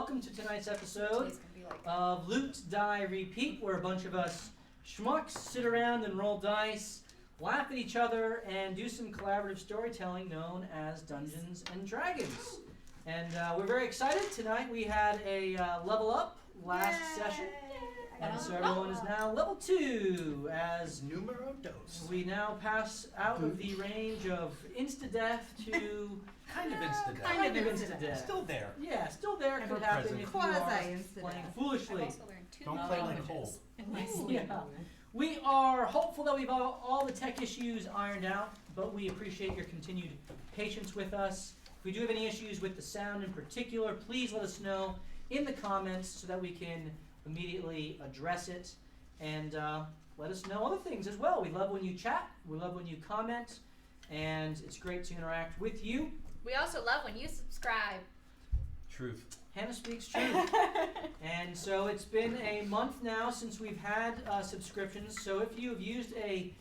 welcome to tonight's episode of Loot, Die, Repeat, where a bunch of us schmucks sit around and roll dice, laugh at each other, and do some collaborative storytelling known as Dungeons and Dragons. And we're very excited. Tonight we had a level up last session. And so everyone is now level 2 as numero dos. We now pass out of the range of insta-death to kind of insta-death. Kind of insta-death. Still there. Yeah, still there. Could happen if you are playing foolishly. Don't play like Hole. Yeah. We are hopeful that we've all the tech issues ironed out, but we appreciate your continued patience with us. If we do have any issues with the sound in particular, please let us know in the comments so that we can immediately address it, and let us know other things as well. We love when you chat, we love when you comment, and it's great to interact with you. We also love when you subscribe. Truth. Hannah speaks truth. And so it's been a month now since we've had subscriptions, so if you have used a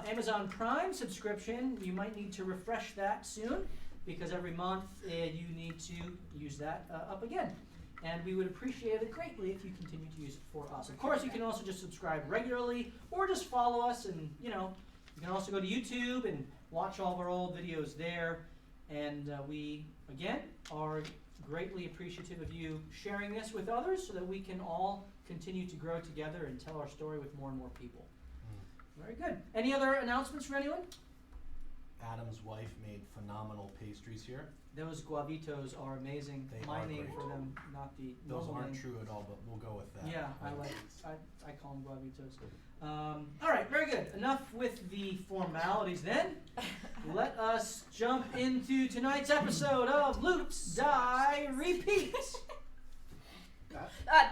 Amazon Prime subscription, you might need to refresh that soon, because every month you need to use that up again. And we would appreciate it greatly if you continue to use it for us. Of course, you can also just subscribe regularly or just follow us, and you can also go to YouTube and watch all of our old videos there. And we, again, are greatly appreciative of you sharing this with others so that we can all continue to grow together and tell our story with more and more people. Very good. Any other announcements for anyone? Adam's wife made phenomenal pastries here. Those guavitos are amazing. They My are name great. for them, not the Those normal aren't name. true at all, but we'll go with that. Yeah, I call them guavitos. All right, very good. Enough with the formalities then. Let us jump into tonight's episode of Loot, Die, Repeat. I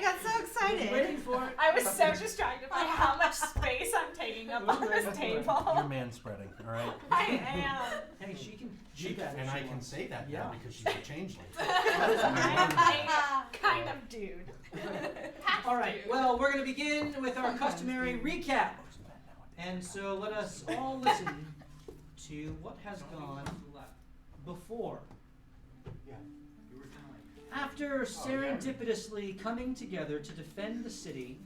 got so excited. Waiting for it. I was so distracted by how much space I'm taking up on this table. You're man-spreading, all right? I am. Hey, she can do that. And if I she can wants. say that Yeah. now because she's a changeling. I am a kind of dude. All right, well, we're going to begin with our customary recap. And so let us all listen to what has gone before. After serendipitously coming together to defend the city,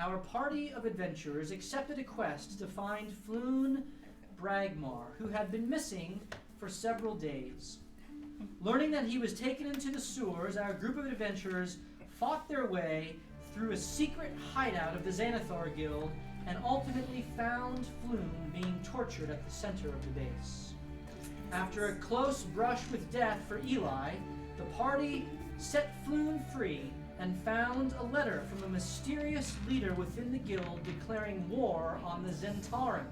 our party of adventurers accepted a quest to find Floon Bragmar, who had been missing for several days. Learning that he was taken into the sewers, our group of adventurers fought their way through a secret hideout of the Xanathar Guild and ultimately found Floon being tortured at the center of the base. After a close brush with death for Eli, the party set Floon free and found a letter from a mysterious leader within the guild declaring war on the Zentaran,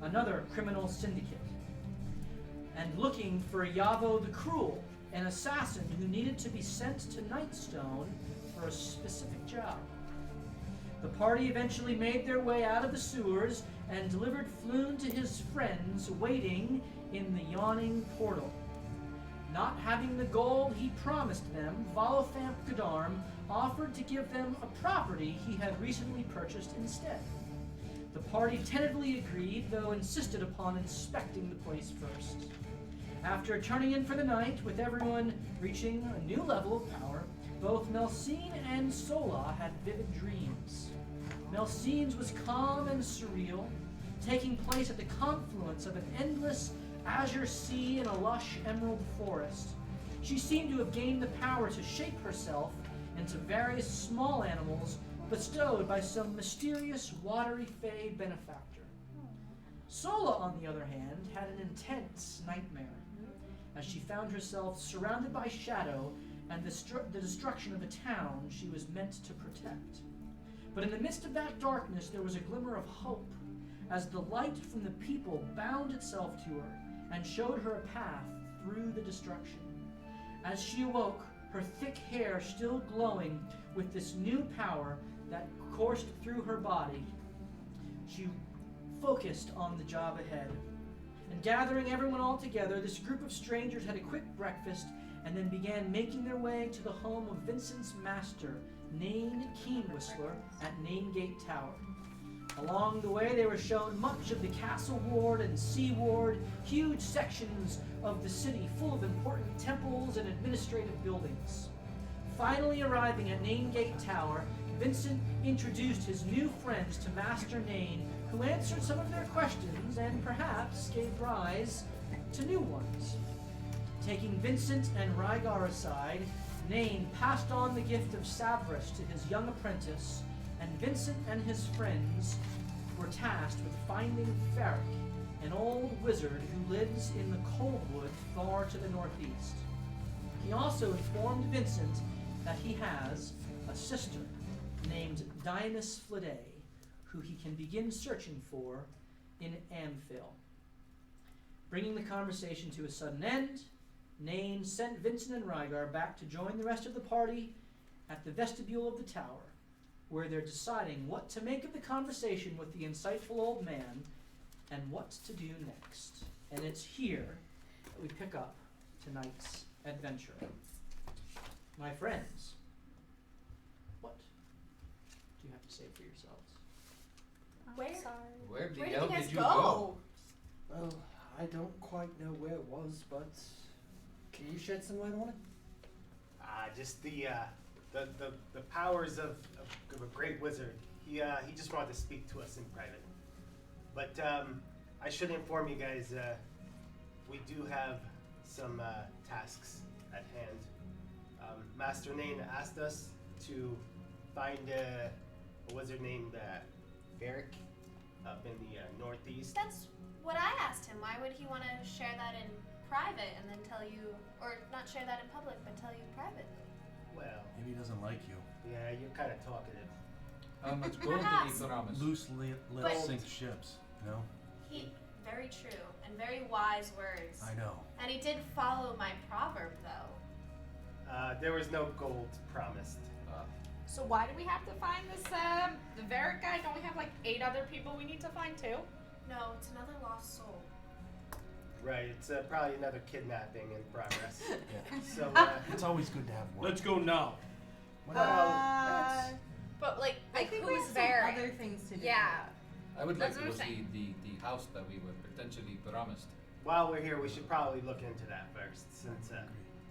another criminal syndicate, and looking for Yavo the Cruel, an assassin who needed to be sent to Nightstone for a specific job. The party eventually made their way out of the sewers and delivered Floon to his friends waiting in the yawning portal. Not having the gold he promised them, Volothamp Godarm offered to give them a property he had recently purchased instead. The party tentatively agreed, though insisted upon inspecting the place first. After turning in for the night, with everyone reaching a new level of power, both Melsine and Sola had vivid dreams. Melsine's was calm and surreal, taking place at the confluence of an endless azure sea and a lush emerald forest. She seemed to have gained the power to shape herself into various small animals bestowed by some mysterious watery fae benefactor. Sola, on the other hand, had an intense nightmare, as she found herself surrounded by shadow and the destruction of a town she was meant to protect. But in the midst of that darkness, there was a glimmer of hope, as the light from the people bound itself to her and showed her a path through the destruction. As she awoke, her thick hair still glowing with this new power that coursed through her body, she focused on the job ahead. And gathering everyone all together, this group of strangers had a quick breakfast and then began making their way to the home of Vincent's master, Nain Keenwhistler, at Naingate Tower. Along the way, they were shown much of the castle ward and sea ward, huge sections of the city full of important temples and administrative buildings. Finally arriving at Nain Gate Tower, Vincent introduced his new friends to Master Nain, who answered some of their questions and perhaps gave rise to new ones. Taking Vincent and Rygar aside, Nain passed on the gift of Savras to his young apprentice, and Vincent and his friends were tasked with finding Ferric, an old wizard who lives in the Coldwood far to the northeast. He also informed Vincent that he has a sister named Dianus Flide, who he can begin searching for in Amphil. Bringing the conversation to a sudden end, Nain sent Vincent and Rygar back to join the rest of the party at the vestibule of the tower, where they're deciding what to make of the conversation with the insightful old man and what to do next. And it's here that we pick up tonight's adventure. My friends, what do you have to say for yourselves? Where? Where the Where hell did you guys did you go? Well, I don't quite know where it was, but can you shed some light on it? Just the powers of a great wizard. He just wanted to speak to us in private. But I should inform you guys, we do have some tasks at hand. Master Nain asked us to find a wizard named Varric up in the northeast. That's what I asked him. Why would he want to share that in private and then tell you, or not share that in public, but tell you private? Well, Maybe he doesn't like you. yeah, you're kind of talkative. How much gold did Perhaps. he promise? Loose lips But- sink ships, you know? Very true, and very wise words. I know. And he did follow my proverb, though. There was no gold promised. So why do we have to find this, the Varric guy? Don't we have like 8 other people we need to find too? No, it's another lost soul. Right, it's probably another kidnapping in progress. Yeah. So, It's always good to have one. Let's go now. well, But like I think we who's have some Varric? other things to do. Yeah. I would like That's to what go I'm see the house that we were potentially promised. while we're here, we should probably look into that first, since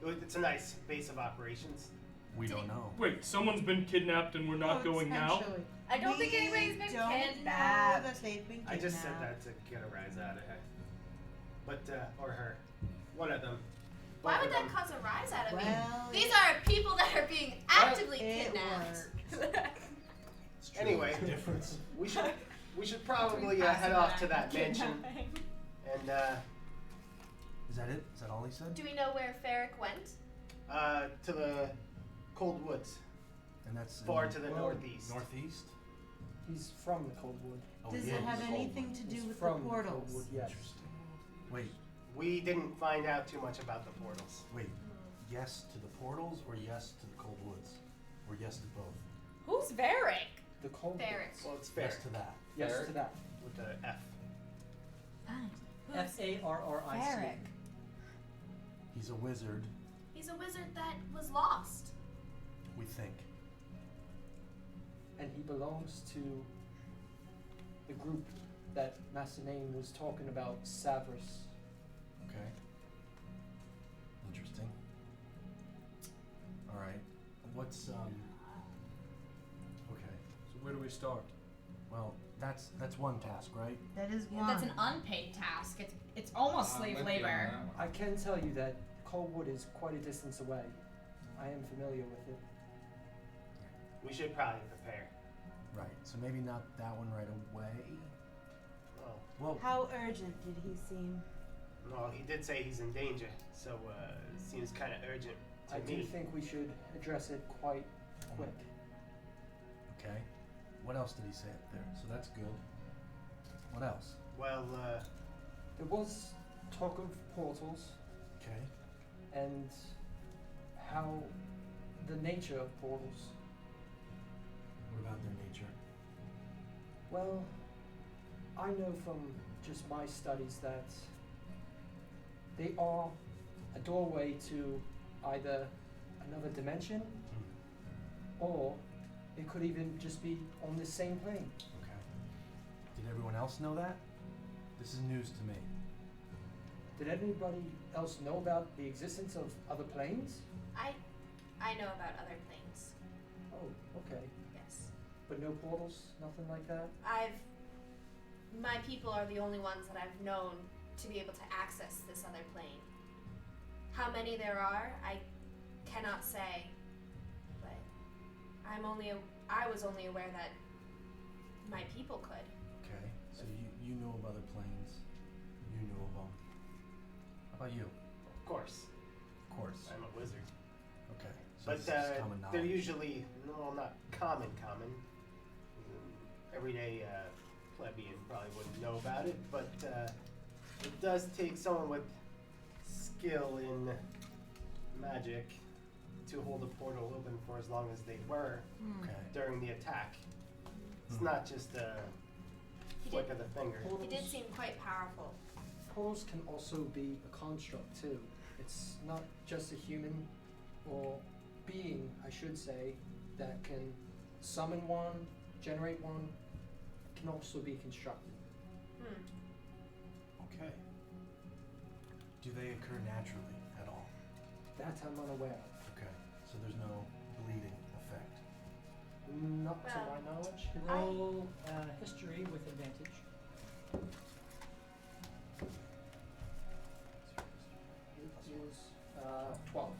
it's a nice base of operations. We don't know. Wait, someone's been kidnapped and we're not going now? Potentially. I don't think anybody's been We don't know kidnapped. that they've been I just said kidnapped. that to get a rise out of her. But, or her. One of them. Why Both would of that them. cause a rise out of me? Well, These are people that are being actively it kidnapped. worked. It's true. Anyway. It's a difference. We should probably head off to that mansion and, Is that it? Is that all he said? Do we know where Ferric went? to the Cold Woods, And that's in far to the Well, northeast. northeast? He's from the Coldwood. Oh, Does he it is. have anything to do He's with the from portals? Coldwood, yes. Interesting. Wait, We didn't find out too much about the portals. wait. Yes to the portals or yes to the cold woods? Or yes to both? Who's Varric? The Coldwood. Ferric. Well, it's fair Yes to that. Yes Ferric? to that. with the F. Farric. Ferric. He's a wizard, He's a wizard that was lost. we think. And he belongs to the group that Master Nain was talking about, Savras. Okay. Interesting. Alright. What's okay. So where do we start? Well, that's one task, right? That is one. That's an unpaid task. It's almost slave I'm with you on labor. that one. I can tell you that Coldwood is quite a distance away. I am familiar with it. We should probably prepare. Right. So maybe not that one right away. Well, Well, How urgent did he seem? well, he did say he's in danger, so it seems kind of urgent to I me. do think we should address it quite quick. okay. What else did he say up there? So that's good. What else? Well, There was talk of portals Okay. and how the nature of portals. What about their nature? Well, I know from just my studies that they are a doorway to either another dimension or it could even just be on this same plane. Okay. Did everyone else know that? This is news to me. Did anybody else know about the existence of other planes? I know about other planes. Oh, okay. Yes. But no portals, nothing like that? My people are the only ones that I've known to be able to access this other plane. How many there are, I cannot say, but I was only aware that my people could. Okay, so you know of other planes. You know of them. How about you? Of course. Of course. I'm a wizard. Okay, so But this is common knowledge. they're usually, no, not common. Everyday plebeian probably wouldn't know about it, but it does take someone with skill in magic to hold a portal open for as long as they were Okay. during the attack. It's Hmm. not just a flick of the finger. He did seem quite powerful. Portals can also be a construct too. It's not just a human or being, I should say, that can summon one, generate one, can also be constructed. Okay. Do they occur naturally at all? That I'm unaware of. Okay, so there's no bleeding effect. Not to Well, my knowledge. Roll history with advantage. It is 12.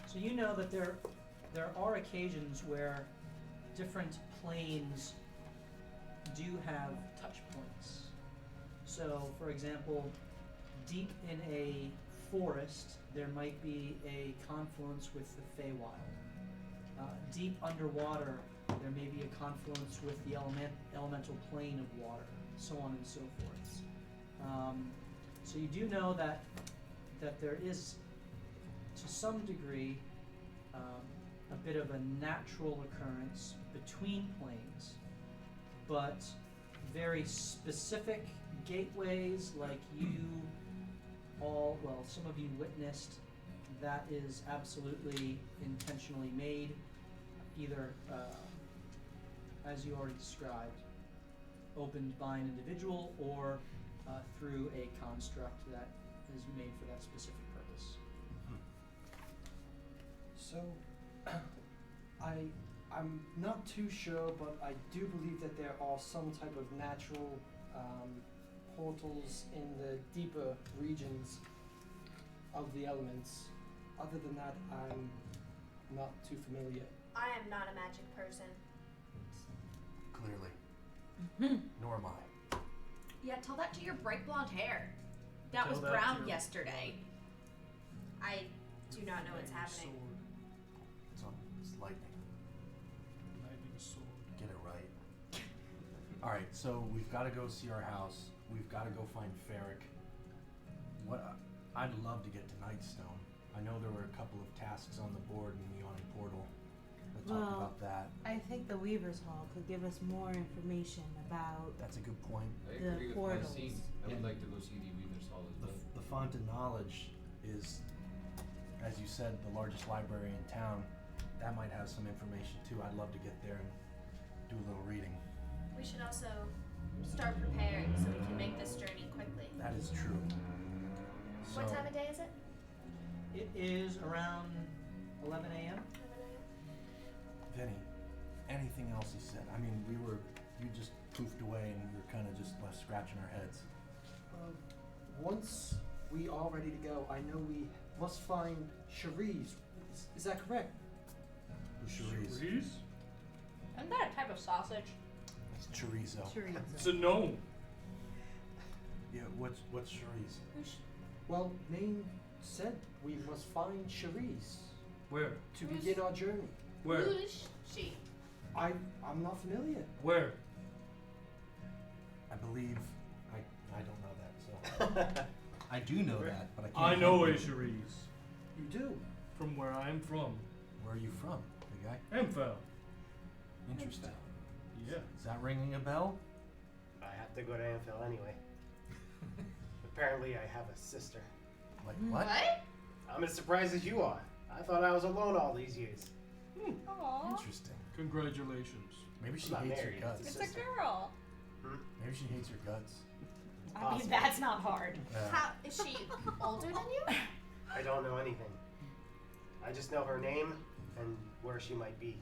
So you know that there are occasions where different planes do have touch points. So, for example, deep in a forest, there might be a confluence with the Feywild. Deep underwater, there may be a confluence with the elemental plane of water, so on and so forth. So you do know that there is, to some degree, a bit of a natural occurrence between planes, but very specific gateways like some of you witnessed, that is absolutely intentionally made, either, as you already described, opened by an individual or through a construct that is made for that specific purpose. So, I'm not too sure, but I do believe that there are some type of natural portals in the deeper regions of the elements. Other than that, I'm not too familiar. I am not a magic person. Clearly. Nor am I. Yeah, tell that to your bright blonde hair. That Tell was that to brown your- yesterday. I do not know what's happening. It's lightning. Lightning sword. Get it right. Alright, so we've got to go see our house. We've got to go find Ferric. I'd love to get to Nightstone. I know there were a couple of tasks on the board in the Yawning Portal that talked Well, about that. I think the Weaver's Hall could give us more information about That's a good point. I The agree with portals. my scene. I would Yeah. like to go see the Weaver's Hall as well. The Font of Knowledge is, as you said, the largest library in town. That might have some information too. I'd love to get there and do a little reading. We should also start preparing so we can make this journey quickly. That is true. What So- time of day is it? It is around 11 a.m. Vinny, anything else he said? I mean, you just poofed away and we were kind of just left scratching our heads. Once we are ready to go, I know we must find Cherise. Is that correct? Who's Cherise? Cheese? Isn't that a type of sausage? It's chorizo. It's chorizo. a gnome. Yeah, what's Cherise? Well, name said we must find Cherise Where? to begin our journey. Where? Who's she? I'm not familiar. Where? I believe I don't know that, so I do know that, but I can't. I know help a you. Cherise. You do? From where I am from. Where are you from, big guy? Amphel. Interesting. Yeah. Is that ringing a bell? I have to go to Anfield anyway. Apparently, I have a sister. Like what? I'm as surprised as you are. I thought I was alone all these years. Aww. Interesting. Congratulations. Maybe she I'm not hates married, your guts. it's It's a girl. Maybe she hates your guts. I mean, Possible. that's not hard. How is she older than you? I don't know anything. I just know her name and where she might be.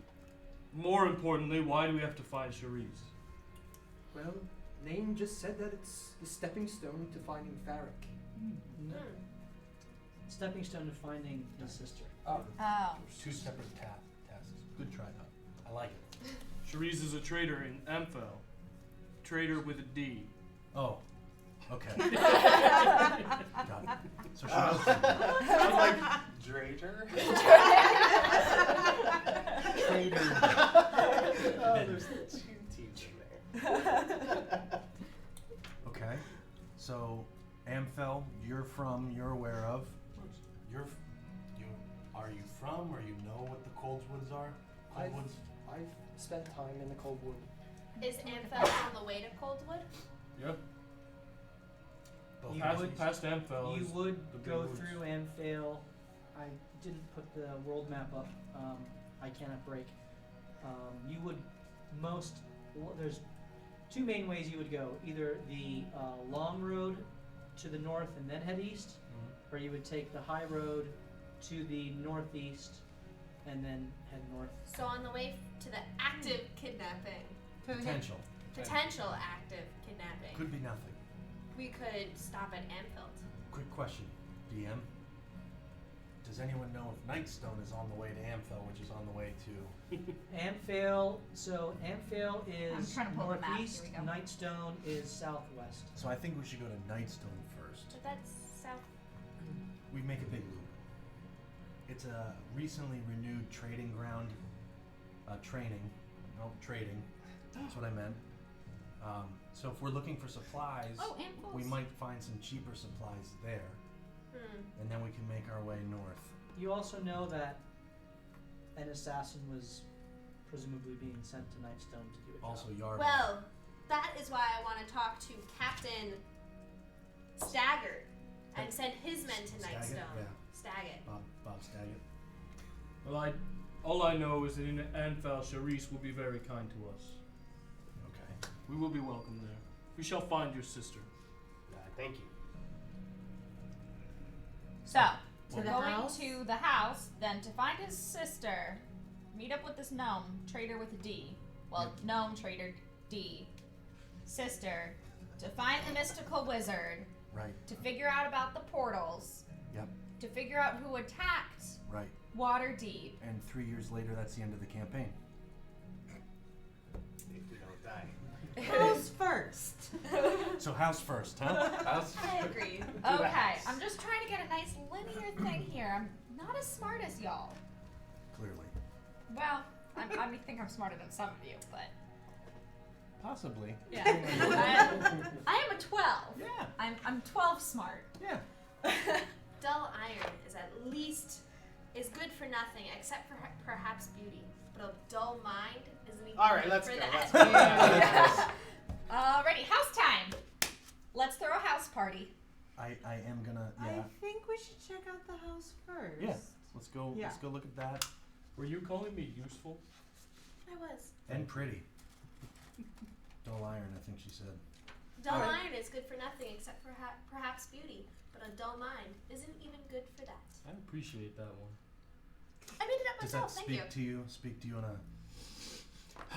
More importantly, why do we have to find Cherise? Well, name just said that it's the stepping stone to finding Varric. No. Stepping stone to finding his sister. Oh. Oh. Two separate tasks. Good try, though. I like it. Cherise is a trader in Amphel. Trader with a D. Oh, okay. Got it. So she knows something. I'm like, Drater? Trader. Oh, there's two T's in there. Okay. So, Amphel, you're aware of. Are you from, or you know what the Coldwoods are? Coldwoods? I've spent time in the Coldwood. Is Amphel on the way to Coldwood? Yep. Both You houses? would- Past Amphel. You is would the big go woods. through Amphale. I didn't put the world map up. I cannot break. You would there's two main ways you would go. Either the long road to the north and then head east, Mhm. or you would take the high road to the northeast and then head north. So on the way to the active kidnapping, Potential. potential active kidnapping, Could be nothing. we could stop at Amphel. Quick question, DM. Does anyone know if Nightstone is on the way to Amphel, which is on the way to... Amphale, so Amphale I'm is trying to pull the map. Here northeast, we go. Nightstone is southwest. So I think we should go to Nightstone first. But that's south. We make a big loop. It's a recently renewed trading ground, trading. That's what I meant. So if we're looking for supplies, Oh, Amphel's. we might find some cheaper supplies there, and then we can make our way north. You also know that an assassin was presumably being sent to Nightstone to do a Also, job. Yard. Well, that is why I want to talk to Captain Staggart and send his men to Staggart? Nightstone. Yeah. Staggart. Bob Staggart. Well, all I know is that in Amphel, Cherise will be very kind to us. Okay. We will be welcome there. We shall find your sister. Thank you. So, To the going house? to the house, then to find his sister, meet up with this gnome, trader with a D. Well, gnome, trader, D. Sister, to find the mystical wizard, Right. to figure out about the portals, Yep. to figure out who attacked Right. Waterdeep. And 3 years later, that's the end of the campaign. If we don't die. House first. So house first, huh? I agree. Okay, I'm just trying to get a nice linear thing here. I'm not as smart as y'all. Clearly. Well, I think I'm smarter than some of you, but Possibly. yeah. I am a 12. Yeah. I'm 12 smart. Yeah. Dull iron is good for nothing except for perhaps beauty. But a dull mind isn't even All right, good let's for go. that. Let's go. Alrighty, house time. Let's throw a house party. I am gonna. Yeah. I think we should check out the house first. Yeah. Let's go. Yeah. Let's go look at that. Were you calling me useful? I was. And pretty. Dull iron, I think she said. Dull All right. iron is good for nothing except for perhaps beauty. But a dull mind isn't even good for that. I appreciate that one. I made it up Does myself. that Thank you. speak to you on a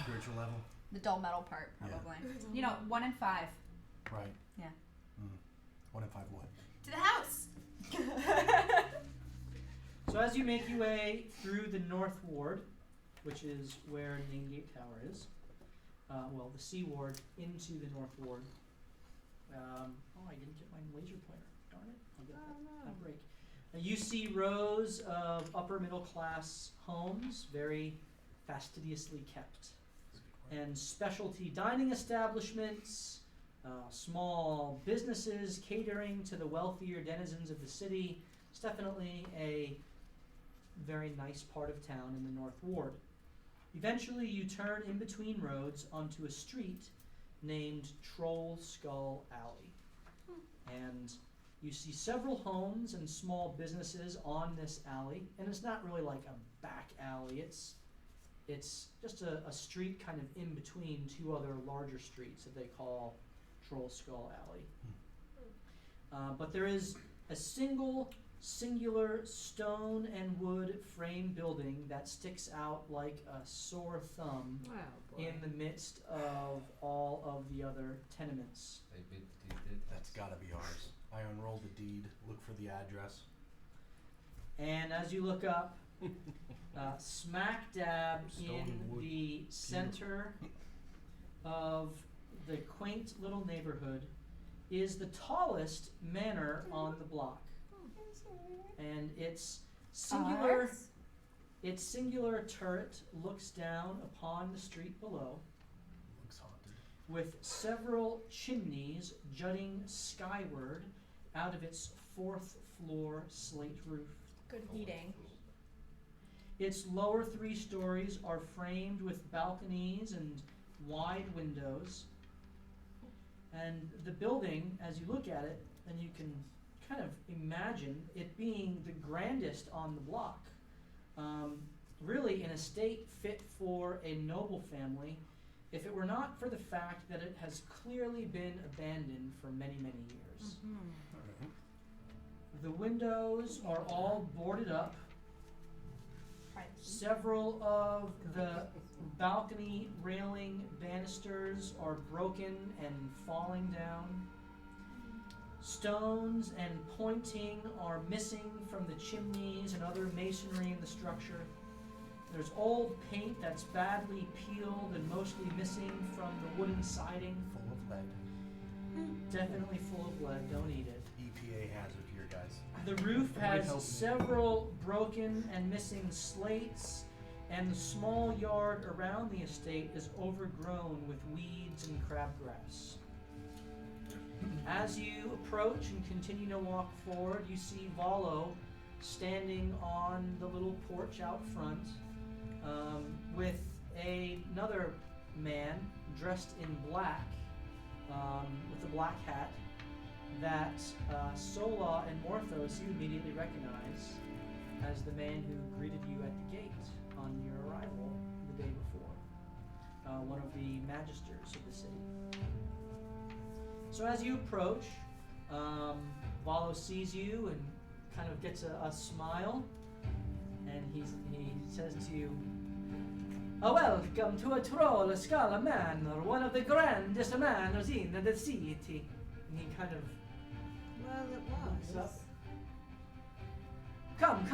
spiritual level? The dull metal part, Yeah. probably. You know, 1 in 5. Right. Yeah. 1 in 5 what? To the house. So as you make your way through the North Ward, which is where the Gate Tower is, the Sea Ward into the North Ward. I didn't get my laser pointer. Darn it! I'll get that break. You see rows of upper middle class homes, very fastidiously kept, and specialty dining establishments, small businesses catering to the wealthier denizens of the city. It's definitely a very nice part of town in the North Ward. Eventually, you turn in between roads onto a street named Troll Skull Alley. And you see several homes and small businesses on this alley. And it's not really like a back alley. It's just a street kind of in between two other larger streets that they call Troll Skull Alley. But there is a singular stone and wood frame building that sticks out like a sore thumb in the midst of all of the other tenements. That's gotta be ours. I unroll the deed, look for the address. And as you look up, smack dab Stone in and wood. the center of the quaint little neighborhood is the tallest manor on the block. And its singular turret looks down upon the street below, Looks haunted. with several chimneys jutting skyward out of its 4th floor slate roof. Good heating. Its lower 3 stories are framed with balconies and wide windows. And the building, as you look at it, and you can kind of imagine it being the grandest on the block. Really an estate fit for a noble family, if it were not for the fact that it has clearly been abandoned for many, many years. Alright. The windows are all boarded up. Several of the balcony railing banisters are broken and falling down. Stones and pointing are missing from the chimneys and other masonry in the structure. There's old paint that's badly peeled and mostly missing from the wooden siding. Full of lead. Definitely full of lead, don't eat it. EPA hazard here, guys. The roof It might help has me. several broken and missing slates, and the small yard around the estate is overgrown with weeds and crabgrass. As you approach and continue to walk forward, you see Valo standing on the little porch out front with another man dressed in black with a black hat that Sola and Morthos you immediately recognize as the man who greeted you at the gate on your arrival the day before, one of the magisters of the city. So as you approach, Valo sees you and kind of gets a smile, and he says to you, "Welcome to a Troll Scala Manor, one of the grandest manors in the city." And he kind of Well, it looks up. was. Come,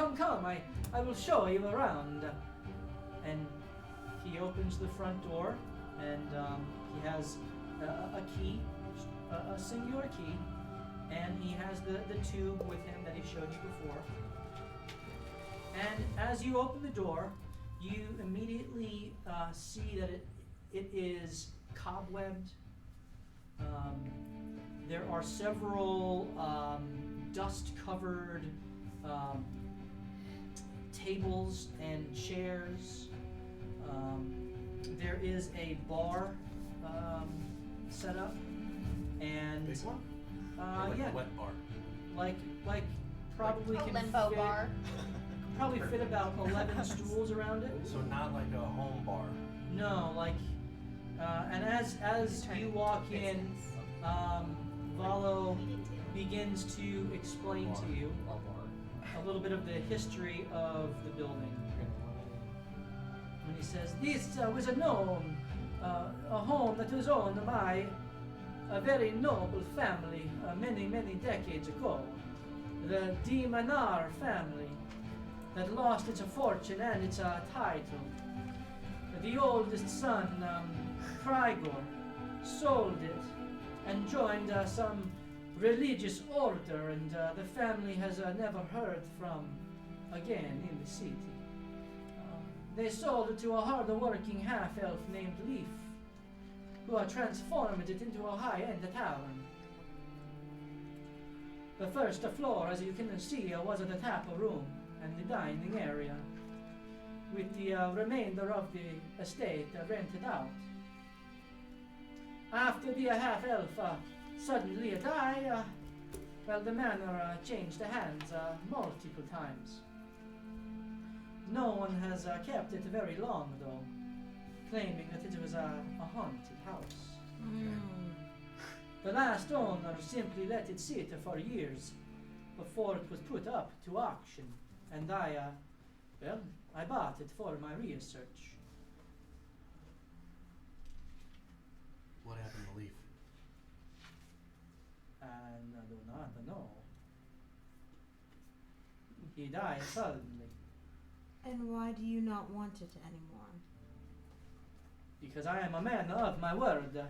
I will show you around. And he opens the front door, and he has a key, a singular key, and he has the tube with him that he showed you before. And as you open the door, you immediately see that it is cobwebbed. There are several dust-covered tables and chairs. There is a bar set up, and Big one? Or like yeah, a wet bar. like probably A can limbo fit, bar. probably fit about 11 stools around it. So not like a home bar. No, like, and as you walk in, Valo begins to explain to you a little bit of the history of the building. And he says, "This was a home that was owned by a very noble family many decades ago. The De Manar family that lost its fortune and its title. The oldest son, Frigor, sold it and joined some religious order, and the family has never heard from again in the city. They sold it to a hard-working half-elf named Leaf, who transformed it into a high-end tavern. The first floor, as you can see, was the tap room and the dining area, with the remainder of the estate rented out. After the half-elf suddenly died, well, the manor changed hands multiple times. No one has kept it very long, though, claiming that it was a haunted house. The last owner simply let it sit for years before it was put up to auction, and I bought it for my research. What happened to Leaf? And I do not know. He died suddenly And why do you not want it anymore? because I am a man of my word.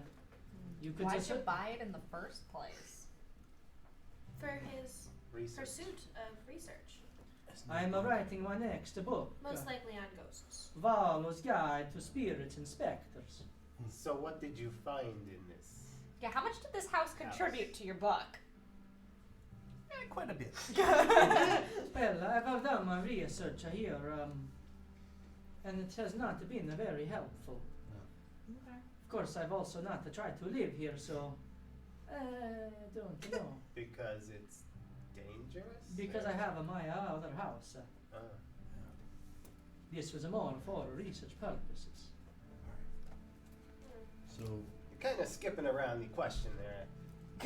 You could Why'd just you buy it in the first place? For his Research. pursuit of research. I am writing my next book. Most likely on ghosts. Valo's Guide to Spirits and Spectres. So what did you find in this? Yeah, how much did this house contribute to your book? Quite a bit. Well, I've done my research here, and it has not been very helpful. Okay. Of course, I've also not tried to live here, so I don't know. Because it's dangerous? Because I have my other house. This was more for research purposes. So, You're kind of skipping around the question there.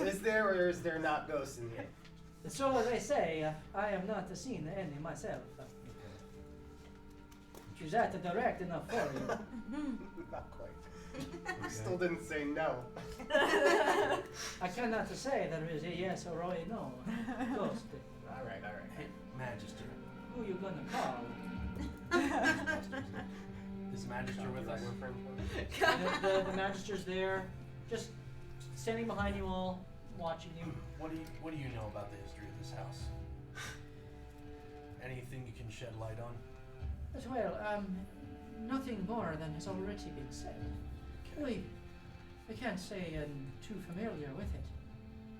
Is there or is there not ghosts in here? So they say, I have not seen any myself. Is that direct enough for you? Not quite. okay. Still didn't say no. I cannot say there is a yes or a no. Ghost. All right. Hey, Magister. Who you gonna call? Is Magister with us? The Magister's there, just standing behind you all, watching you. What do you know about the history of this house? Anything you can shed light on? As well, nothing more than has already been said. I can't say I'm too familiar with it.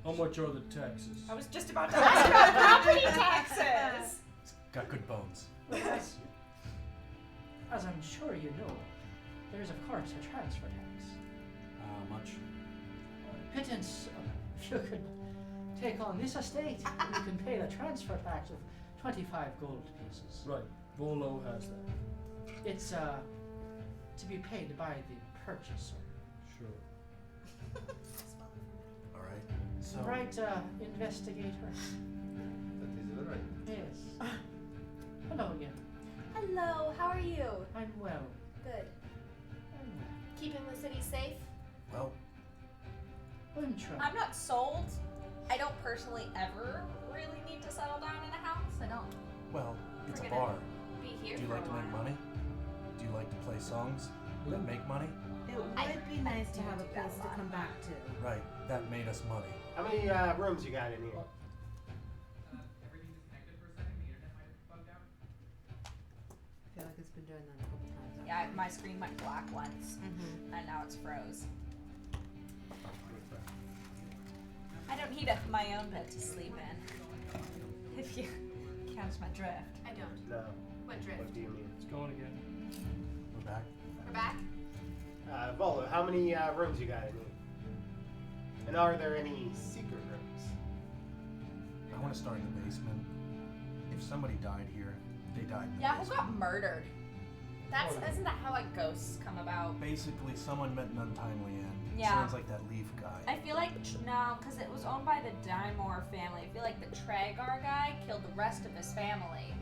How much are the taxes? I was just about to ask about property taxes. It's got good bones. Well, as I'm sure you know, there is of course a transfer tax. How much? Pittance, if you could take on this estate, you can pay the transfer tax of 25 gold pieces. Right, Volo has that. It's to be paid by the purchaser. Sure. All right. So, Right, investigator? That is right. Yes. Hello again. Hello, how are you? I'm well. Good. I'm well. Keeping the city safe? well, I'm trying. I'm not sold. I don't personally ever really need to settle down in a house. I don't. well, it's a We're gonna bar. Be here Do you for like a to make while. money? Do you like to play songs that make money? It would be nice to have a place to come back to. Right, that made us money. How many rooms you got in here? I feel like it's been doing that a couple times. Yeah, my screen went black once, Mm-hmm. and now it's froze. I don't need my own bed to sleep in. If you catch my drift. I don't. No. What drift? What do you mean? It's going again. We're back. We're back? Volo, how many rooms you got in here? And are there any secret rooms? I want to start in the basement. If somebody died here, they died in the Yeah, who basement. got murdered? Isn't that how like ghosts come about? Basically, someone met an untimely end. Yeah. Sounds like that Leaf guy. I feel like no, because it was owned by the Dymore family. I feel like the Tragar guy killed the rest of his family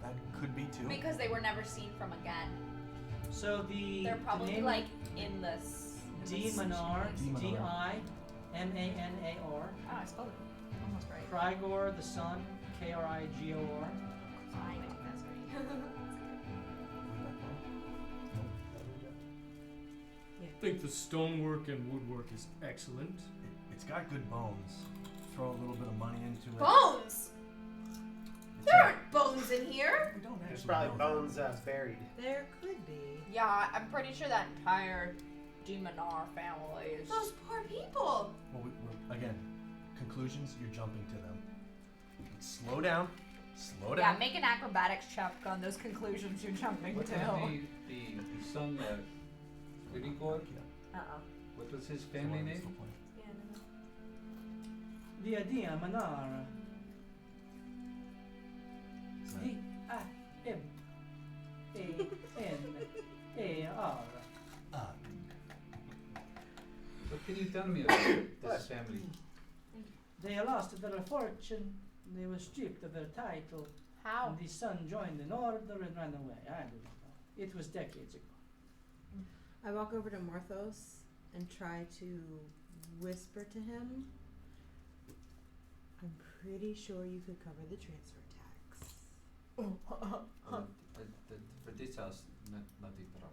That could be too. because they were never seen from again. So They're probably name like in this. Demanar, Demanar. D-I-M-A-N-A-R. Oh, I spelled it almost right. Krigor, the son, K-R-I-G-O-R. I know that's right. I think the stonework and woodwork is excellent. It's got good bones. Throw a little bit of money into it. Bones! It's There got- aren't bones in here! We don't There's actually probably know bones buried. There could be. Yeah, I'm pretty sure that entire Demonar family is. Those poor people! Well, we're, again, conclusions, you're jumping to them. Slow down. Slow Yeah, down. make an acrobatics check on those conclusions you're jumping What to. was the son, Grigor? What was his family Someone name? still playing. Yeah, no. The Demanar. D-I-M-A-N-A-R. What Can you tell me about this family? They lost their fortune. They were stripped of their title. How? And the son joined an order and ran away. I don't know. It was decades ago. I walk over to Morthos and try to whisper to him. I'm pretty sure you could cover the transfer tax. For this house, not a problem.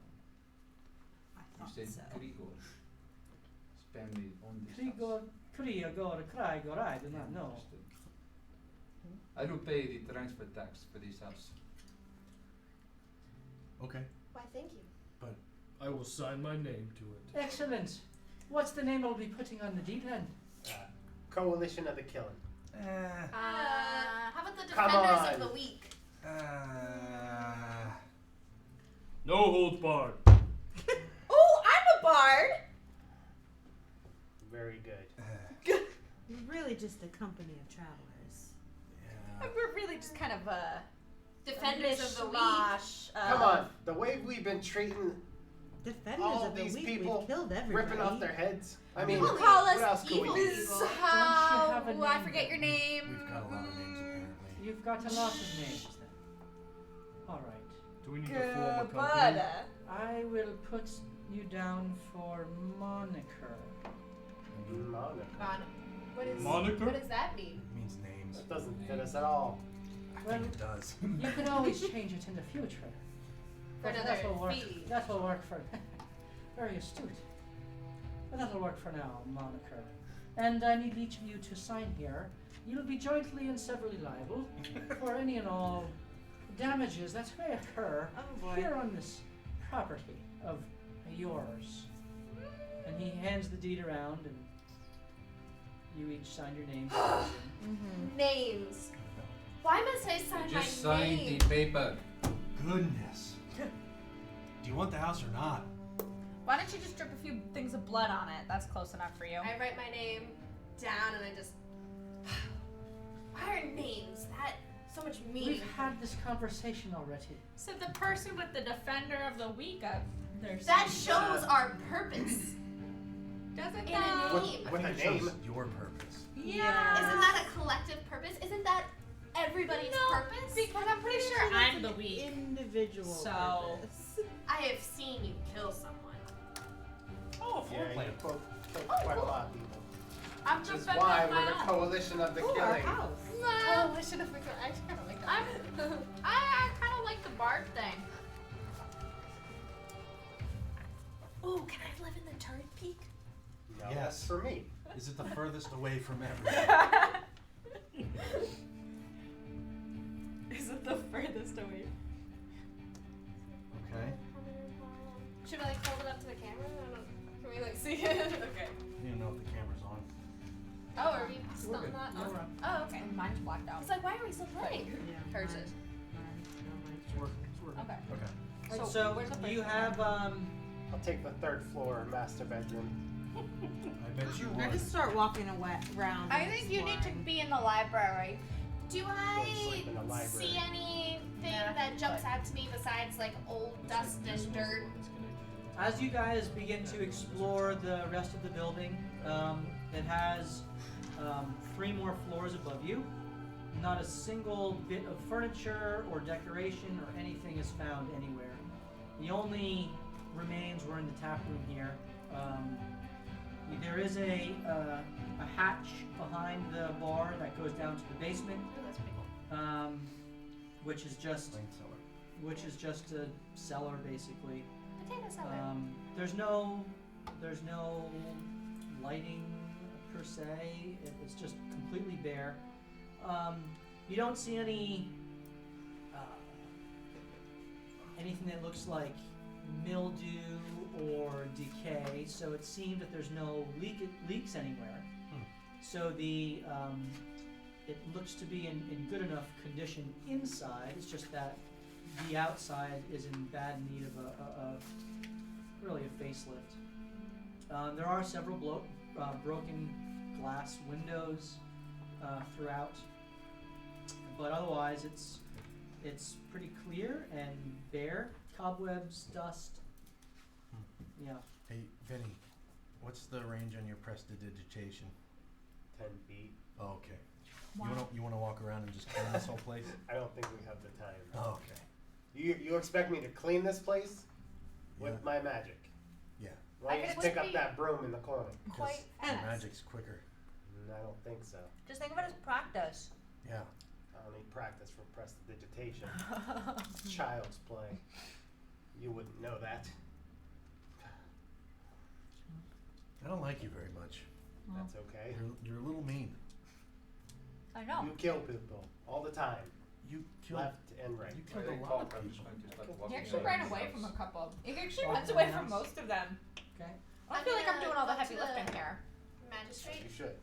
I You thought said so. Krigor's family owned this Krigor, Krigor, I do not know. Understood. I will pay the transfer tax for this house. Okay. Why, thank you. I will sign my name to it. Excellent. What's the name I'll be putting on the deed then? Coalition of the Killing. How about the Come Defenders on. of the Weak? No holds barred. Oh, I'm a bard. Very good. We're really just a company of travelers. We're really just kind of Defenders of the Weak. mishmash of- Come on, the way we've been treating Defenders all of the these week, people, we've killed everybody. ripping off their heads. I mean, People call what us else can we evil. do? Evil. Don't you have a How? I name forget then? your name. We've got a lot of names apparently. You've got a lot of names then. All right. Do we need to form a Good company? bud. I will put you down for moniker. Moniker. Moniker? What does that mean? It means names. That doesn't fit us at all. I Well, think it does. You can always change it in the future. For But another that'll work. fee. That'll work for. Very astute. But that'll work for now, moniker. And I need each of you to sign here. You'll be jointly and severally liable for any and all damages that may occur Oh boy. here on this property of yours. And he hands the deed around, and you each sign your names. Mm-hmm. Names. Why must I sign Just my sign name? the paper. Goodness. Do you want the house or not? Why don't you just drip a few things of blood on it? That's close enough for you. I write my name down and I just. Why are names that so much meaning? We've had this conversation already. So the person with the Defender of the Week up there. That shows our purpose. Doesn't in that? a With, name. with I a think it shows name. your purpose. Yeah. Isn't that a collective purpose? Isn't that everybody's No, purpose? because I'm pretty sure I'm the weak. Individual So- purpose. I have seen you kill someone. Oh, Yeah, floor you plan. killed Oh, quite a cool. lot of people. I'm Which is defending why my we're the own. Coalition of the Ooh, our Killing. house. Well, I should have picked I kind of like I'm, that. I kind of like the bard thing. Ooh, can I live in the turret peak? No, Yes. that's for me. Is it the furthest away from everyone? Is it the furthest away? Okay. Should I like hold it up to the camera? I don't. Can we like see it? Okay. You don't know if the camera's on. Oh, are we still We're good. not No, on? we're on. Oh, okay. And mine's blacked I out. was like, why are we still playing? Yeah, Hers mine- is. It's working. It's working. Okay. Okay. Right, So, so where's the you first have I'll take the third floor master bedroom. I bet you I would. just start walking around. I and think you need to exploring. be in the library. Do Go I sleep in the library. see anything Yeah, that jumps out to me besides like old dust and dirt? as you guys begin to explore the rest of the building, it has 3 more floors above you. Not a single bit of furniture or decoration or anything is found anywhere. The only remains were in the tap room here. There is a hatch behind the bar that goes down to the basement, Oh, that's pretty cool. which is just Lane cellar. a cellar basically. Potato salad. There's no lighting per se. It's just completely bare. You don't see anything that looks like mildew or decay. So it seems that there's no leaks anywhere. So it looks to be in good enough condition inside. It's just that the outside is in bad need of really a facelift. There are several broken glass windows throughout, but otherwise it's pretty clear and bare. Cobwebs, dust. Yeah. Hey, Vinny. What's the range on your prestidigitation? 10 feet. Oh, okay. Wow. You wanna walk around and just clean this whole place? I don't think we have the time. Oh, okay. You expect me to clean this place with Yeah. my magic? Yeah. Why don't you I just could pick up be- that broom in the corner? Quite Your fast. magic's quicker. I don't think so. Just think of it as practice. Yeah. I don't need practice for prestidigitation. It's child's play. You wouldn't know that. I don't like you very much. That's okay. You're a little mean. I know. You kill people all the time, You killed. left and right. You Why killed they a call lot of from people. He actually ran away from a couple. He actually Oh, runs away nice. from most of them. Okay. I feel like I'm doing all the Go heavy to lifting here. Magistrate. You should.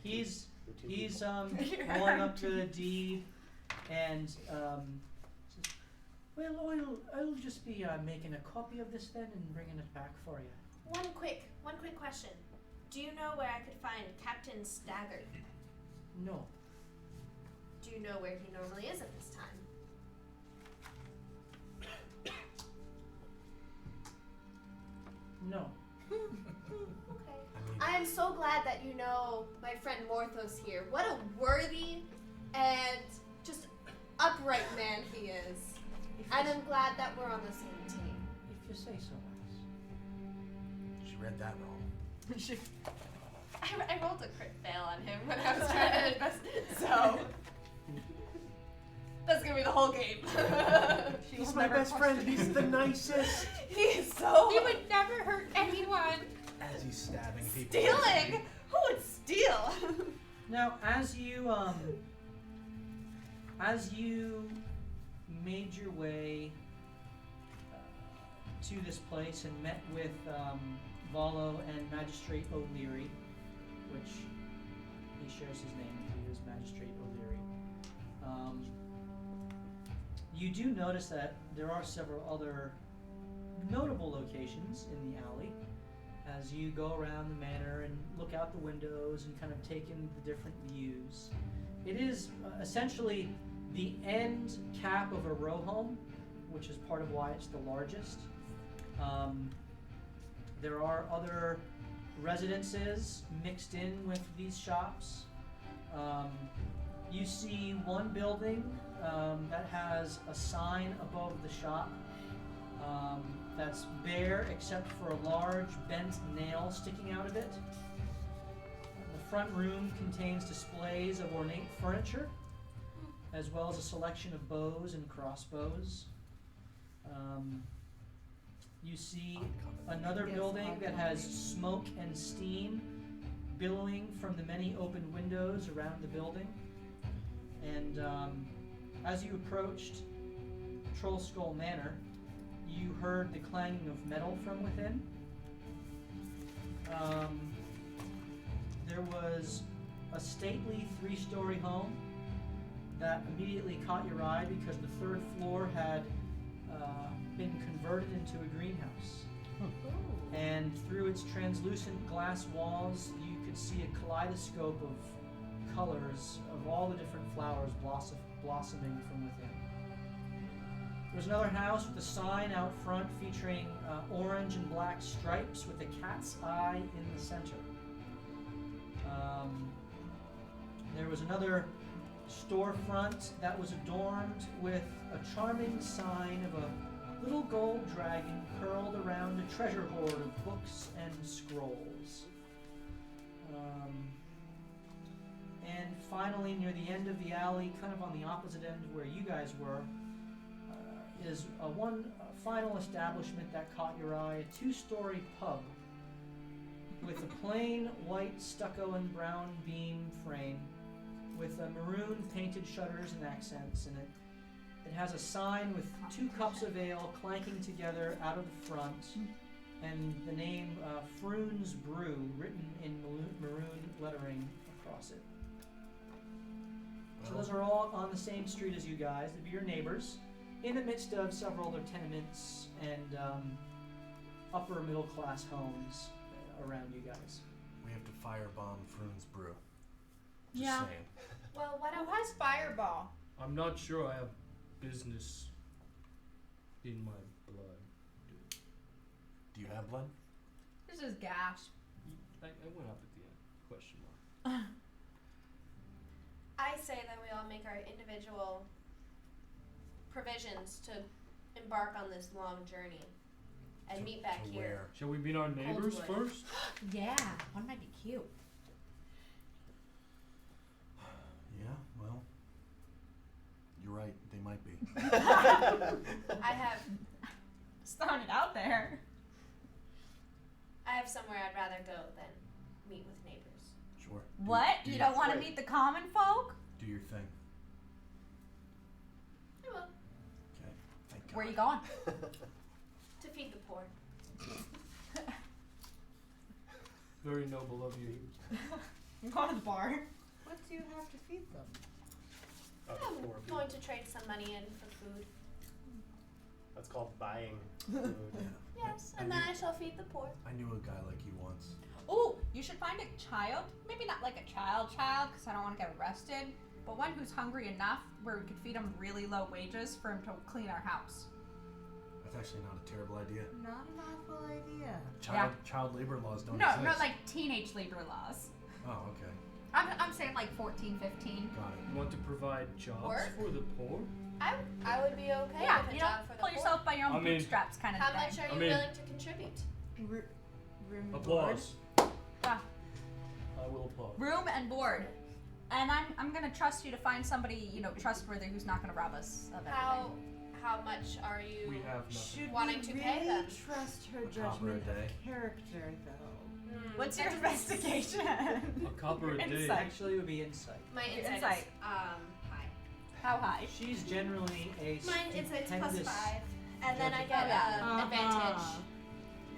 He's You're two he's people. going up to the deed and says, well, I'll just be making a copy of this then and bringing it back for you. One quick question. Do you know where I could find Captain Stagger? No. Do you know where he normally is at this time? No. Okay. I mean, I am so glad that you know my friend Morthos here. What a worthy and just upright man he is. And I'm glad that we're on the same team. If you say so, Alice. she read that wrong. I rolled a crit fail on him when I was trying to invest, so that's gonna be the whole game. He's my best friend. He's the nicest. He is so. He would never hurt anyone. As he's stabbing people. Stealing? Who would steal? Now, as you made your way to this place and met with Volo and Magistrate O'Leary, which he shares his name with you as Magistrate O'Leary, you do notice that there are several other notable locations in the alley as you go around the manor and look out the windows and kind of take in the different views. It is essentially the end cap of a row home, which is part of why it's the largest. There are other residences mixed in with these shops. You see one building that has a sign above the shop that's bare except for a large bent nail sticking out of it. The front room contains displays of ornate furniture, as well as a selection of bows and crossbows. You see another Yes, building that has iconic. smoke and steam billowing from the many open windows around the building. And as you approached Troll Skull Manor, you heard the clanging of metal from within. There was a stately 3-story home that immediately caught your eye because the third floor had been converted into a greenhouse. And through its translucent glass walls, you could see a kaleidoscope of colors of all the different flowers blossoming from within. There's another house with a sign out front featuring orange and black stripes with a cat's eye in the center. There was another storefront that was adorned with a charming sign of a little gold dragon curled around a treasure hoard of books and scrolls. And finally, near the end of the alley, kind of on the opposite end where you guys were, is one final establishment that caught your eye, a 2-story pub with a plain white stucco and brown beam frame with maroon painted shutters and accents, and it has a sign with 2 cups of ale clanking together out of the front, and the name Froon's Brew written in maroon lettering across it. So those are all on the same street as you guys. They'd be your neighbors, in the midst of several other tenements and upper middle class homes around you guys. We have to firebomb Froon's Brew. Just Yeah. saying. Well, why Who don't has Fireball? I'm not sure I have business in my blood. Do you have blood? This is gas. I went up at the end. Question mark. I say that we all make our individual provisions to embark on this long journey and meet back To here. where? Shall we meet our neighbors Coldwood. first? Yeah, one might be cute. Yeah, well, you're right. They might be. I have Just throwing it out there. somewhere I'd rather go than meet with neighbors. Sure. What? Do You your- don't want to Right. meet the common folk? Do your thing. I will. Okay. Thank God. Where are you going? To feed the poor. Very noble of you. I'm going to the bar. What do you have to feed them? Oh, I'm poor people. going to trade some money in for food. That's called buying food. Yeah. Yes, and then I shall feed the poor. I knew a guy like you once. Ooh, you should find a child. Maybe not like a child, because I don't want to get arrested. But one who's hungry enough where we could feed him really low wages for him to clean our house. That's actually not a terrible idea. Not an awful idea. Child labor laws don't No, exist. not like teenage labor laws. Oh, okay. I'm saying like 14, 15. Got it. You want to provide jobs Work? for the poor? I would be okay Yeah, with a you know, job for the pull poor. yourself by your own I mean- bootstraps kind of How thing. much are you I mean- willing to contribute? Room and Applause. Yeah. I will applaud. Room and board. And I'm gonna trust you to find somebody, trustworthy who's not gonna rob us of everything. How much are you We have nothing. Should wanting we to really pay them? trust her A copper a judgment day. of character, though? What's your investigation? A copper a day. Insight. Actually, it would be insight. My Your insight, insight. is high. How high? She's generally a My insight's plus stupendous 5, and then I judge. get Uh-huh. advantage.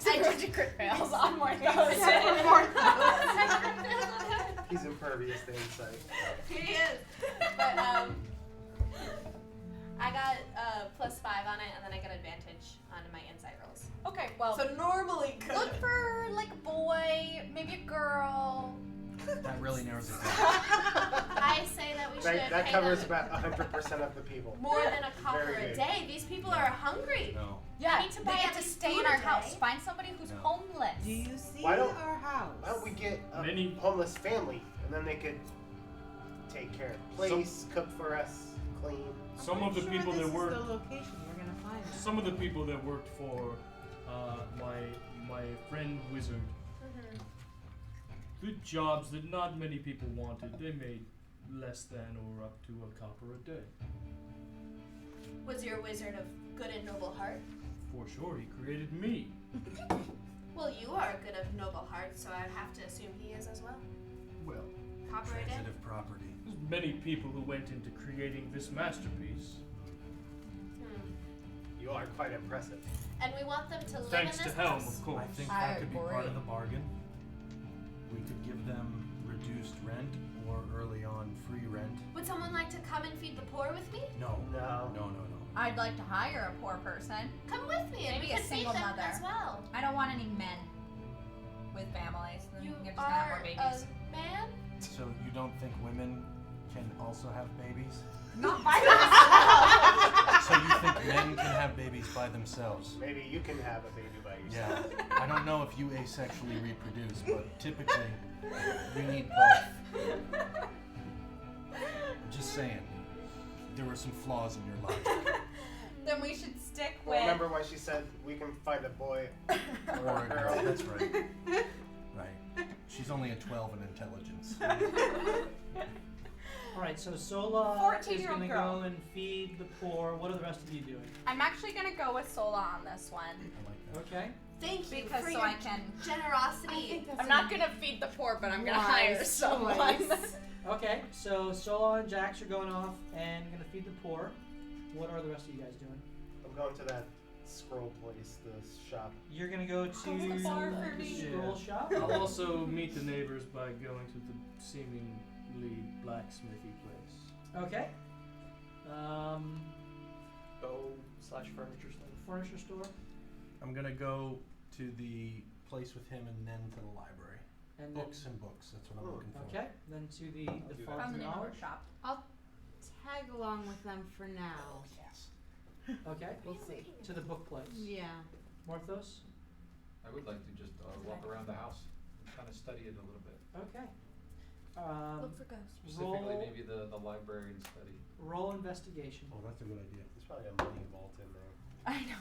I just crit fails on more those. He's impervious to insight. He is. But I got plus 5 on it, and then I get advantage on my insight rolls. Okay, well, So normally good. look for like a boy, maybe a girl. That really narrows it down. I say that we should That pay covers them about 100% of the people. more than a copper Very a good. day. These people are hungry. No. Yeah, need to they buy get at to least stay in food our a house. day. Find somebody who's No. homeless. Do you see Why don't- our house? Why don't we get a Many- homeless family, and then they could take care of the place, cook for us, clean. Some I'm of the sure people this that is work. the location we're gonna find them. Some of the people that worked for my friend Wizard. Mm-hmm. Good jobs that not many people wanted. They made less than or up to a copper a day. Was your wizard of good and noble heart? For sure, he created me. Well, you are good of noble heart, so I'd have to assume he is as well. Well, Copper a day? Transitive property. there's many people who went into creating this masterpiece. You are quite impressive. And we want them to live Thanks in to this Helm, house. of course. I think I that could be part agree. of the bargain. We could give them reduced rent or early on free rent. Would someone like to come and feed the poor with me? No. No. No. I'd like to hire a poor person. Come with me and Maybe we a can feed single them mother. as well. I don't want any men with families. Then You you're just gonna have more are babies. a man? So you don't think women can also have babies? Not by themselves. So you think men can have babies by themselves? Maybe you can have a baby by yourself. Yeah. I don't know if you asexually reproduce, but typically you need both. I'm just saying. There were some flaws in your logic. Then we should stick Well, with. remember when she said we can find a boy Or a girl. That's right. Right. She's only a 12 in intelligence. Alright, so Sola is 14-year-old going to girl. go and feed the poor. What are the rest of you doing? I'm actually gonna go with Sola on this one I like that. Okay. Thank you because for so your I can. generosity. I'm not gonna feed the poor, but I'm gonna Wise hire someone. choice. Okay, so Sola and Jax are going off and going to feed the poor. What are the rest of you guys doing? I'm going to that scroll place, the shop. You're going to go to the bar for the me. scroll Yeah. shop? I'll also meet the neighbors by going to the seemingly blacksmithy place. Okay. Bow/furniture store. Furniture store. I'm gonna go to the place with him and then to the library. And Books and books. That's what I'm looking for. then, okay, then to the do that. farm Found the of name of knowledge. our shop. I'll tag along with them for now. Yes. Okay. We'll see. To the book place. Yeah. Morthos? I would like to just walk around the house and kind of study it a little bit. Okay. Look for ghosts. Specifically, roll, maybe the library and study. roll investigation. Oh, that's a good idea. There's probably a money vault in there. I know.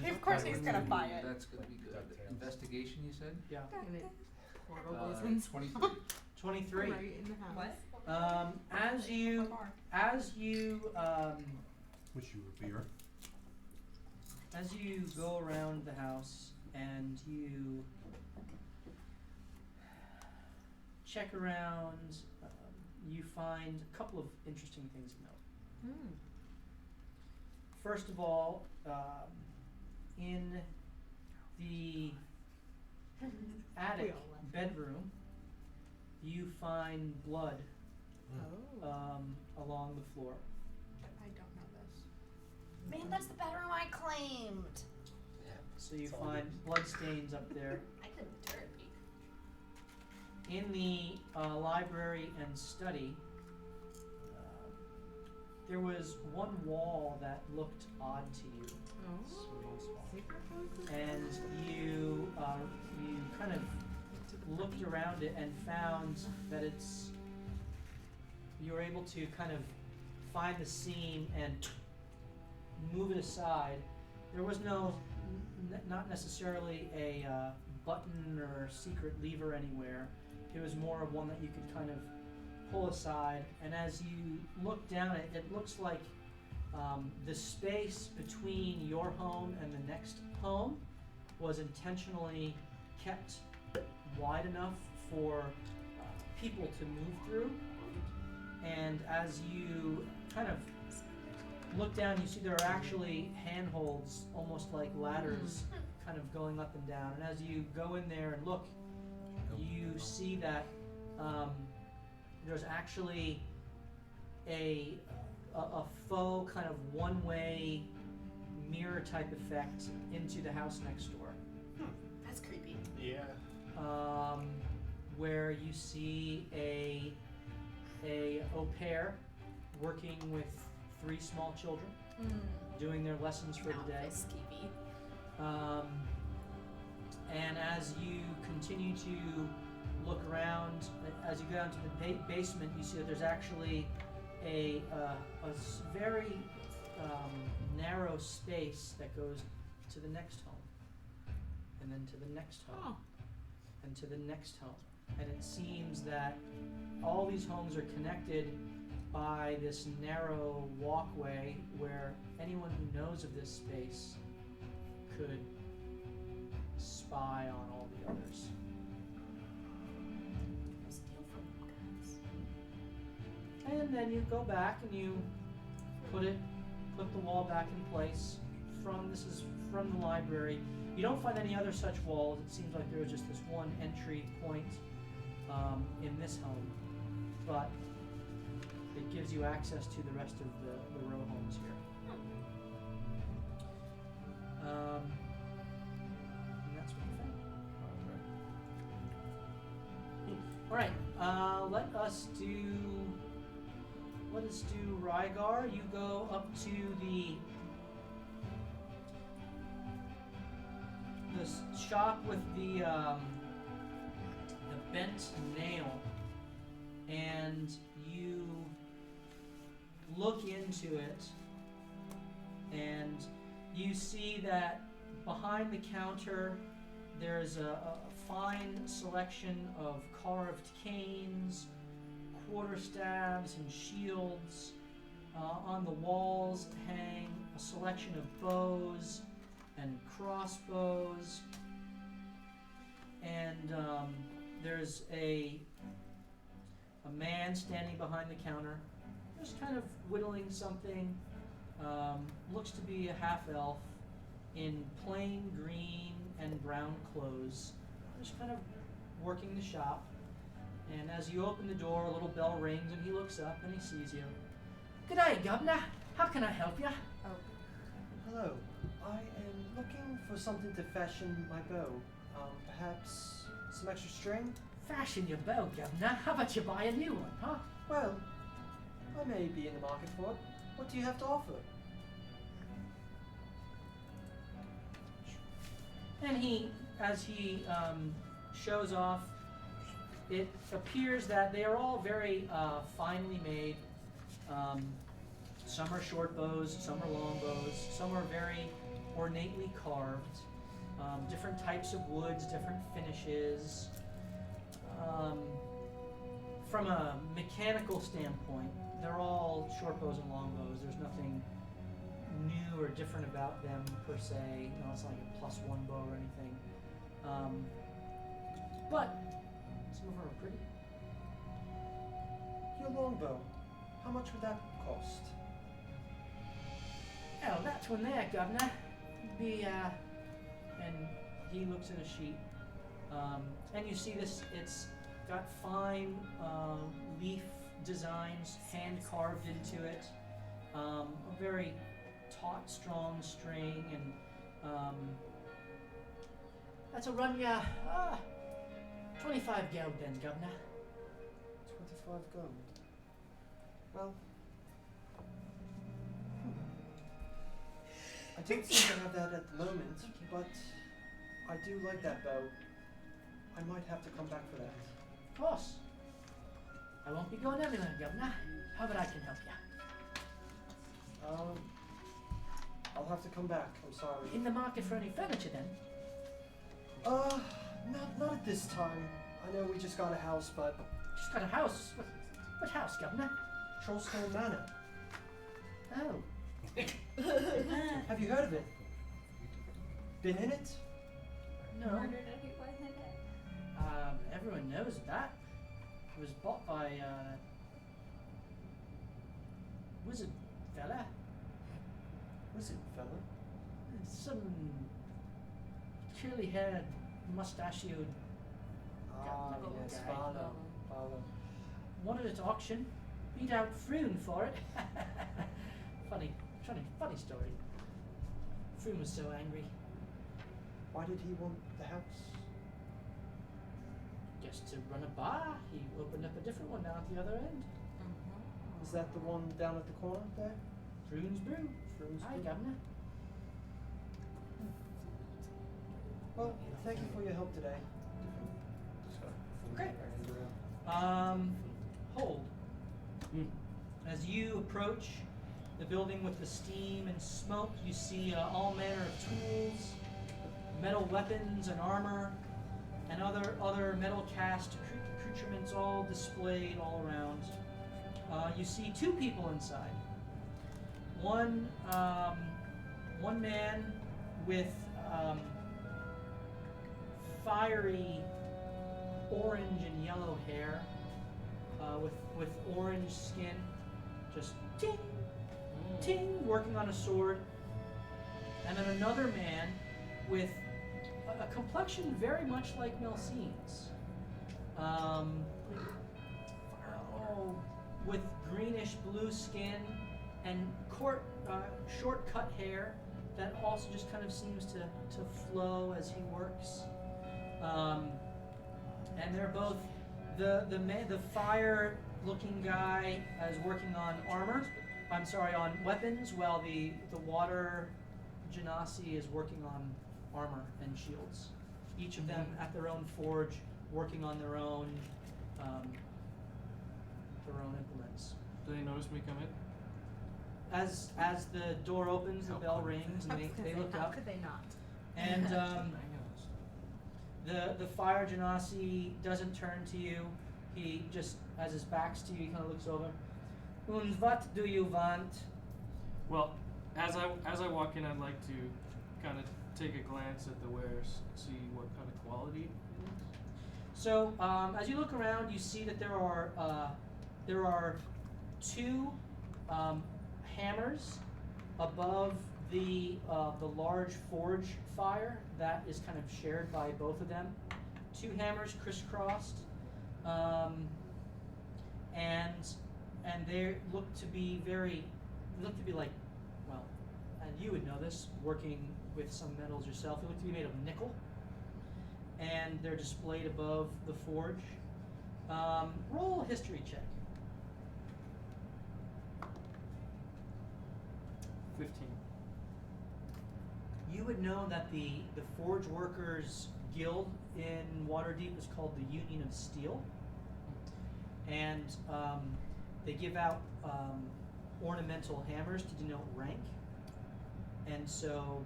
Of course he's gonna buy it. That's gonna be good. DuckTales. Investigation, you said? Yeah. And it portal goes in 23. 23. right in the house. What? As you Wish you were beer. as you go around the house and you check around, you find a couple of interesting things to note. Hmm. First of all, in the attic We all left. bedroom, you find blood Oh. along the floor. I don't know this. Man, that's the bedroom I claimed. So you It's all find good. blood stains up there. I did the dirt peek. In the library and study, there was one wall that looked odd to you, Oh. Secret code? and you kind of looked around it and found that you were able to kind of find the seam and move it aside. There was not necessarily a button or secret lever anywhere. It was more of one that you could kind of pull aside, and as you look down it looks like the space between your home and the next home was intentionally kept wide enough for people to move through. And as you kind of look down, you see there are actually handholds, almost like ladders, kind of going up and down. And as you go in there and look, you see that there's actually a faux kind of one-way mirror type effect into the house next door, That's creepy. Yeah. where you see a au pair working with 3 small children, doing their lessons for the day. Skeevy. And as you continue to look around, as you go down to the basement, you see that there's actually a very narrow space that goes to the next home, and then to the next home, and to the next home. And it seems that all these homes are connected by this narrow walkway where anyone who knows of this space could spy on all the others. Steal from them, guys. And then you go back and you put the wall back in place. This is from the library. You don't find any other such walls. It seems like there was just this one entry point in this home, but it gives you access to the rest of the row homes here. And that's what you found. All right. Let us do Rygar. You go up to the shop with the bent nail, and you look into it, and you see that behind the counter there's a fine selection of carved canes, quarterstaffs, and shields. On the walls hang a selection of bows and crossbows, and there's a man standing behind the counter, just kind of whittling something. Looks to be a half-elf in plain green and brown clothes, just kind of working the shop. And as you open the door, a little bell rings, and he looks up and he sees you. G'day, Governor. How can I help you? Hello. I am looking for something to fashion my bow. Perhaps some extra string? Fashion your bow, Governor. How about you buy a new one, huh? Well, I may be in the market for it. What do you have to offer? And he as he shows off, it appears that they are all very finely made. Some are short bows, some are long bows, some are very ornately carved. Different types of woods, different finishes. From a mechanical standpoint, they're all short bows and long bows. There's nothing new or different about them per se. It's not like a +1 bow or anything. But some of them are pretty. Your longbow, how much would that cost? Oh, that one there, Governor. Be and he looks at a sheet, and you see this. It's got fine leaf designs hand carved into it. A very taut, strong string, and that's a run ya 25 gold then, Governor. 25 gold. Well, I don't seem to have that at the moment, but I do like that bow. I might have to come back for that. Of course. I won't be going anywhere, Governor. However I can help you. I'll have to come back. I'm sorry. In the market for any furniture then? Not at this time. I know we just got a house, but Just got a house. What house, Governor? Trollstone Manor. Oh. Have you heard of it? Been in it? No. Murdered anyone in it? Everyone knows that. It was bought by wizard fella. Wizard fella? Some curly-haired, mustachioed Ah, little yes, guy. Follow. Wanted it to auction. Beat out Froon for it. funny story. Froon was so angry. Why did he want the house? Just to run a bar. He opened up a different one down at the other end. Is that the one down at the corner there? Froon's Brew. Hi, Governor. Well, thank you for your help today. Okay. Hold. As you approach the building with the steam and smoke, you see all manner of tools, metal weapons and armor, and other metal cast accoutrements all displayed all around. You see two people inside. One man with fiery orange and yellow hair, with orange skin, just ting, ting, working on a sword. And then another man with a complexion very much like Melcine's, with greenish blue skin and short cut hair that also just kind of seems to flow as he works. And they're both the fire looking guy is working on on weapons, while the water genasi is working on armor and shields. Each of them at their own forge, working on their own implements. Do they notice me come in? As the door opens, the bell rings, and they look How up. could they not? And the fire genasi doesn't turn to you. He just, as his back's to you, he kind of looks over. And what do you want? Well, as I walk in, I'd like to kind of take a glance at the wares, see what kind of quality it is. So as you look around, you see that there are two hammers above the large forge fire that is kind of shared by both of them. Two hammers crisscrossed, and they look to be like, well, and you would know this, working with some metals yourself. They look to be made of nickel, and they're displayed above the forge. Roll a history check. 15. You would know that the forge workers guild in Waterdeep is called the Union of Steel, and they give out ornamental hammers to denote rank. And so,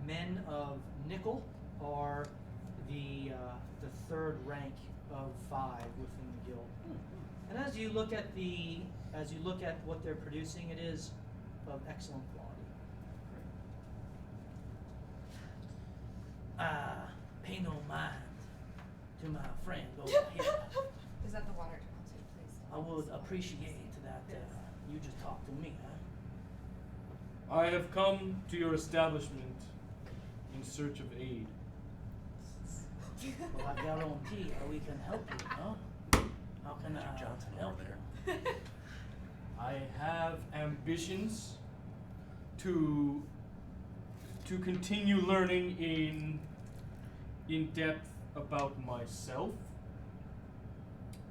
men of nickel are the third rank of 5 within the guild. And as you look at what they're producing, it is of excellent quality. Pay no mind to my friend over here. Is that the water deposit, please? I would appreciate that you just talked to me, huh? I have come to your establishment in search of aid. Well, I guarantee we can help you, no? How can I Johnson help over you? I have ambitions to continue learning in depth about myself.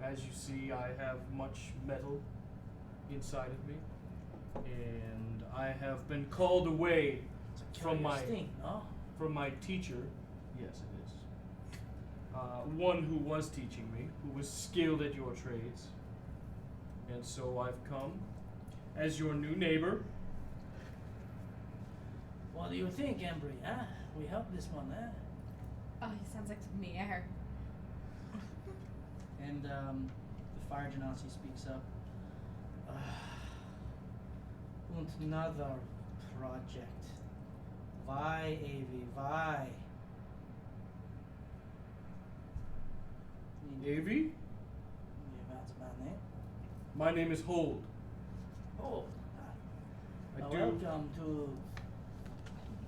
As you see, I have much metal inside of me, and I have been called away from my teacher. Yes, it is. One who was teaching me, who was skilled at your trades. And so I've come as your new neighbor. What do you think, Embry, huh? We help this one, huh? Oh, he sounds like Meandering. And the Fire Genasi speaks up. Und another project. Why, Avi, why? Avi? Yeah, that's my name. My name is Hold. Oh, I do. welcome to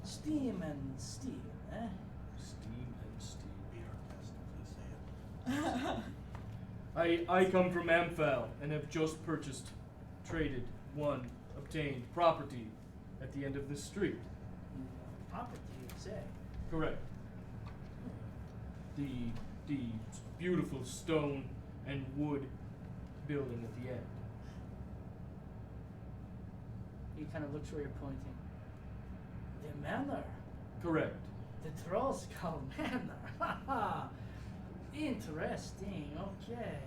Steam and Steel, eh? Steam and Steel. Be our guest, please say it. I come from Amphal and have just purchased, traded, won, obtained property at the end of this street. Property, you say? Correct. The beautiful stone and wood building at the end. He kind of looks where you're pointing. The manor. Correct. The trolls call manor. Ha ha. Interesting. Okay.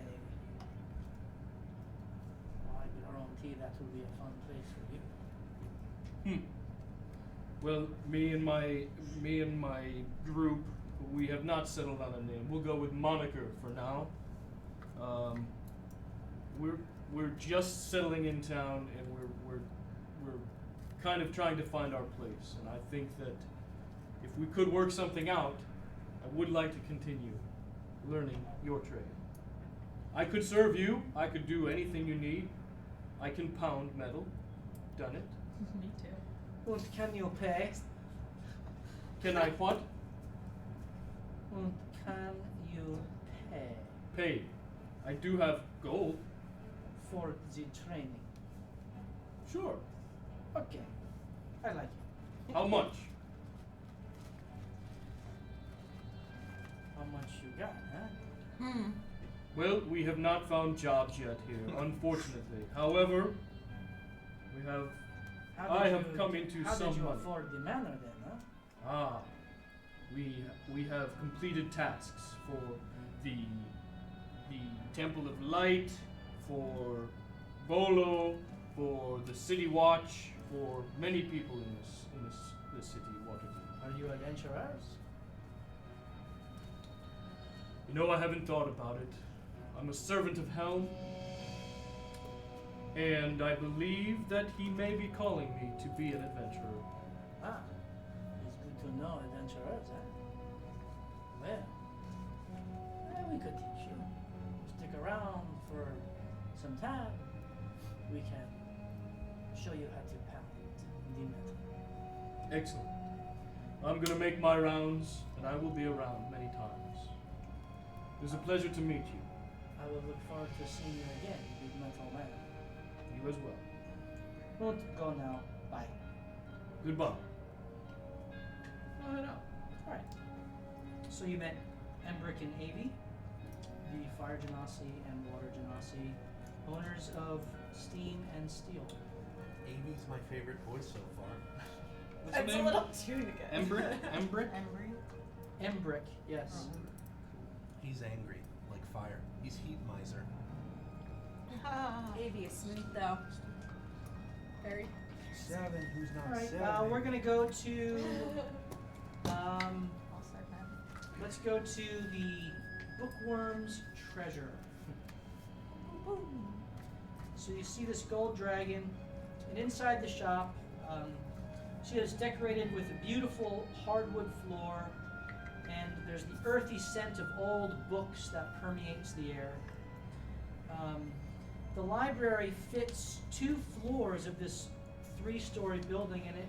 Well, I guarantee that will be a fun place for you. Well, me and my group, we have not settled on a name. We'll go with moniker for now. We're just settling in town, and we're kind of trying to find our place. And I think that if we could work something out, I would like to continue learning your trade. I could serve you. I could do anything you need. I can pound metal. Done it. Me too. And can you pay? Can I what? And can you pay Pay. I do have gold. for the training? Sure. Okay. I like it. How much? How much you got, huh? Well, we have not found jobs yet here, unfortunately. However, we have. I have come into how some did you money. afford the manor then, huh? Ah, we have completed tasks for the Temple of Light, for Bolo, for the City Watch, for many people in this city of Waterdeep. Are you adventurers? You know, I haven't thought about it. I'm a servant of Helm, and I believe that he may be calling me to be an adventurer. Ah, it's good to know adventurers, huh? Well, we could teach you. Stick around for some time. We can show you how to pound the metal. Excellent. I'm gonna make my rounds, and I will be around many times. It was a pleasure to meet you. I will look forward to seeing you again, big metal man. You as well. Won't go now. Bye. Goodbye. No, no, no. Alright. So you met Embrick and Avi, the Fire Genasi and Water Genasi, owners of Steam and Steel. Amy's my favorite voice so far. What's her It's a name? little too good. Embrick? Embry? Embrick, yes. He's angry, like fire. He's heat miser. Avy is smooth though. Very. 7, who's not Alright, 7? we're gonna go to, I'll start then. let's go to the Bookworm's Treasure. So you see this gold dragon, and inside the shop, see it's decorated with a beautiful hardwood floor, and there's the earthy scent of old books that permeates the air. The library fits 2 floors of this 3-story building, and it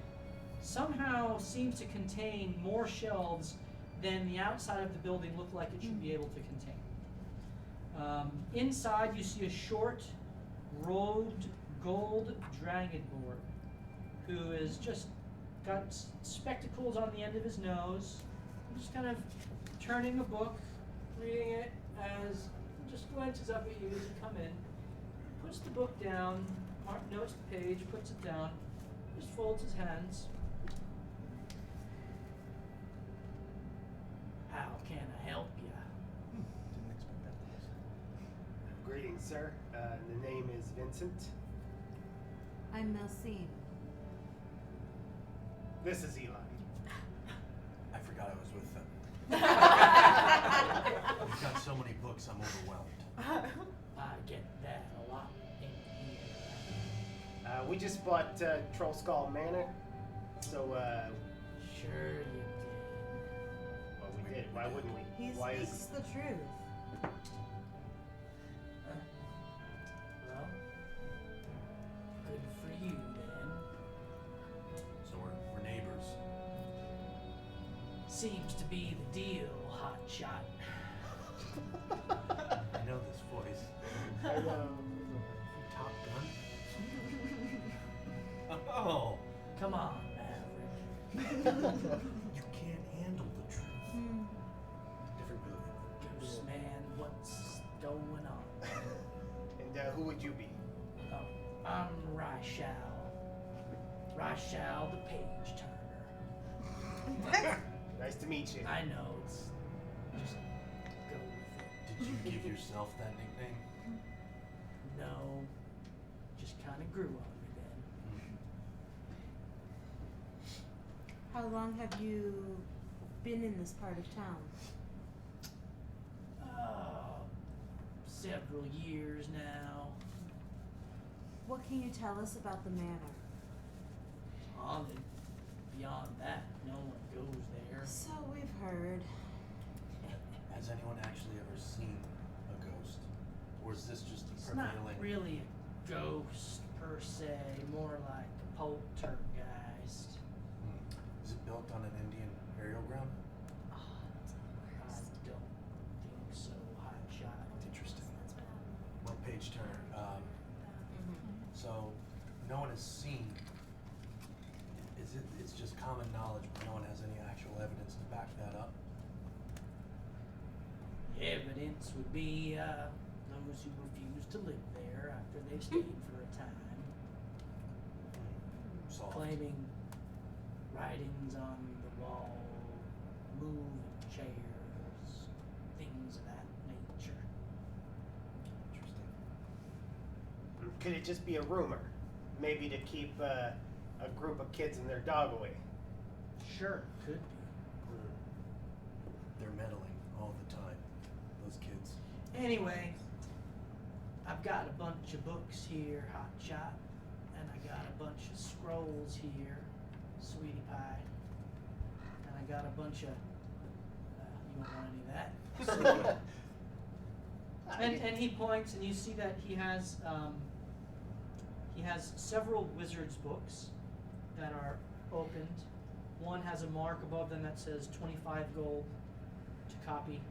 somehow seems to contain more shelves than the outside of the building looked like it should be able to contain. Inside you see a short, robed gold dragonborn who is just got spectacles on the end of his nose, just kind of turning a book, reading it as just glances up at you as you come in, puts the book down, notes the page, puts it down, just folds his hands. How can I help you? Didn't expect that. Greetings, sir. The name is Vincent. I'm Melcine. This is Eli. I forgot I was with them. We've got so many books, I'm overwhelmed. I get that a lot in here. We just bought Troll Skull Manor, so Sure you did. well, we did. Why wouldn't we? He Why speaks is the truth. Well, good for you then. So we're neighbors. Seems to be the deal, hotshot. I know this voice. Top Gun? Oh! Come on, Maverick. You can't handle the truth. Different movie. Ghost man, what's going on? and who would you be? Oh, I'm Ryshal. Ryshal the page turner. Nice to meet you. I know, it's just go with it. Did you give yourself that nickname? No, just kind of grew on me then. How long have you been in this part of town? Several years now. What can you tell us about the manor? Haunted. Beyond that, no one goes there. So we've heard. Has anyone actually ever seen a ghost? Or is this just It's a not prevailing? really a ghost per se, more like a poltergeist. Is it built on an Indian burial ground? I don't think so, hotshot. Interesting. Well, page turner. So, no one has seen. It's just common knowledge, but no one has any actual evidence to back that up? Evidence would be those who refuse to live there after they've stayed for a time, Soft. claiming writings on the wall, moving chairs, things of that nature. Interesting. Could it just be a rumor? Maybe to keep a group of kids and their dog away. Sure, could be. They're meddling all the time, those kids. Anyway, I've got a bunch of books here, hotshot, and I got a bunch of scrolls here, sweetie pie, and I got a bunch of. You won't want any of that. So, and he points, and you see that he has several wizards' books that are opened. One has a mark above them that says 25 gold to copy.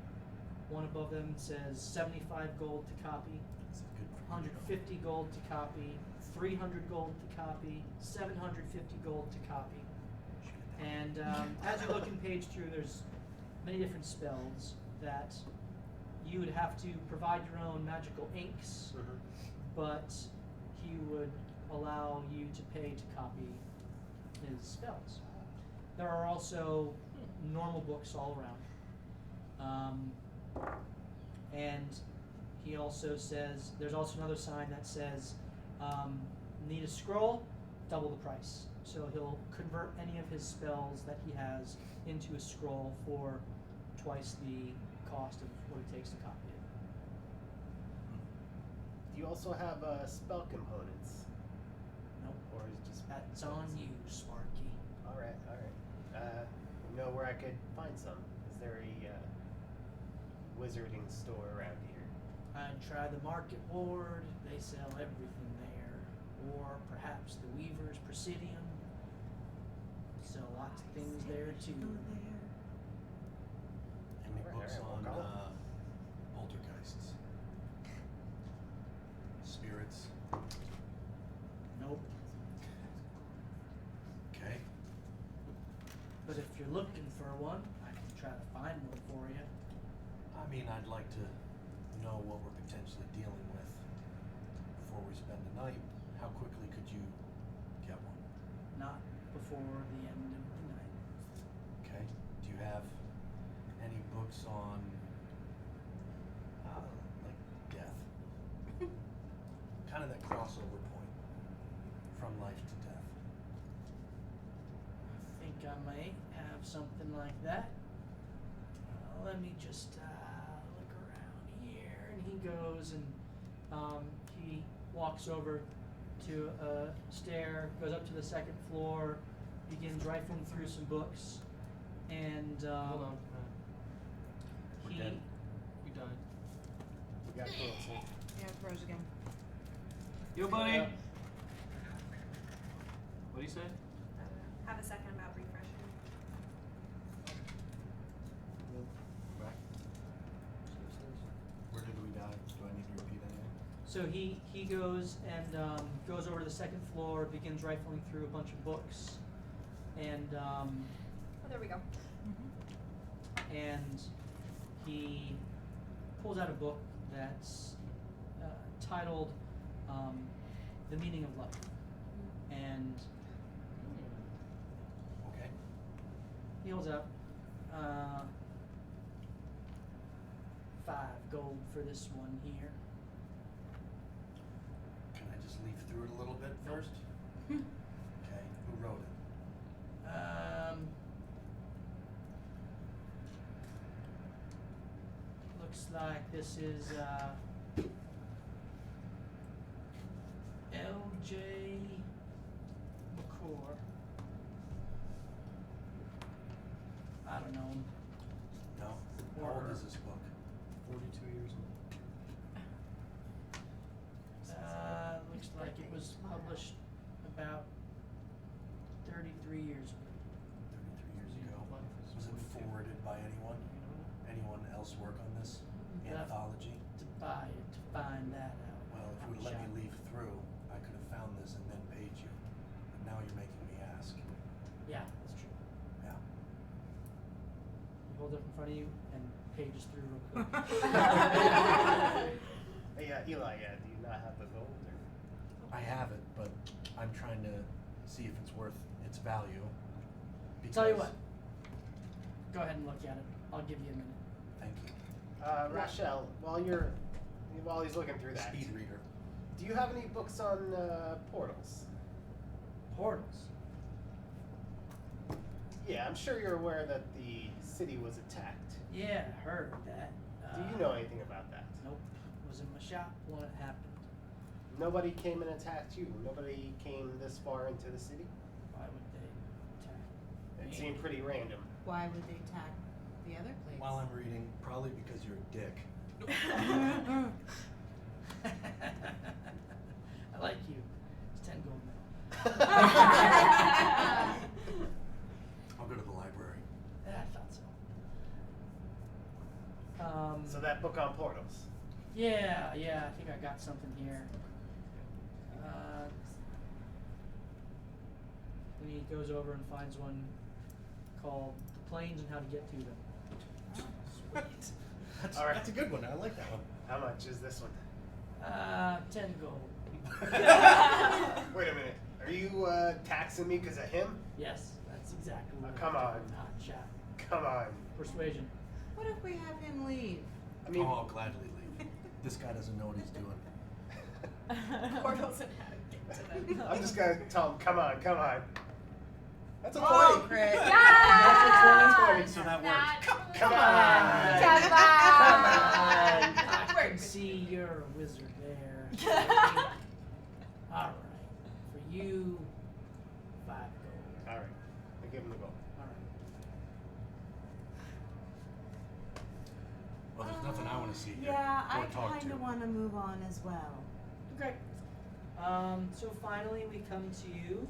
One above them says 75 gold to copy, Is it good for you? 150 gold to copy, 300 gold to copy, 750 gold to copy. And as you're looking page through, there's many different spells that you would have to provide your own magical inks, but he would allow you to pay to copy his spells. There are also normal books all around. And he also says, there's also another sign that says, need a scroll, double the price. So he'll convert any of his spells that he has into a scroll for twice the cost of what it takes to copy it. Do you also have spell components? Nope. Or is it just... That's on you, Sparky. Alright. You know where I could find some? Is there a wizarding store around here? I'd try the Market Ward. They sell everything there. Or perhaps the Weaver's Presidium. Sell lots of things there too. Any Alright, books we'll on go. poltergeists? Spirits? Nope. Okay. But if you're looking for one, I can try to find one for you. I mean, I'd like to know what we're potentially dealing with before we spend the night. How quickly could you get one? Not before the end of the night. Okay. Do you have any books on, like, death? Kind of that crossover point from life to death. I think I may have something like that. Let me just look around here. And he goes and he walks over to a stair, goes up to the second floor, begins rifling through some books, and Hold on. We're he dead. We died. We got closer. Yeah, froze again. Yo, buddy. What do you say? Have a second about refreshing. Back. Where did we die? Do I need to repeat anything? So he goes and goes over to the second floor, begins rifling through a bunch of books, and Oh, there we go. and he pulls out a book that's titled "The Meaning of Life," and Okay. he holds up 5 gold for this one here. Can I just leaf through it a little bit first? Okay. Who wrote it? Looks like this is L.J. McCord. I don't know. No. How old is this book? 42 years old. Looks like it was published about 33 years ago. 33 years ago. Was it forwarded by anyone? Anyone else work on this Enough anthology? to buy it, to find that out. Well, if you would let me leaf through, I could have found this and then paid you. But now you're making me ask. Yeah, that's true. Yeah. You hold it up in front of you and pages through real quick. Hey, Eli, do you not have the gold? Or? I have it, but I'm trying to see if it's worth its value. Tell you what. Go ahead and look at it. I'll give you a minute. Thank you. Rachel, while he's looking through that, Speed reader. do you have any books on portals? Portals. Yeah, I'm sure you're aware that the city was attacked. Yeah, heard that. Do you know anything about that? Nope. Was in my shop when it happened. Nobody came and attacked you. Nobody came this far into the city. Why would they attack? It seemed pretty random. Why would they attack the other place? While I'm reading, probably because you're a dick. I like you. It's 10 gold now. I'll go to the library. Yeah, I thought so. So that book on portals. Yeah, I think I got something here. Then he goes over and finds one called "The Planes and How to Get to Them." Sweet. That's, All right. that's a good one. I like that one. How much is this one? 10 gold. Wait a minute. Are you taxing me because of him? Yes, that's exactly what. Come on. Hot shot. Come on. Persuasion. What if we have him leave? I mean, I'll gladly leave. This guy doesn't know what he's doing. Portals and how to get to them. I'm just gonna tell him, come on, come on. That's a Oh, 20. great. That's a 20, so that works. Come on. Come I can see you're a wizard there. All right. For you, 5 gold. All right, I give him the gold. All right. Well, there's nothing I want to see here. Yeah, I or talk kind to. of want to move on as well. Okay. So finally we come to you,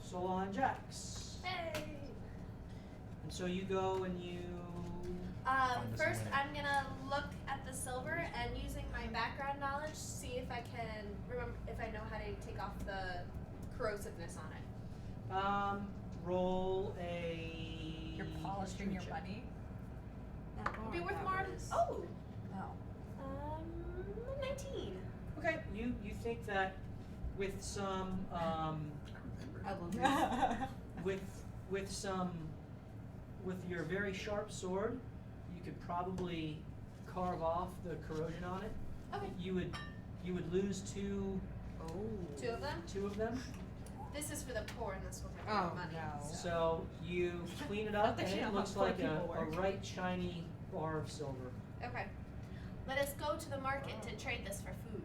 Solon Jax. Hey. And so you go and you. Find us a First, winner. I'm gonna look at the silver and using my background knowledge, see if I can remember if I know how to take off the corrosiveness on it. Roll a. You're polishing your history check. money. That It'd be bar, worth that more. was- Oh, Oh. 19. Okay. You think that with some I will with your very sharp sword, you could probably carve off the corrosion on it. Okay. You would lose two Two of them? of them. This is for the poor and this will get Oh, more money. no. So you clean it up They and should it have looks poor like a people work. right shiny bar of silver. Okay. Let us go to the market to trade this for food.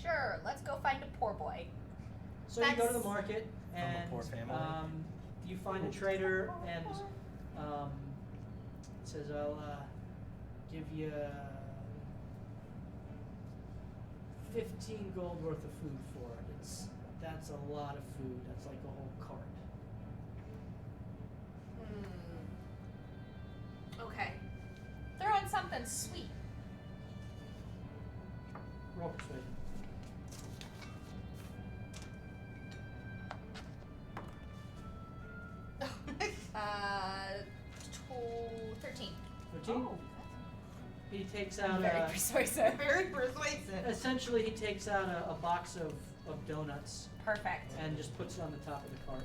Sure, let's go find a poor boy. So you go to the That's- market From a and poor family. you find a trader and it says, I'll give you 15 gold worth of food for it. That's a lot of food. That's like a whole cart. Okay. Throw in something sweet. Roll persuasion. Uh, 13. 13? Oh, He takes out Very a, persuasive. Very persuasive. essentially he takes out a box of donuts perfect. and just puts it on the top of the cart.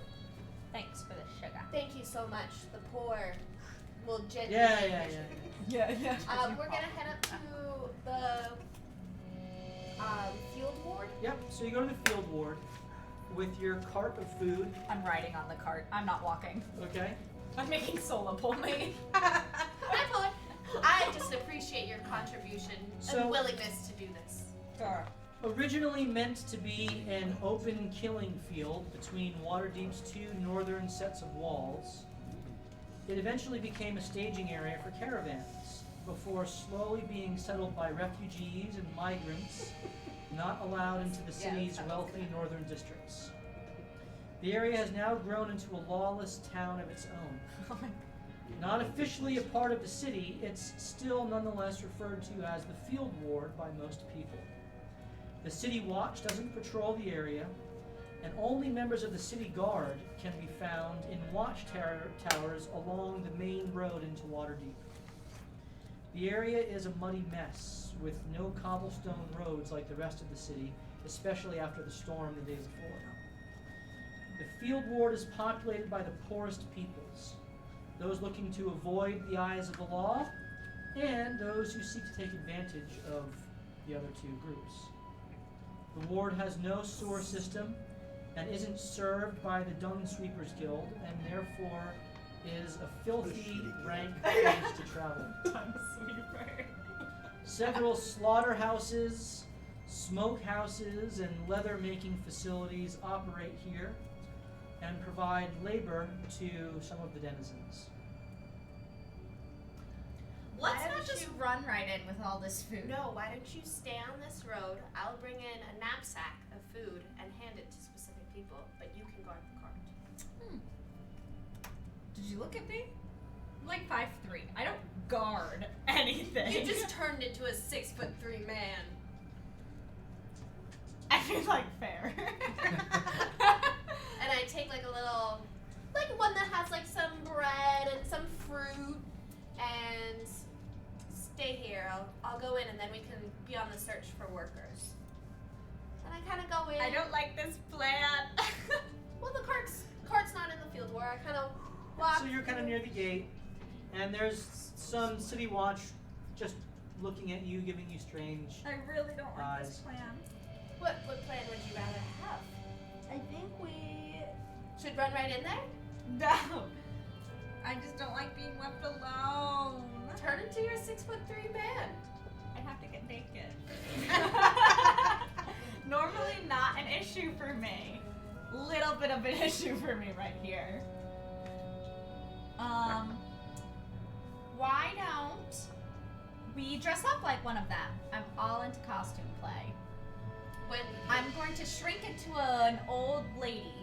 Thanks for the sugar. Thank you so much. The poor will gently. Yeah. Yeah. We're gonna head up to the field ward. Yep, so you go to the field ward with your cart of food, I'm riding on the cart. I'm not walking. okay? I'm making Sola pull me. Hi, Fuller. I just appreciate your contribution So- and willingness to do this. Sure. Originally meant to be an open killing field between Waterdeep's two northern sets of walls, it eventually became a staging area for caravans, before slowly being settled by refugees and migrants not allowed into the city's wealthy northern districts. The area has now grown into a lawless town of its own. Not officially a part of the city, it's still nonetheless referred to as the Field Ward by most people. The City Watch doesn't patrol the area, and only members of the City Guard can be found in watchtowers along the main road into Waterdeep. The area is a muddy mess, with no cobblestone roads like the rest of the city, especially after the storm the day before. The Field Ward is populated by the poorest peoples, those looking to avoid the eyes of the law, and those who seek to take advantage of the other two groups. The ward has no sewer system and isn't served by the Dung Sweepers Guild, and therefore is a filthy, rank place to travel. Several slaughterhouses, smokehouses, and leather-making facilities operate here and provide labor to some of the denizens. Let's Why not don't just you- run right in with all this food. No, why don't you stay on this road? I'll bring in a knapsack of food and hand it to specific people, but you can guard the cart. Did you look at me? I'm like 5'3". I don't guard anything. You just turned into a 6'3" man. I feel like fair. And I take like a little, like one that has like some bread and some fruit, and stay here. I'll go in and then we can be on the search for workers. And I kind of go in. I don't like this plan. Well, the cart's not in the field where I kind of walk. So you're kind of near the gate, And there's some city watch just looking at you, giving you strange. I really don't like this Eyes. plan. What plan would you rather have? I think we. Should run right in there? No. I just don't like being left alone. Turn into your 6'3" man. I have to get naked. Normally not an issue for me. Little bit of an issue for me right here. Why don't we dress up like one of them? I'm all into costume play. When I'm going to shrink into an old lady.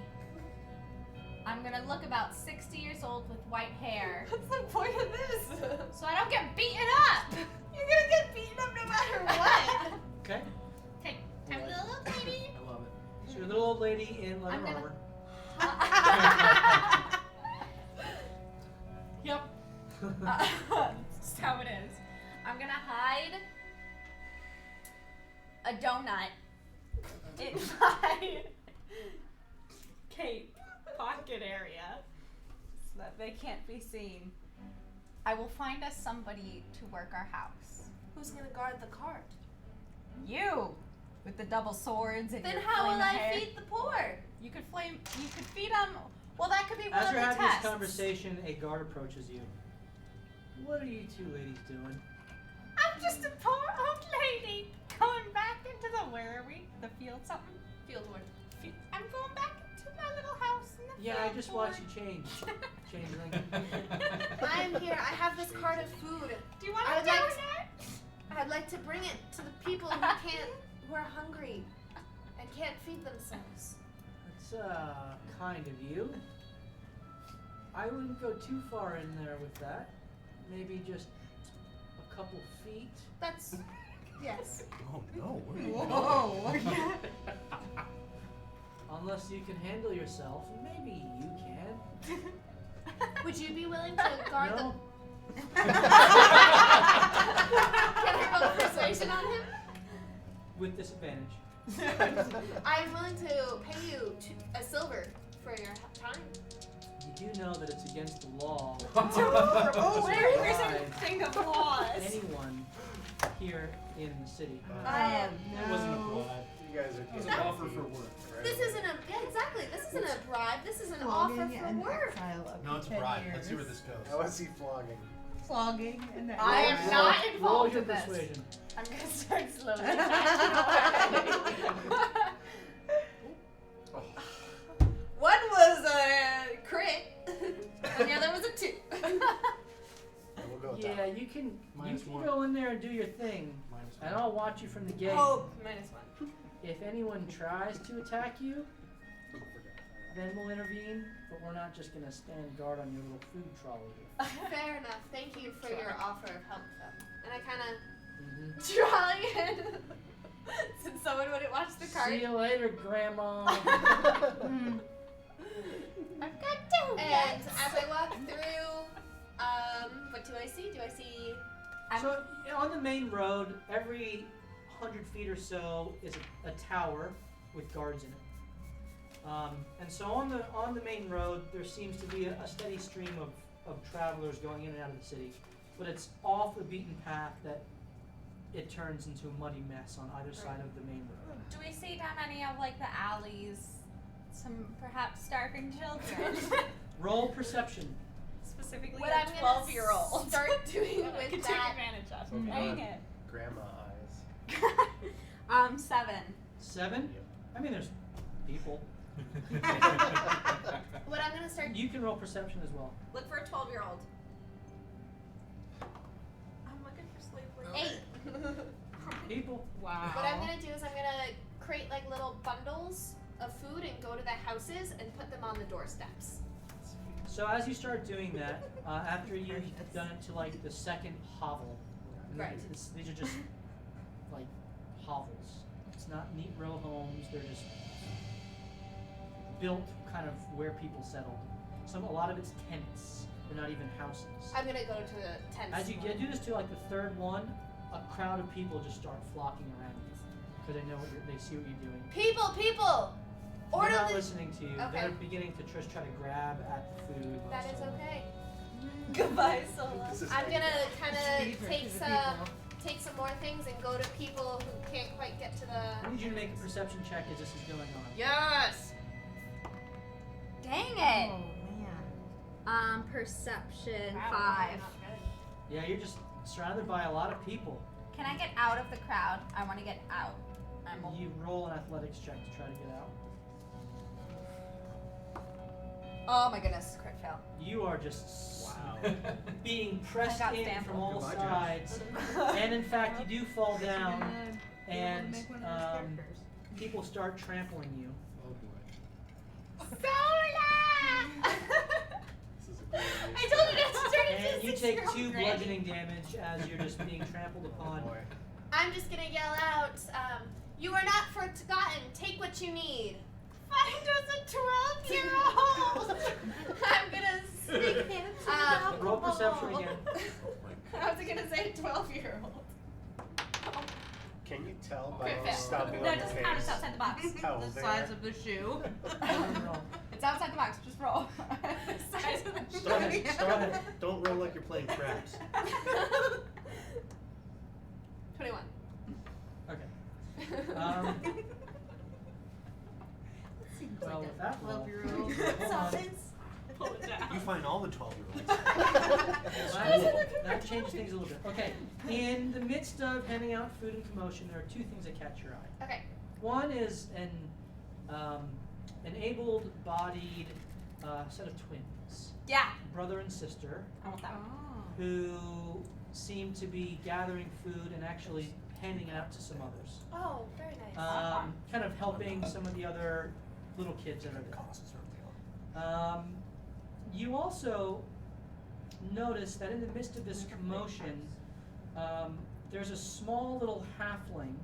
I'm gonna look about 60 years old with white hair. What's the point of this? So I don't get beaten up! You're gonna get beaten up no matter what. Okay. Okay, time for the little lady. I love it. So your little old lady in leather I'm gonna- armor. Yep. That's how it is. I'm gonna hide a donut in my cape pocket area so that they can't be seen. I will find us somebody to work our house. Who's gonna guard the cart? You! With the double swords and Then your how will flame I hair. feed the poor? You could feed them. Well, that could be one As of you're the having tests. this conversation, a guard approaches you. What are you two ladies doing? I'm just a poor old lady going back into the, where are we? The field something? Fieldwork. I'm going back into my little house in the Yeah, I field just board. watched you change. Changeling. I am here. I have this cart of food. Do you want I a would like donut? I'd like to bring it to the people who are hungry and can't feed themselves. That's kind of you. I wouldn't go too far in there with that. Maybe just a couple feet. That's yes. Oh no, where are you Whoa. Unless you can handle yourself, maybe you can. Would you be willing to guard No. Can I roll persuasion on him? With disadvantage. I'm willing to pay you a silver for your time. You do know that it's against the law. Oh, where's Right. a thing of laws? Anyone here in the city. I am. It wasn't a bribe. You guys are It was getting an offer paid, for work. right? This isn't a exactly. This isn't a bribe. This is an offer Flogging for and work. exile up No, to it's a 10 bribe. years. Let's see where this goes. How is he flogging? Flogging and I am Roll- not roll involved your in this. persuasion. I'm gonna start slowly backing away. One was a crit, and the other was a 2. We'll go with Yeah, that. you can Minus one. go in there and do your thing, Minus and one. I'll watch you from the gate. Oh, -1. If anyone tries to attack you, then we'll intervene. But we're not just gonna stand guard on your little food trolley here. Fair enough. Thank you for your offer of help, though. And I kind of Mm-hmm. try and since someone wouldn't watch the cart. See you later, Grandma. I've got two. And as I walk through, what do I see? Do I see? So on the main road, every 100 feet or so is a tower with guards in it. And so on the main road, there seems to be a steady stream of travelers going in and out of the city, but it's off the beaten path that it turns into a muddy mess on either side of the main road. Do we see down any of like the alleys? Some perhaps starving children. Roll perception. Specifically What a I'm gonna 12-year-old. start doing I with can take that. advantage of. Okay. Dang it. Grandma eyes. 7. 7? I mean, there's people. What I'm gonna start. You can roll perception as well. Look for a 12-year-old. I'm looking for slave labor. 8. People. Wow. What I'm gonna do is I'm gonna create like little bundles of food and go to the houses and put them on the doorsteps. So as you start doing that, after you've done it to like the second hovel, and Right. these are just like hovels. It's not neat row homes. They're just built kind of where people settled. A lot of it's tents. They're not even houses. I'm gonna go to the tents. As you do this to like the third one, a crowd of people just start flocking around you because they know they see what you're doing. People! Order They're not the. listening to you. Okay. They're beginning to just try to grab at the food. That is okay. Goodbye, Sola. This is I'm how you gonna kind Speed of for take the some people. take some more things and go to people who can't quite get to I the. need you to make a perception check as this is going on. Yes. Dang it! Oh man. Perception Wow, 5. not good. Yeah, you're just surrounded by a lot of people. Can I get out of the crowd? I want to get out. You roll an athletics check to try to get out. Oh my goodness, crit fail. You are just Wow. being pressed I got in stamped. from all Goodbye, sides, and in fact, you do fall down, and Make one of those characters. people start trampling you. Oh boy. Sola! This is a great I told you not to turn into And a you take 6-year-old 2 granny. bludgeoning damage as you're just being trampled upon. boy. I'm just gonna yell out, you are not forgotten. Take what you need. Find us a 12-year-old. I'm gonna speak. Roll perception again. I was gonna say 12-year-old. Can you tell by Crit fail. stopping No, on it your doesn't count. It's face outside the box. how The old they size are? of the shoe. It's outside the box. Just roll. Size of the Stop shoe. it. Stop it. Don't roll like you're playing craps. 21. Okay. Seems Well, like with a that roll, 12-year-old. hold on. Pull it down. You find all the 12-year-olds. That changes things a little bit. Okay. In the midst of handing out food and commotion, there are 2 things that catch your eye. Okay. One is an able-bodied set of twins, Yeah. brother and sister, I want that one. Oh. who seem to be gathering food and actually handing it out to some others. Oh, very nice. Kind of helping some of the other little kids that are there. Costs early on. You also notice that in the midst of this commotion, there's a small little halfling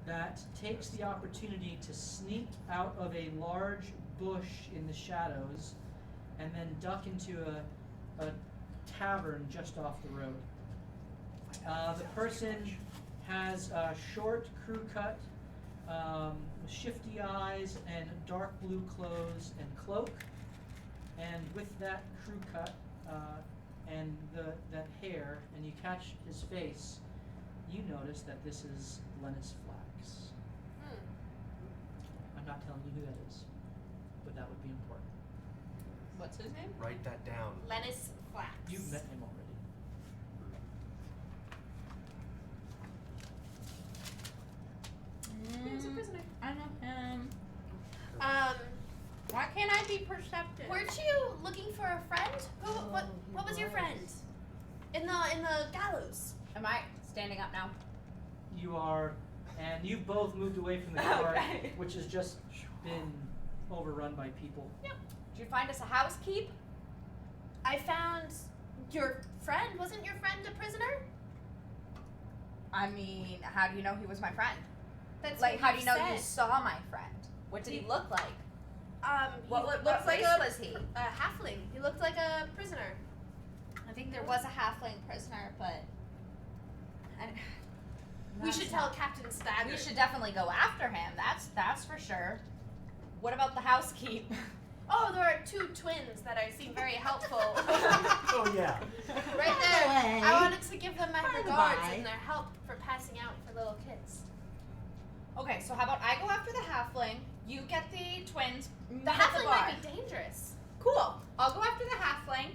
that takes the opportunity to sneak out of a large bush in the shadows and then duck into a tavern just off the road. The person has a short crew cut, shifty eyes, and dark blue clothes and cloak. And with that crew cut and that hair, and you catch his face, you notice that this is Lennis Flax. Hmm. I'm not telling you who that is, but that would be important. What's his name? Write that down. Lennis Flax. You've met him already. He was a prisoner. I know him. Why can't I be perceptive? Weren't you looking for a friend? Who? What was your friend? In the gallows. Am I standing up now? You are, and you've both moved away from the cart, Okay. which has just been overrun by people. Did you find us a housekeep? I found your friend. Wasn't your friend a prisoner? I mean, how do you know he was my friend? That's Like, what how do you know you said. saw my friend? What did he look like? What race like was he? a halfling. He looked like a prisoner. I think there was a halfling prisoner, but We should tell Captain Stagger. We should definitely go after him. That's for sure. What about the housekeep? Oh, there are 2 twins that I seem very helpful. Oh yeah. Right By the there. way. I wanted to give them my By the regards by. and their help for passing out for little kids. Okay, so how about I go after the halfling, you get the twins, meet The at halfling bar. might be dangerous. Cool. I'll go after the halfling.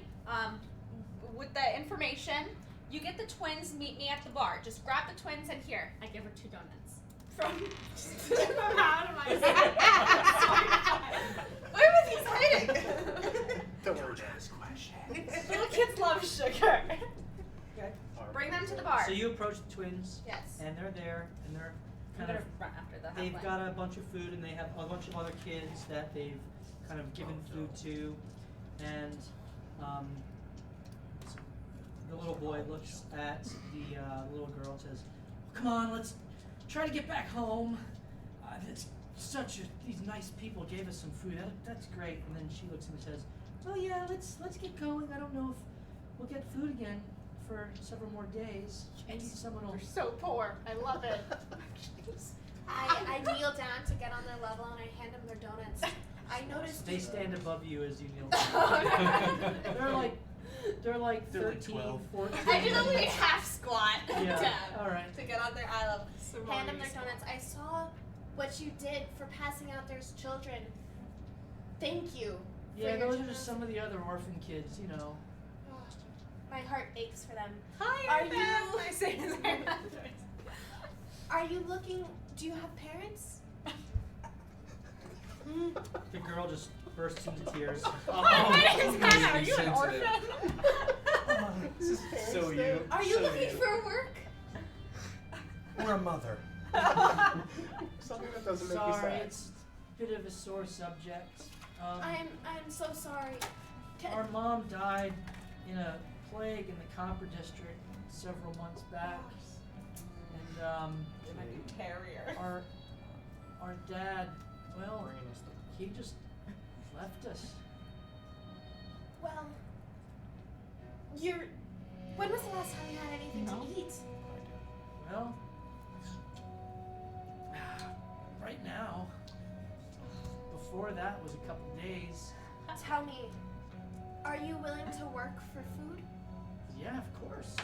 With the information, you get the twins. Meet me at the bar. Just grab the twins and here. I give her 2 donuts. From out of my Where was he hiding? Don't worry. Little kids love sugar. Okay. Bring them to the bar. So you approach the twins, Yes. and they're there, and they're I'm kind gonna of. run after the They've halfling. got a bunch of food, and they have a bunch of other kids that they've kind of given food to, and the little boy looks at the little girl and says, "Come on, let's try to get back home. It's these nice people gave us some food. That's great." And then she looks at him and says, "Well, yeah, let's get going. I don't know if we'll get food again for several more days. Maybe someone will." You're so poor. I love it. I kneel down to get on their level and I hand them their donuts. I noticed They stand above you as you kneel down. They're like They're like They're like 13, 12. 14. I do the weird half squat Yeah. down Alright. to get on their eye level. Hand them their donuts. I saw what you did for passing out those children. Thank you. for Yeah, your those are just some of the other orphan kids, you know. Oh, my heart aches for them. Hi, Are you- I say his name. Are you looking? Do you have parents? The girl just bursts into tears. My name is Hannah. Are you an Sensitive. orphan? So you. Are you so looking for work? Or a mother. Something that doesn't make you Sorry, sad. it's a bit of a sore subject. I'm so sorry. Our mom died in a plague in the Copper District several months back. And Terrier. our dad, well, he just left us. Well, when was the last time you had anything to eat? Well, right now. Before that was a couple days. Tell me, are you willing to work for food? Yeah, of course.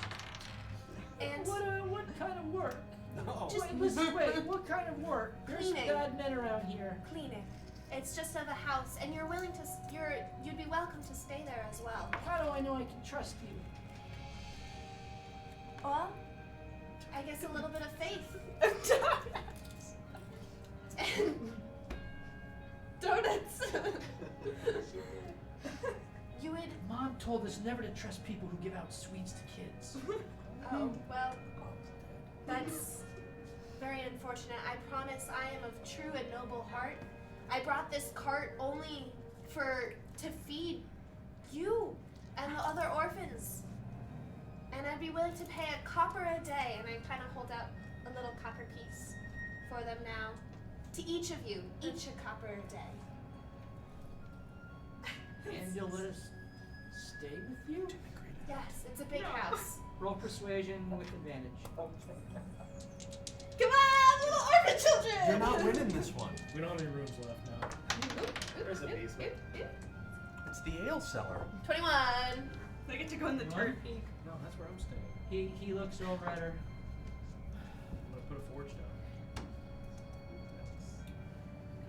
And What kind of work? No. Wait, what kind of work? There's Cleaning. bad men around here. cleaning. It's just of a house, and you're willing to. You'd be welcome to stay there as well. How do I know I can trust you? Well, I guess a little bit of faith. Donuts. You would. Mom told us never to trust people who give out sweets to kids. Oh, well, that's very unfortunate. I promise I am of true and noble heart. I brought this cart only to feed you and the other orphans. And I'd be willing to pay a copper a day, and I kind of hold out a little copper piece for them now. To each of you, each a copper a day. And you'll let us stay with you? Yes, it's a big house. Roll persuasion with advantage. Come on, little orphan children. You're not winning this one. We don't have any rooms left now. There's a basement. It's the ale cellar. 21. I get to go in the dirt peak. No, that's where I'm staying. He looks over at her. I'm gonna put a forge down.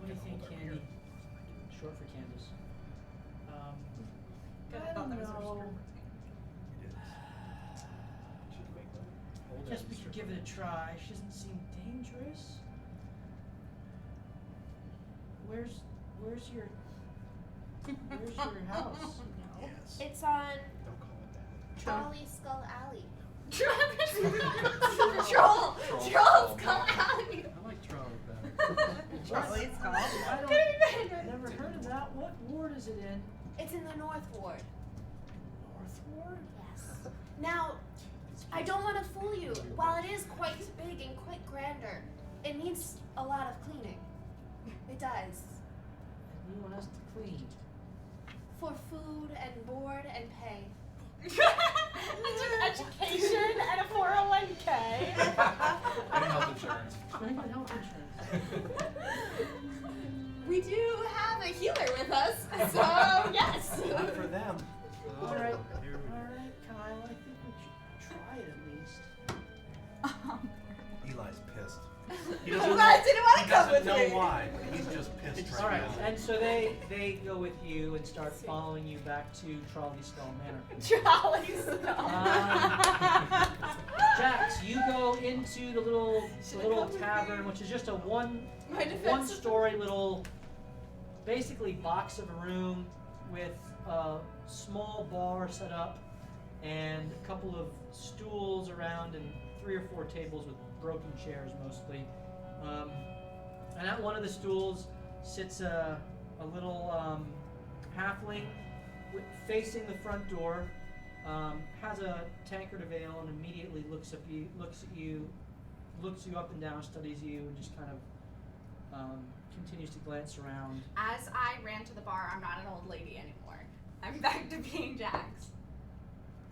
What do you think, Candy? Short for Candace. Good, I don't that was know. Hold Guess down we the could circle. give it a try. She doesn't seem dangerous. Where's your house? Yes. It's on Don't call it that. Trolley Skull Alley. Troll. Troll. Troll. Come out. I like Trolley better. Trolley's called. I never heard of that. What ward is it in? It's in the North Ward. North Ward? Yes. Now, I don't want to fool you. While it is quite big and quite grander, it needs a lot of cleaning. It does. And you want us to clean? For food and board and pay. Education and a 401k. And health insurance. Bring the health insurance. We do have a healer with us, so yes. Not for them. Alright, Here we go. alright, Kyle, I think we should try it at least. Eli's pissed. He You doesn't guys didn't want he to come doesn't with know me. why, but he's just pissed right Alright, now. and so they go with you and start following you back to Trolley Skull Manor. Trolleys. Jax, you go into the little tavern, which is just a one-story little, basically box of a room with a small bar set up and a couple of stools around and 3 or 4 tables with broken chairs mostly. And at one of the stools sits a little halfling facing the front door. Has a tankard of ale and immediately looks at you up and down, studies you, and just kind of continues to glance around. As I ran to the bar, I'm not an old lady anymore. I'm back to being Jax.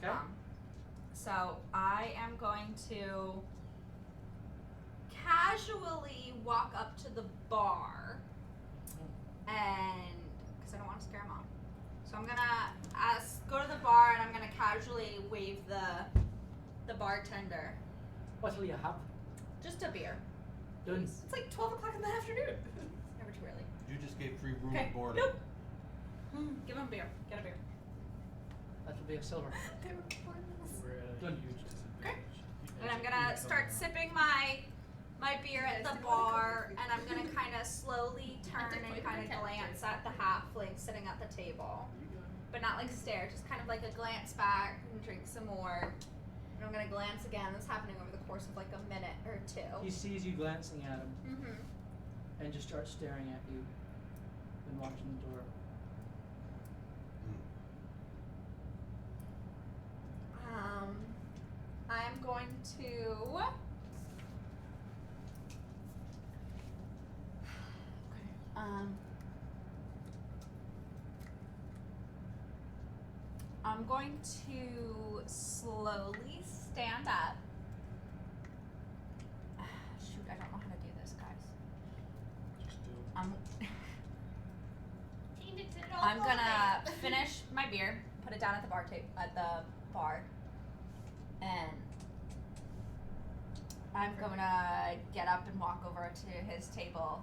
Okay. So I am going to casually walk up to the bar and, because I don't want to scare Mom. So I'm gonna go to the bar and I'm gonna casually wave the bartender. What will you have? Just a beer. Done. It's like 12 o'clock in the afternoon. It's never too early. You just gave free room Okay. and board. Nope. Give him a beer. Get a beer. That will be a silver. They were recording this. We're at a Done. huge disadvantage. Okay. You And I'm guys gonna are start coming sipping my beer at the bar, and I'm gonna kind of slowly turn and kind of glance at the halfling sitting at the table, but not like stare, just kind of like a glance back and drink some more. And I'm gonna glance again. This is happening over the course of like a minute or two. He sees you glancing at him Mm-hmm. and just starts staring at you and watching the door. I'm going to. I'm going to slowly stand up. Shoot, I don't know how to do this, guys. Just do it. I'm gonna finish my beer, put it down at the bar, and I'm gonna get up and walk over to his table.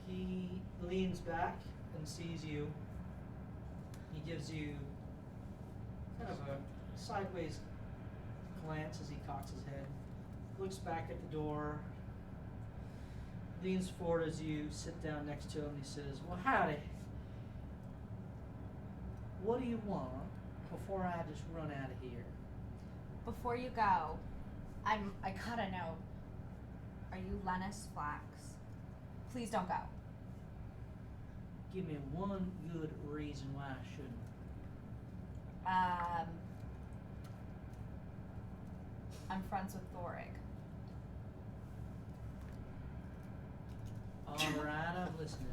He leans back and sees you. He gives you kind of a sideways glance as he cocks his head, looks back at the door, leans forward as you sit down next to him, and he says, "Well, howdy. What do you want before I just run out of here?" Before you go, I gotta know. Are you Lennis Flax? Please don't go. Give me one good reason why I shouldn't. I'm friends with Thorig. All right, I'm listening.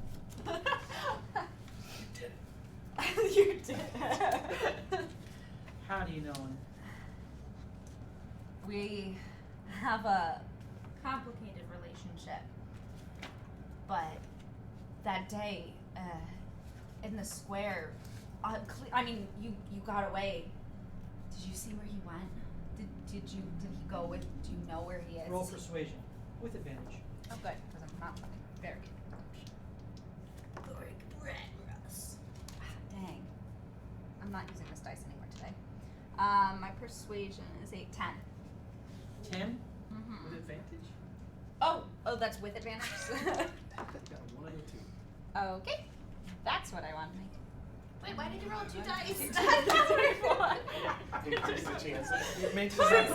You did it. How do you know him? We have a complicated relationship, but that day in the square, you got away. Did you see where he went? Did he go with? Do you know where he is? Roll persuasion with advantage. Oh, good, because I'm not very good. Dang, I'm not using this dice anymore today. My persuasion is 8, 10. 10 Mm-hmm. with advantage. Oh, that's with advantage. Got one out of two. Okay, that's what I want to make. Wait, why did you roll 2 dice? Increase the chances. It makes 27.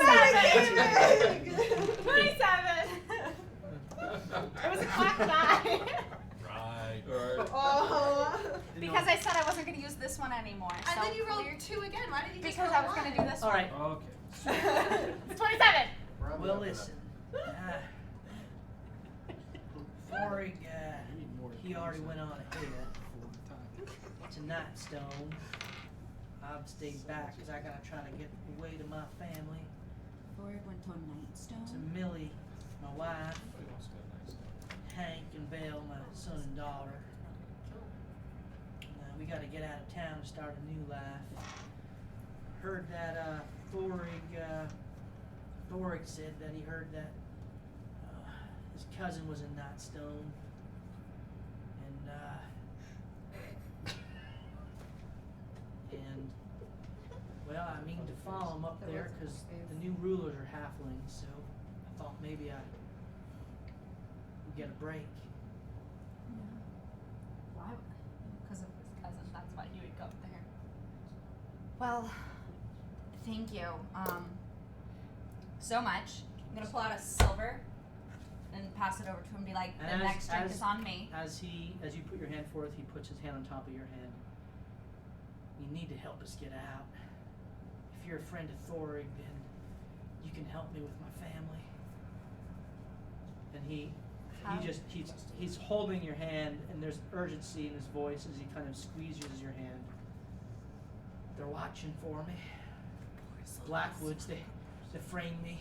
It was a clap die. Right. Alright. Oh. Because I said I wasn't going to use this one anymore. And so then you rolled clear- 2 again. Why did you just Because roll I was going to one? do this All one. right. Okay. It's 27. Well, listen. Thorig, he already went on ahead. Tonight, Stone, I've stayed back because I gotta try to get away to my family. Thorig went to a Nightstone. To Millie, my wife, Hank and Belle, my son and daughter. We gotta get out of town to start a new life. Heard that Thorig said that he heard that his cousin was in Nightstone. And well, I mean to follow him up there because the new rulers are halflings, so I thought maybe I would get a break. Why? Because of his cousin. That's why he would go there. Well, thank you. So much. I'm gonna pull out a silver and pass it over to him and be like, the And next drink is on me. As you put your hand forth, he puts his hand on top of your hand. You need to help us get out. If you're a friend of Thorig, then you can help me with my family. And he's holding your hand, and there's urgency in his voice as he kind of squeezes your hand. They're watching for me. Blackwoods, they framed me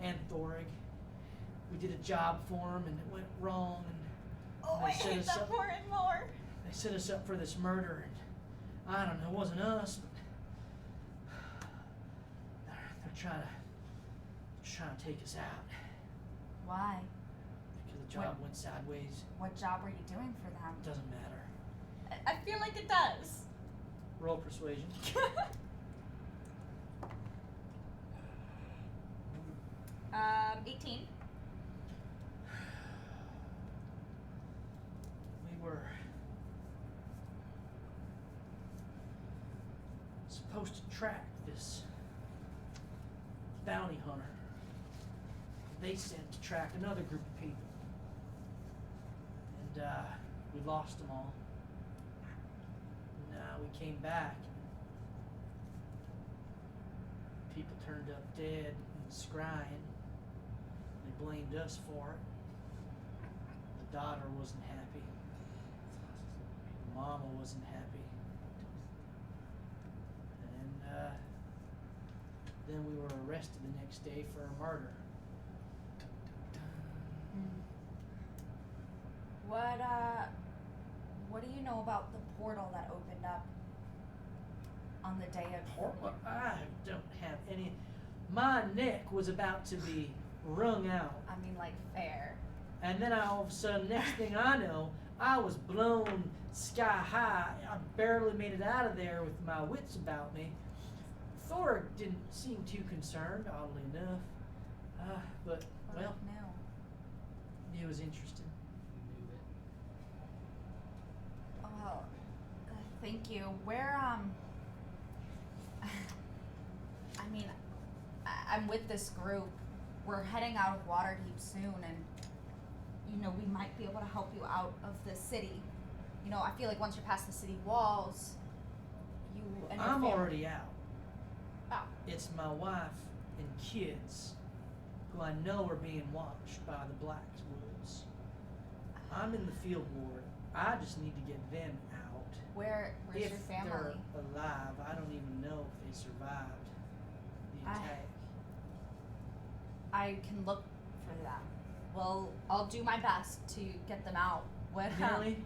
and Thorig. We did a job for him, and it went wrong. And Oh, they I set hate us that up. more and more. they set us up for this murder, and I don't know, it wasn't us, but they're trying to take us out Why? because the job went sideways. What job were you doing for them? Doesn't matter. I feel like it does. Roll persuasion. 18. We were supposed to track this bounty hunter. They sent to track another group of people. And we lost them all. And we came back. People turned up dead and scrying. They blamed us for it. The daughter wasn't happy. The mama wasn't happy. And then we were arrested the next day for a murder. What do you know about the portal that opened up on the day of Well, I don't have any. My neck was about to be wrung out. I mean, like, fair. And then all of a sudden, next thing I know, I was blown sky high. I barely made it out of there with my wits about me. Thor didn't seem too concerned, oddly enough. But, well, No. it was interesting. Oh, well, thank you. Where, I mean, I'm with this group. We're heading out of Waterdeep soon, and, you know, we might be able to help you out of the city. You know, I feel like once you're past the city walls, you and your I'm family... already out. Oh. It's my wife and kids, who I know are being watched by the Blackwoods. I'm in the field ward. I just need to get them out. Where's If your family? they're alive, I don't even know if they survived the attack. I can look for them. Well, I'll do my best to get them out. What? Millie,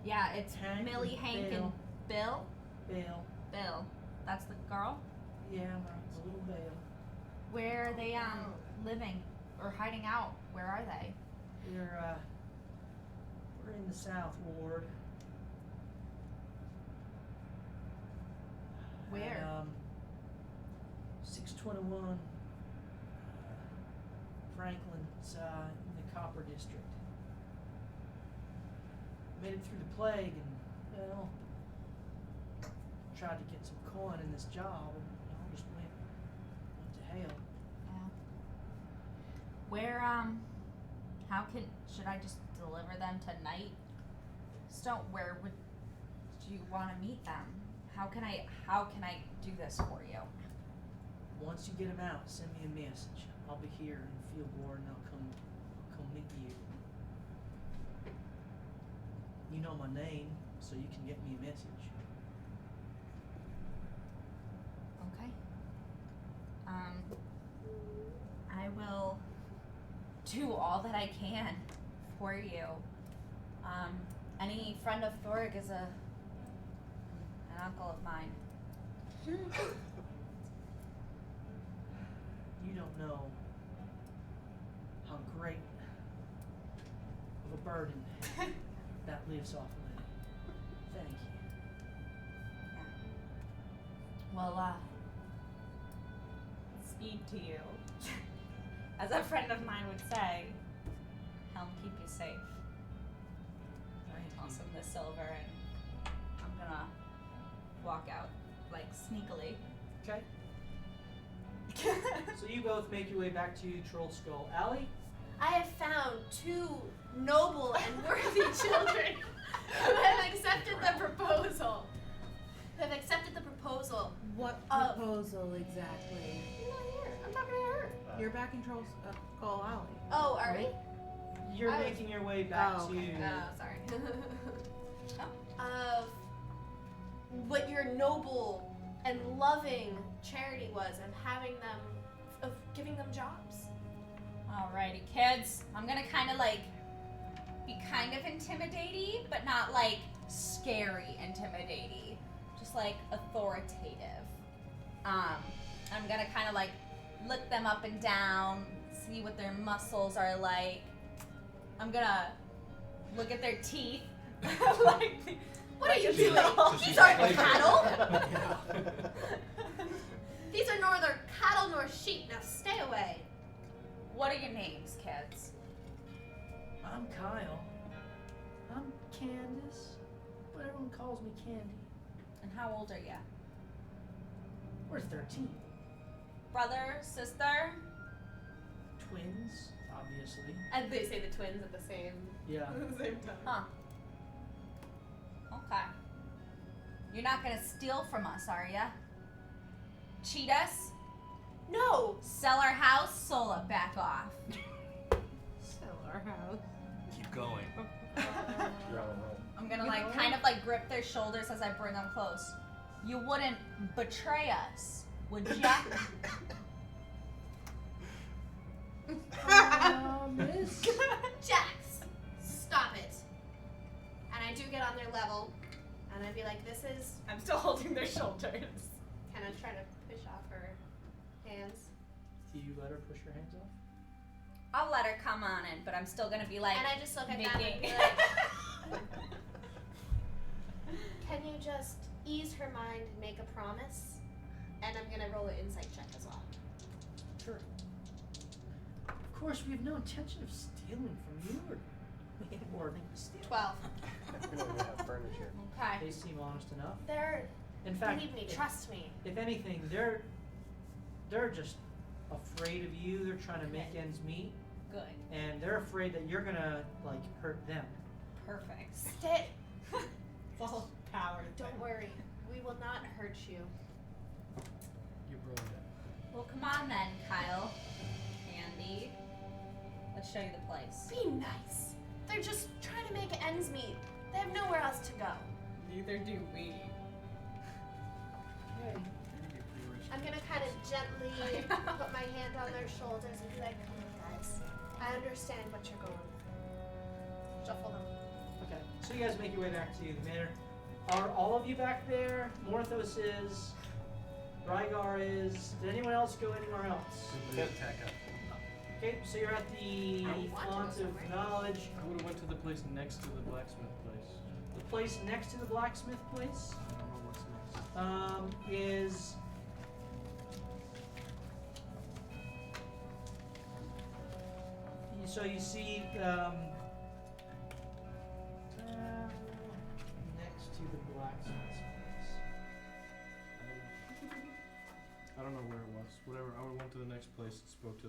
Yeah, it's Hank, Millie, Hank, Bill. and Bill. Bill, Bill, that's the girl. yeah, my little Bill. Where are they living or hiding out? Where are they? We're in the South Ward. Where? At, 621 Franklin. It's in the Copper District. Made it through the plague and, well, tried to get some coin in this job and it all just went to hell. Yeah. Where should I just deliver them tonight? Where would you want to meet them? How can I do this for you? Once you get them out, send me a message. I'll be here in the field ward and I'll come meet you. You know my name, so you can get me a message. Okay. I will do all that I can for you. Any friend of Thorg is an uncle of mine. You don't know how great of a burden that lives off of me. Thank you. Well, speed to you. As a friend of mine would say, help keep you safe. Thank you. Toss him the silver and I'm gonna walk out, like, sneakily. Okay. So you both make your way back to Troll Skull Alley. I have found two noble and worthy children who have accepted the proposal. What Oh. proposal exactly? I'm not here. I'm talking to her. You're back in Troll Skull Alley. Oh, are we? You're I was- making your way back Oh, okay. to. Oh, sorry. Of what your noble and loving charity was, of giving them jobs. Alrighty, kids. I'm gonna kind of like be kind of intimidating, but not like scary, intimidating, just like authoritative. I'm gonna kind of like look them up and down, see what their muscles are like. I'm gonna look at their teeth. Like, What are you doing? So These aren't she's cattle. These are neither cattle nor sheep. Now stay away. what are your names, kids? I'm Kyle. I'm Candace, but everyone calls me Candy. And how old are you? We're 13. Brother, sister? Twins, obviously. And they say the twins at the same Yeah. same time. Huh. Okay. You're not gonna steal from us, are ya? Cheat us? No. Sell our house? Sola, back off. Sell our house. Keep going. You're on a roll. I'm gonna like kind of like grip their shoulders as I bring them close. You wouldn't betray us, would ya? Miss? Jax, stop it. And I do get on their level, and I'd be like, "This is." I'm still holding their shoulders. Kind of try to push off her hands. Do you let her push your hands off? I'll let her come on in, but I'm still gonna be like And I just look at them and making. be like, "Can you just ease her mind and make a promise?" And I'm gonna roll an insight check as well. Sure. Of course, we have no intention of stealing from you or stealing. 12. We don't even have furniture. Okay. They seem honest enough. They're. In fact, Believe me, if- trust me. If anything, they're just afraid of you. They're trying to make ends meet, Good. and they're afraid that you're gonna like hurt them. Perfect. Stay. It's all power. Don't worry. We will not hurt you. You're brilliant. Well, come on then, Kyle. Andy. Let's show you the place. Be nice. They're just trying to make ends meet. They have nowhere else to go. Neither do we. I'm gonna kind of gently put my hand on their shoulders and be like, "Come on, guys. I understand what you're going through." Shuffle them. Okay, so you guys make your way back to the manor. Are all of you back there? Morthos is. Rygar is. Did anyone else go anywhere else? Somebody attack up. Okay, so you're at the I want to go Font somewhere. of Knowledge. I would have went to the place next to the blacksmith place. The place next to the blacksmith place I don't know what's next. is. So you see next to the blacksmith's place. I don't know where it was. Whatever. I would have went to the next place and spoke to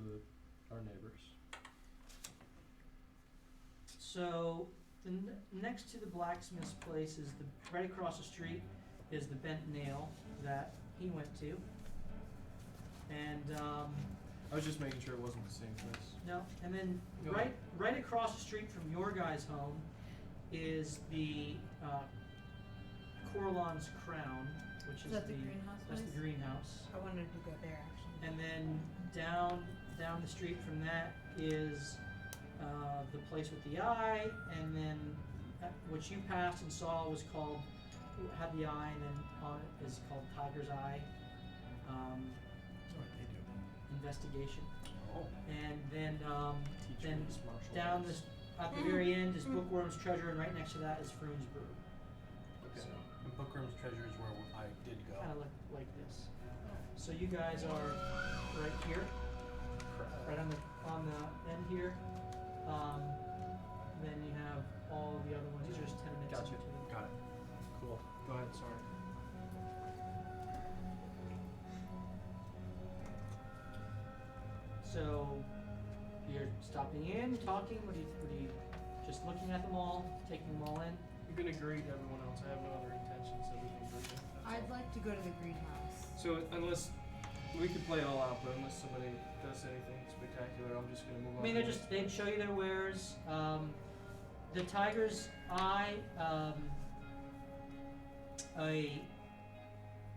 our neighbors. So next to the blacksmith's place is right across the street is the bent nail that he went to, and I was just making sure it wasn't the same place. no, and then Go right across the street from your guys' home is the Corlon's Crown, which is Is that the greenhouse that's place? the greenhouse. I wanted to go there actually. And then down the street from that is the place with the eye, and then what you passed and saw was had the eye, and then on it is called Tiger's Eye. That's what they do. Investigation. Oh. And then Teach then me this martial down arts. at the very end is Bookworm's Treasure, and right next to that is Froon's Brew. Okay. And Bookworm's Treasure is where I did go. Kind of look like this. So you guys are right here, right on the end here. Then you have all the other ones. These are just 10 minutes. Gotcha. in between. Got it. Cool. Go ahead. Sorry. So you're stopping in, talking. What are you just looking at them all, taking them all in? I'm gonna greet everyone else. I have no other intentions other than greeting. I'd like to go to the greenhouse. So unless we could play it all out, but unless somebody does anything spectacular, I'm just gonna move on. I mean, they'd show you their wares. The Tiger's Eye,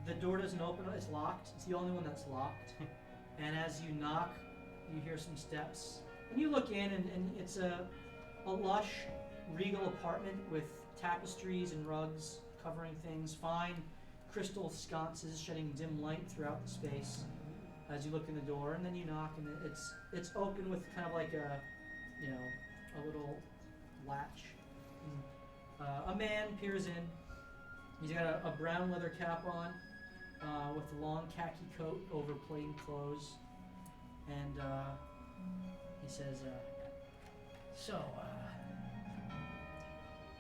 the door doesn't open, it's locked. It's the only one that's locked. And as you knock, you hear some steps. And you look in, and it's a lush, regal apartment with tapestries and rugs covering things, fine crystal sconces shedding dim light throughout the space as you look in the door, and then you knock, and it's open with kind of like a little latch. A man peers in. He's got a brown leather cap on, with a long khaki coat over plain clothes, and he says, "So,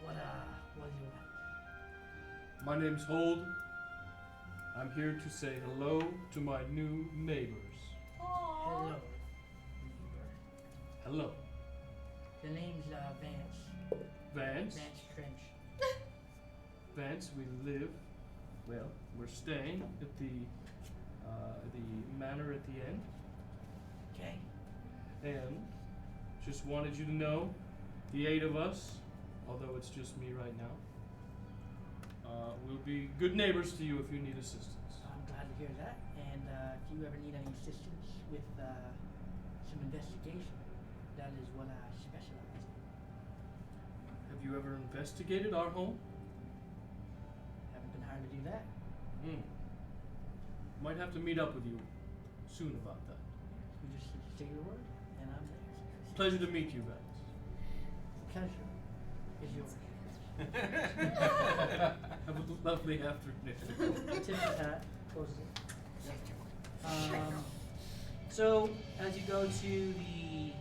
what do you want?" My name's Hold. I'm here to say hello to my new neighbors. Hello, neighbor. Hello. The name's Vance. Vance? Vance Trench. Vance, we're staying at the manor at the end. Okay. And just wanted you to know, the 8 of us, although it's just me right now, we'll be good neighbors to you if you need assistance. I'm glad to hear that. And if you ever need any assistance with some investigation, that is what I specialize in. Have you ever investigated our home? Haven't been hired to do that. Might have to meet up with you soon about that. You just say your word, and I'm there. Pleasure to meet you, Vance. Pleasure is yours. Have a lovely afternoon. Tips the hat, closes it. So, as you go to the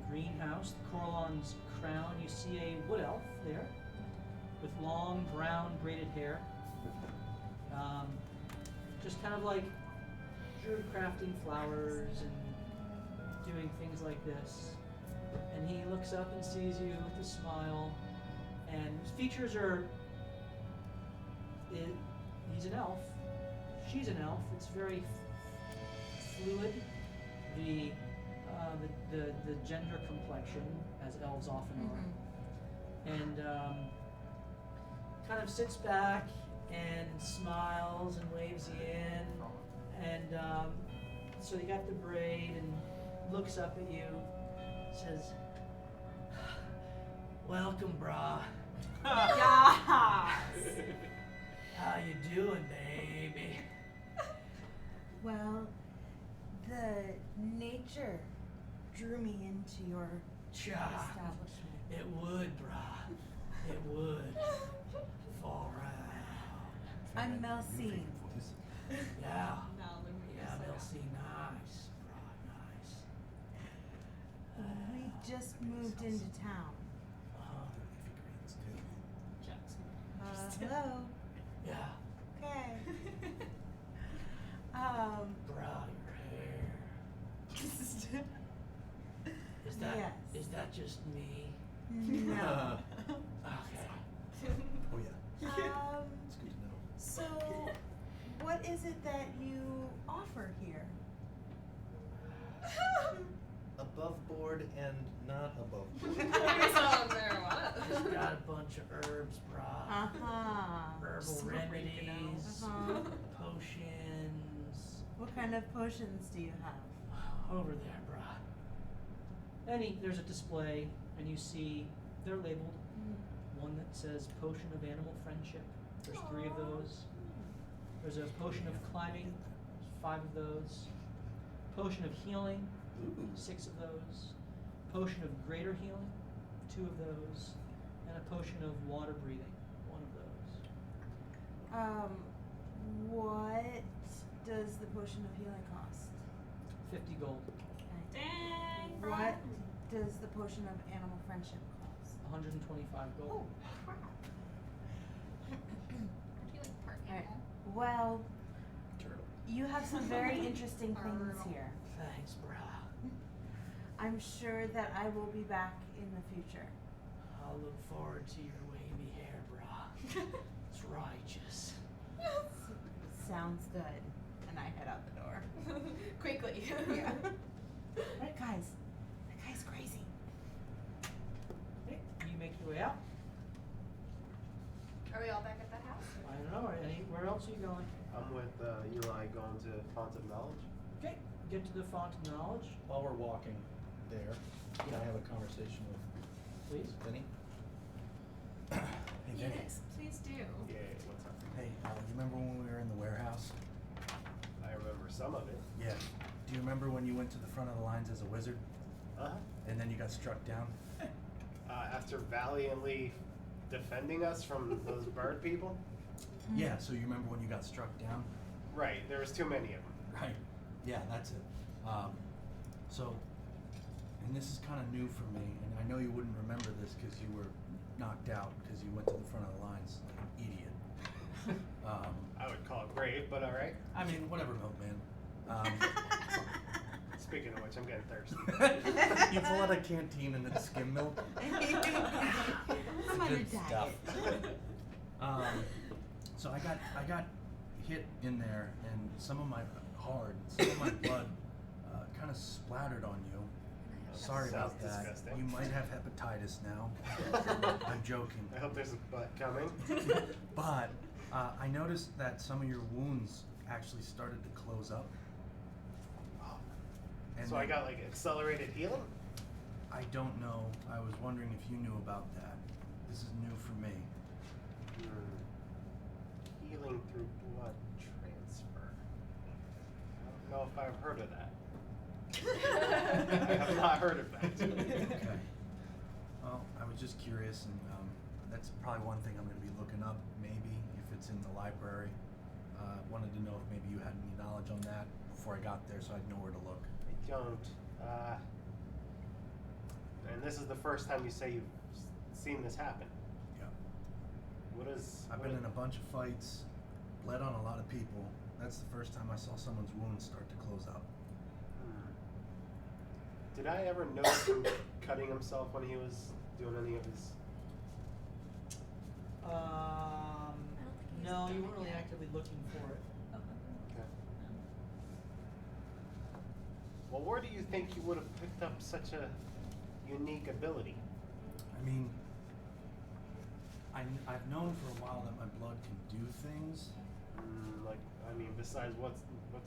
greenhouse, the Coralon's crown, you see a wood elf there with long brown braided hair. Just kind of like crafting flowers and doing things like this. And he looks up and sees you with a smile. And his features are... he's an elf. She's an elf. It's very fluid. The gender complexion, as elves often are. And kind of sits back and smiles and waves you in. And so you got the braid and looks up at you. Says, "Welcome, brah. Yes. How you doing, baby?" Well, the nature drew me into your Cha. establishment. It would, brah. It would. Fall right out. I'm Melcine. Yeah. No, Yeah, they'll see nice, brah, nice. We just moved into town. Hello. Yeah. Okay. Brah, your hair. Is that just me? No. Okay. Oh yeah. It's good to know. So, what is it that you offer here? Above board and not above board. Maybe some marijuana. Just got a bunch of herbs, brah. Herbal remedies, potions. What kind of potions do you have? Over there, brah. There's a display, and you see they're labeled. One that says Potion of Animal Friendship. There's 3 of those. There's a Potion of Climbing. There's 5 of those. Potion of Healing. 6 of those. Potion of Greater Healing. 2 of those. And a Potion of Water Breathing. 1 of those. What does the potion of healing cost? 50 gold. Dang, bro. What does the potion of animal friendship cost? 125 gold. Oh, crap. Aren't you like part Alright. animal? Well, Turtle. you have some very interesting things Turtle. here. Thanks, brah. I'm sure that I will be back in the future. I'll look forward to your wavy hair, brah. It's righteous. Sounds good. And I head out the door. Quickly. Yeah. Right, guys. That guy's crazy. Okay, you make your way out. Are we all back at the house? I don't know. Where else are you going? I'm with Eli going to Font of Knowledge. Okay, get to the Font of Knowledge, While we're walking there, can I have a conversation with please. Vinny? Hey, Vinny. Yes, please do. Yeah, what's up? Hey, you remember when we were in the warehouse? I remember some of it. Yeah. Do you remember when you went to the front of the lines as a wizard, Uh-huh. and then you got struck down? After valiantly defending us from those bird people? Yeah, so you remember when you got struck down? Right, there was too many of them. Right. Yeah, that's it. So, and this is kind of new for me, and I know you wouldn't remember this because you were knocked out because you went to the front of the lines like an idiot. I would call it brave, but alright. I mean, whatever, Milkman. Speaking of which, I'm getting thirsty. You pull out a canteen and it's skim milk. I'm on a Good diet. stuff. So I got hit in there, and some of my blood kind of splattered on you. Sorry about Sounds that. disgusting. You might have hepatitis now. I'm joking. I hope there's a butt coming. But I noticed that some of your wounds actually started to close up. And So I got like accelerated healing? I don't know. I was wondering if you knew about that. This is new for me. Healing through blood transfer. I don't know if I've heard of that. I have not heard of that. Okay. Well, I was just curious, and that's probably one thing I'm going to be looking up, maybe, if it's in the library. Wanted to know if maybe you had any knowledge on that before I got there, so I'd know where to look. I don't. And this is the first time you say you've seen this happen. Yeah. What is? I've been in a bunch of fights, bled on a lot of people. That's the first time I saw someone's wounds start to close up. Did I ever notice him cutting himself when he was doing any of his? No, you weren't really actively looking for it. Okay. Well, where do you think you would have picked up such a unique ability? I mean, I've known for a while that my blood can do things. Besides what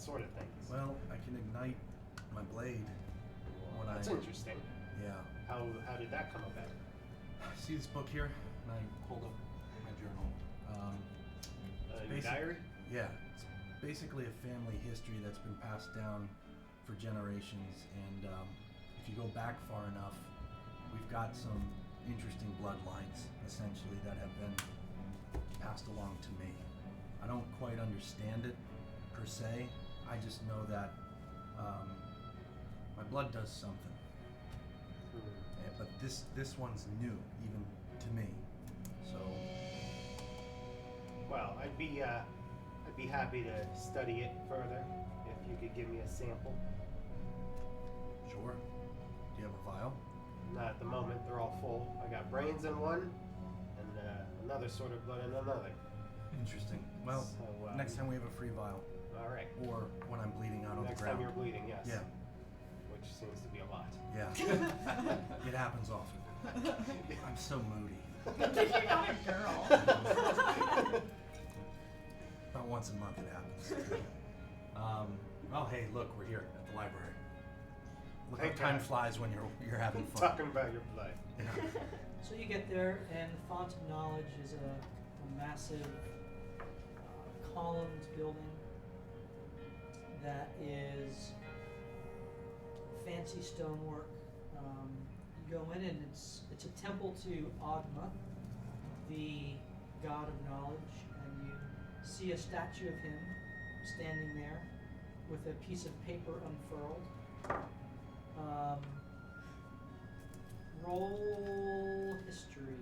sort of things? Well, I can ignite my blade when That's interesting. Yeah. How did that come about? See this book here? And I hold up my journal. Your diary? Yeah. It's basically a family history that's been passed down for generations, and if you go back far enough, we've got some interesting bloodlines, essentially, that have been passed along to me. I don't quite understand it, per se. I just know that my blood does something. But this one's new, even to me. So. Well, I'd be happy to study it further if you could give me a sample. Sure. Do you have a vial? Not at the moment. They're all full. I got brains in one, and another sort of blood in another. Interesting. Well, So, next time we have a free vial, All right. or when I'm bleeding out on the Next ground. time you're bleeding, yes. Yeah. Which seems to be a lot. Yeah. It happens often. I'm so moody. Good thing you're not a girl. About once a month it happens. Oh, hey, look, we're here at the library. Look Thank how time God. flies when you're having fun. Talking about your blood. Yeah. So you get there, and the Font of Knowledge is a massive columned building that is fancy stonework. You go in, and it's a temple to Ogma, the god of knowledge, and you see a statue of him standing there with a piece of paper unfurled. Roll history,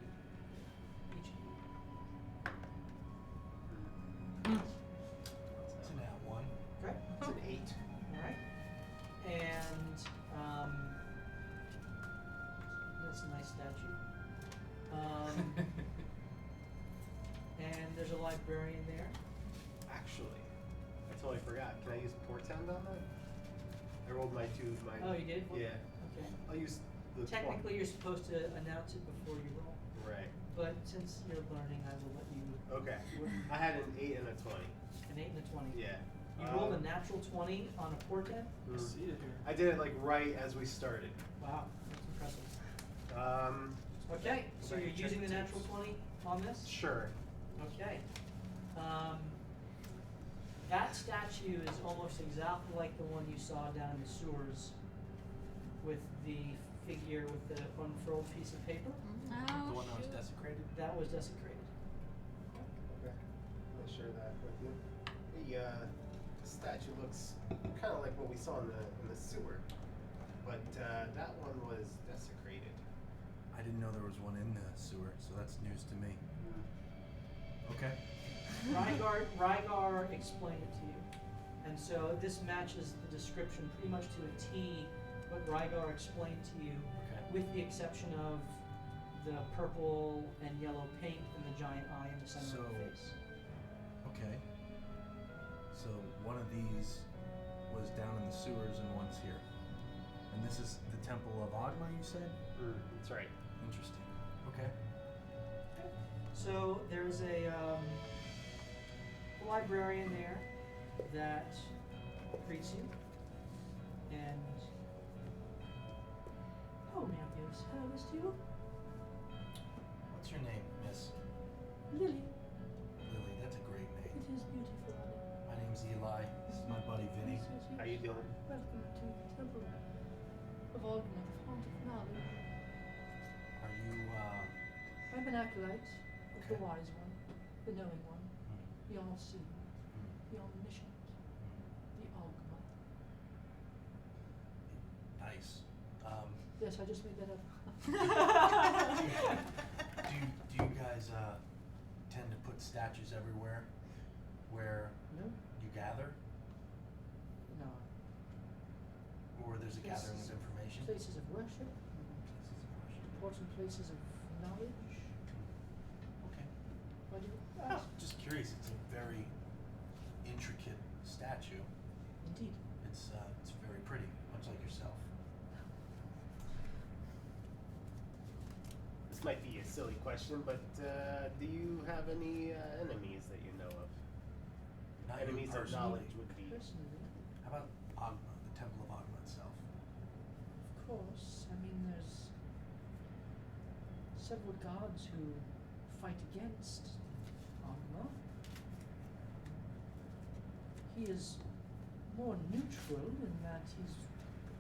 each of you. It's an @1. Okay. It's an 8. All right. And that's a nice statue. And there's a librarian there. Actually, I totally forgot. Can I use portend on that? I rolled my 2. Oh, you did? Yeah. Okay. I'll use the Technically, you're supposed to announce it before you roll, Right. but since you're learning, I will let you. Okay. I had an 8 and a 20. An 8 and a 20. Yeah. You rolled a natural 20 on a portent. Mm. See it here. I did it like right as we started. Wow, that's impressive. Okay, so you're using the natural 20 on this? Sure. Okay. That statue is almost exactly like the one you saw down in the sewers with the figure with the unfurled piece of paper. The one that was desecrated? That was desecrated. Okay. I'll share that with you. The statue looks kind of like what we saw in the sewer, but that one was desecrated. I didn't know there was one in the sewer, so that's news to me. Okay. Rygar explained it to you. And so this matches the description pretty much to a T what Rygar explained to you, Okay. with the exception of the purple and yellow paint and the giant eye in the center of the face. Okay. So one of these was down in the sewers and one's here. And this is the Temple of Agma, you said? That's right. Interesting. Okay. So there's a librarian there that greets you, and oh, ma'am, yes, hello, Miss Teal. What's your name, Miss? Lily. Lily, that's a great It name. is beautiful. My name's Eli. This is my buddy Vinny. Yes, yes, yes. How you doing? Welcome to the Temple of Agma, the font of knowledge. Are you, I'm an acolyte of the Okay. wise one, the knowing one, the all-seeing, the omniscient, the Agma. nice. Yes, I just made that up. Do you guys tend to put statues everywhere where No? you gather, No. or there's a gathering of Places- information? Places of worship, important places of knowledge. Okay. Why do you Oh, ask? just curious. It's a very intricate statue. Indeed. It's very pretty, much like yourself. This might be a silly question, but do you have any enemies that you know of? Not you Enemies of personally. knowledge would be. Personally, How about Agma, the Temple of Agma itself? of course. I mean, there's several gods who fight against Agma. He is more neutral in that he's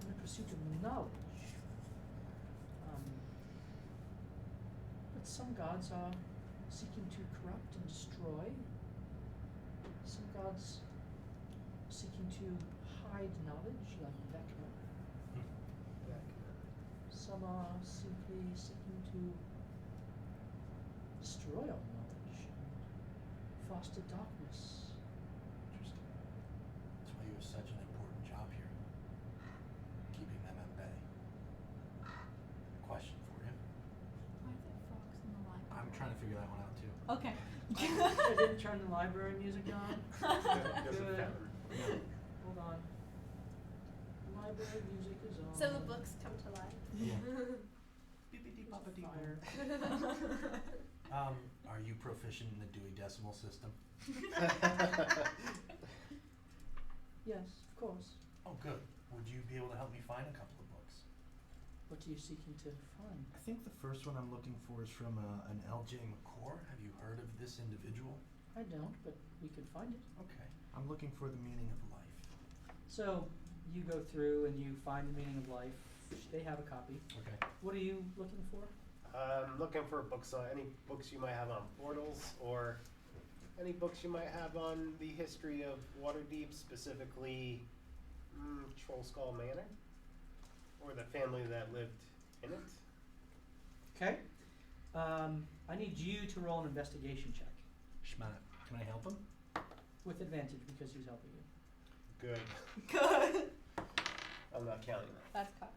in the pursuit of knowledge. But some gods are seeking to corrupt and destroy. Some gods seeking to hide knowledge, like Vecna. Some are simply seeking to destroy all knowledge and foster darkness. Interesting. That's why you have such an important job here. Keeping them at bay. Question for you. Why are there frogs in the library? I'm trying to figure that one out too. Okay. I didn't turn the library music on. Doesn't Good. matter. Hold on. Library music is on. So the books come to life. Yeah. Fire. Are you proficient in the Dewey Decimal System? Yes, of course. Oh, good. Would you be able to help me find a couple of books? What are you seeking to find? I think the first one I'm looking for is from an L.J. McCore. Have you heard of this individual? I don't, but we could find it. Okay. I'm looking for the meaning of life. So you go through and you find the meaning of life. They have a copy. Okay. What are you looking for? Looking for books on any books you might have on portals, or any books you might have on the history of Waterdeep, specifically Troll Skull Manor, or the family that lived in it. Okay. I need you to roll an investigation check Schmat. Can I help him? with advantage because he's helping you. Good. Good. I'm not counting that. That's cut.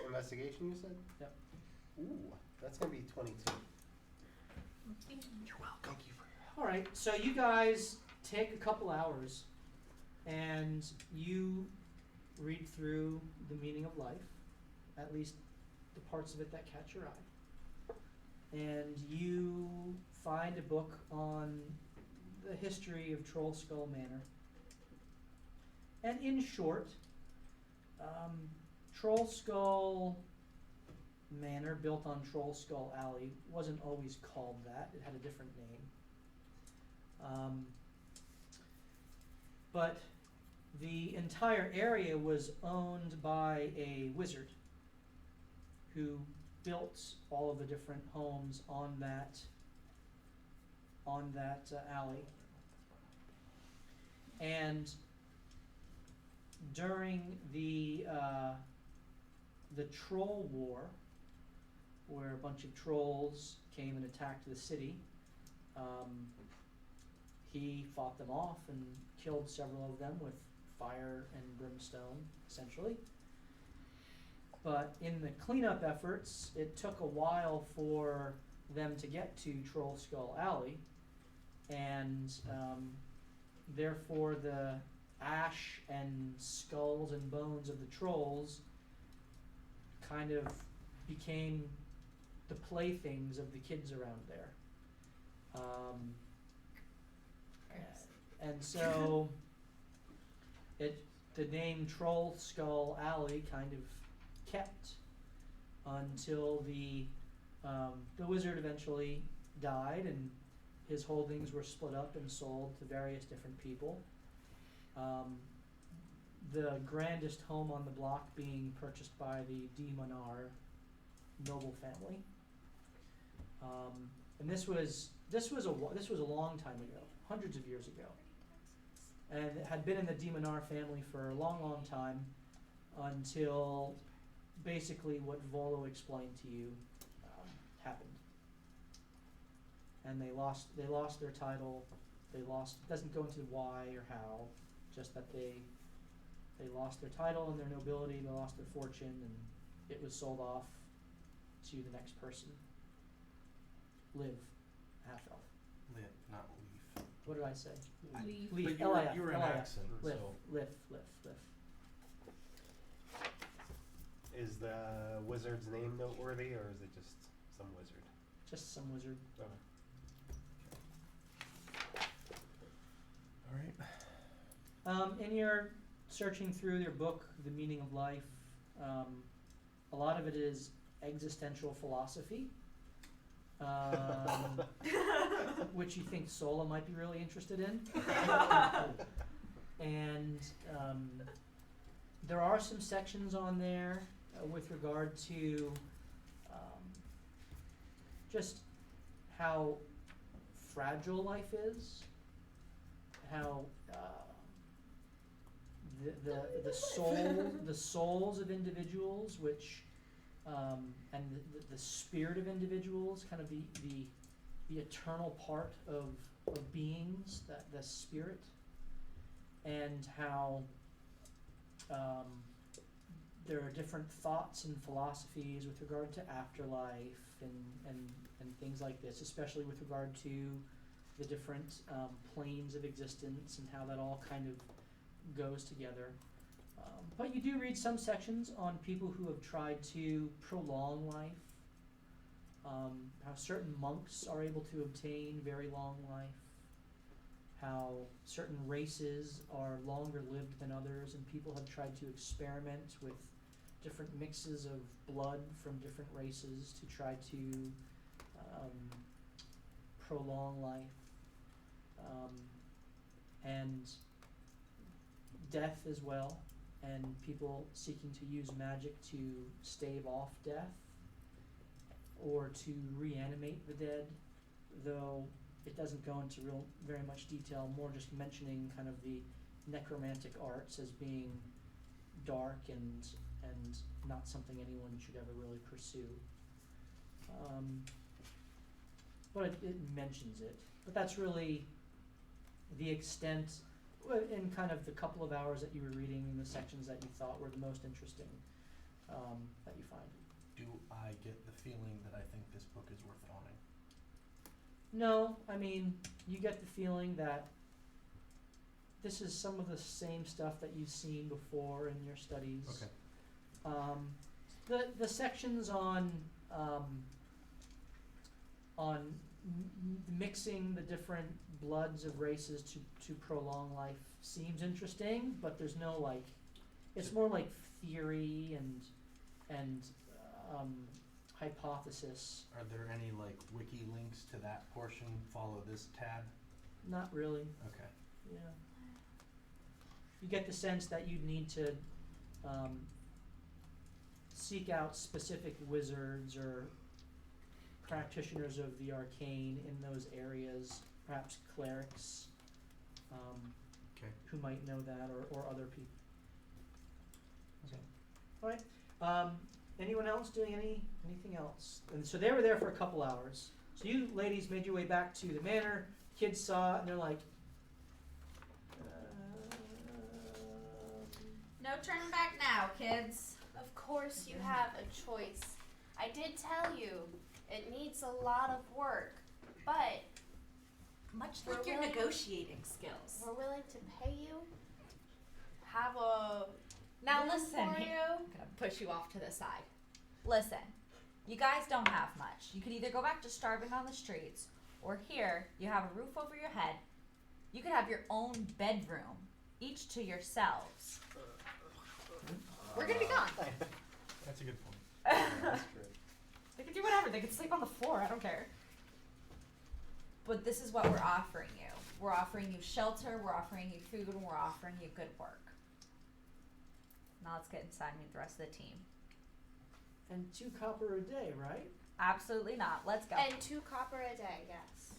Investigation, you said? Yep. Ooh, that's gonna be 22. You're welcome. Thank you for your help. All right. So you guys take a couple hours and you read through the meaning of life, at least the parts of it that catch your eye. And you find a book on the history of Troll Skull Manor. And in short, Troll Skull Manor, built on Troll Skull Alley, wasn't always called that. It had a different name. But the entire area was owned by a wizard who built all of the different homes on that alley. And during the Troll War, where a bunch of trolls came and attacked the city, he fought them off and killed several of them with fire and brimstone, essentially. But in the cleanup efforts, it took a while for them to get to Troll Skull Alley, and therefore the ash and skulls and bones of the trolls kind of became the playthings of the kids around there. And so the name Troll Skull Alley kind of kept until the wizard eventually died and his holdings were split up and sold to various different people. The grandest home on the block being purchased by the De Monar noble family. And this was a long time ago, hundreds of years ago, and it had been in the De Monar family for a long, long time until basically what Volo explained to you happened. And they lost their title. It doesn't go into why or how, just that they lost their title and their nobility, they lost their fortune, and it was sold off to the next person. Liv, half elf. Liv, not leaf. What did I say? Leaf. Leaf. But L-I-F, you were an L-I-F. accent, Lif, so Lif. Is the wizard's name noteworthy, or is it just some wizard? Just some wizard. all right. In your searching through your book, The Meaning of Life, a lot of it is existential philosophy, which you think Sola might be really interested in. And there are some sections on there with regard to just how fragile life is, how the souls of individuals, which and the spirit of individuals, kind of the eternal part of beings, that the spirit, and how there are different thoughts and philosophies with regard to afterlife and things like this, especially with regard to the different planes of existence and how that all kind of goes together. But you do read some sections on people who have tried to prolong life, how certain monks are able to obtain very long life, how certain races are longer lived than others, and people have tried to experiment with different mixes of blood from different races to try to prolong life, and death as well, and people seeking to use magic to stave off death or to reanimate the dead, though it doesn't go into very much detail, more just mentioning kind of the necromantic arts as being dark and not something anyone should ever really pursue. But it mentions it. But that's really the extent, in kind of the couple of hours that you were reading, the sections that you thought were the most interesting that you find. Do I get the feeling that I think this book is worth owning? No, I mean, you get the feeling that this is some of the same stuff that you've seen before in your studies. Okay. The sections on mixing the different bloods of races to prolong life seems interesting, but there's no it's more like theory and hypothesis. Are there any like wiki links to that portion? Follow this tab. Not really. Okay. Yeah. You get the sense that you'd need to seek out specific wizards or practitioners of the arcane in those areas, perhaps clerics Okay. who might know that, or other people. Okay. All right. Anyone else doing anything else? And so they were there for a couple hours. So you ladies made your way back to the manor. Kids saw it and they're like, No turning back now, kids. Of course you have a choice. I did tell you it needs a lot of work, but Much We're like your willing- negotiating skills. we're willing to pay you. Have a Now room listen, for you. I'm gonna push you off to the side. Listen, you guys don't have much. You could either go back to starving on the streets, or here you have a roof over your head. You could have your own bedroom, each to yourselves. We're gonna be gone. That's a good point. That's true. They could do whatever. They could sleep on the floor. I don't care. But this is what we're offering you. We're offering you shelter. We're offering you food, and we're offering you good work. Now let's get inside and meet the rest of the team. and 2 copper a day, right? Absolutely not. Let's go. And 2 copper a day, yes.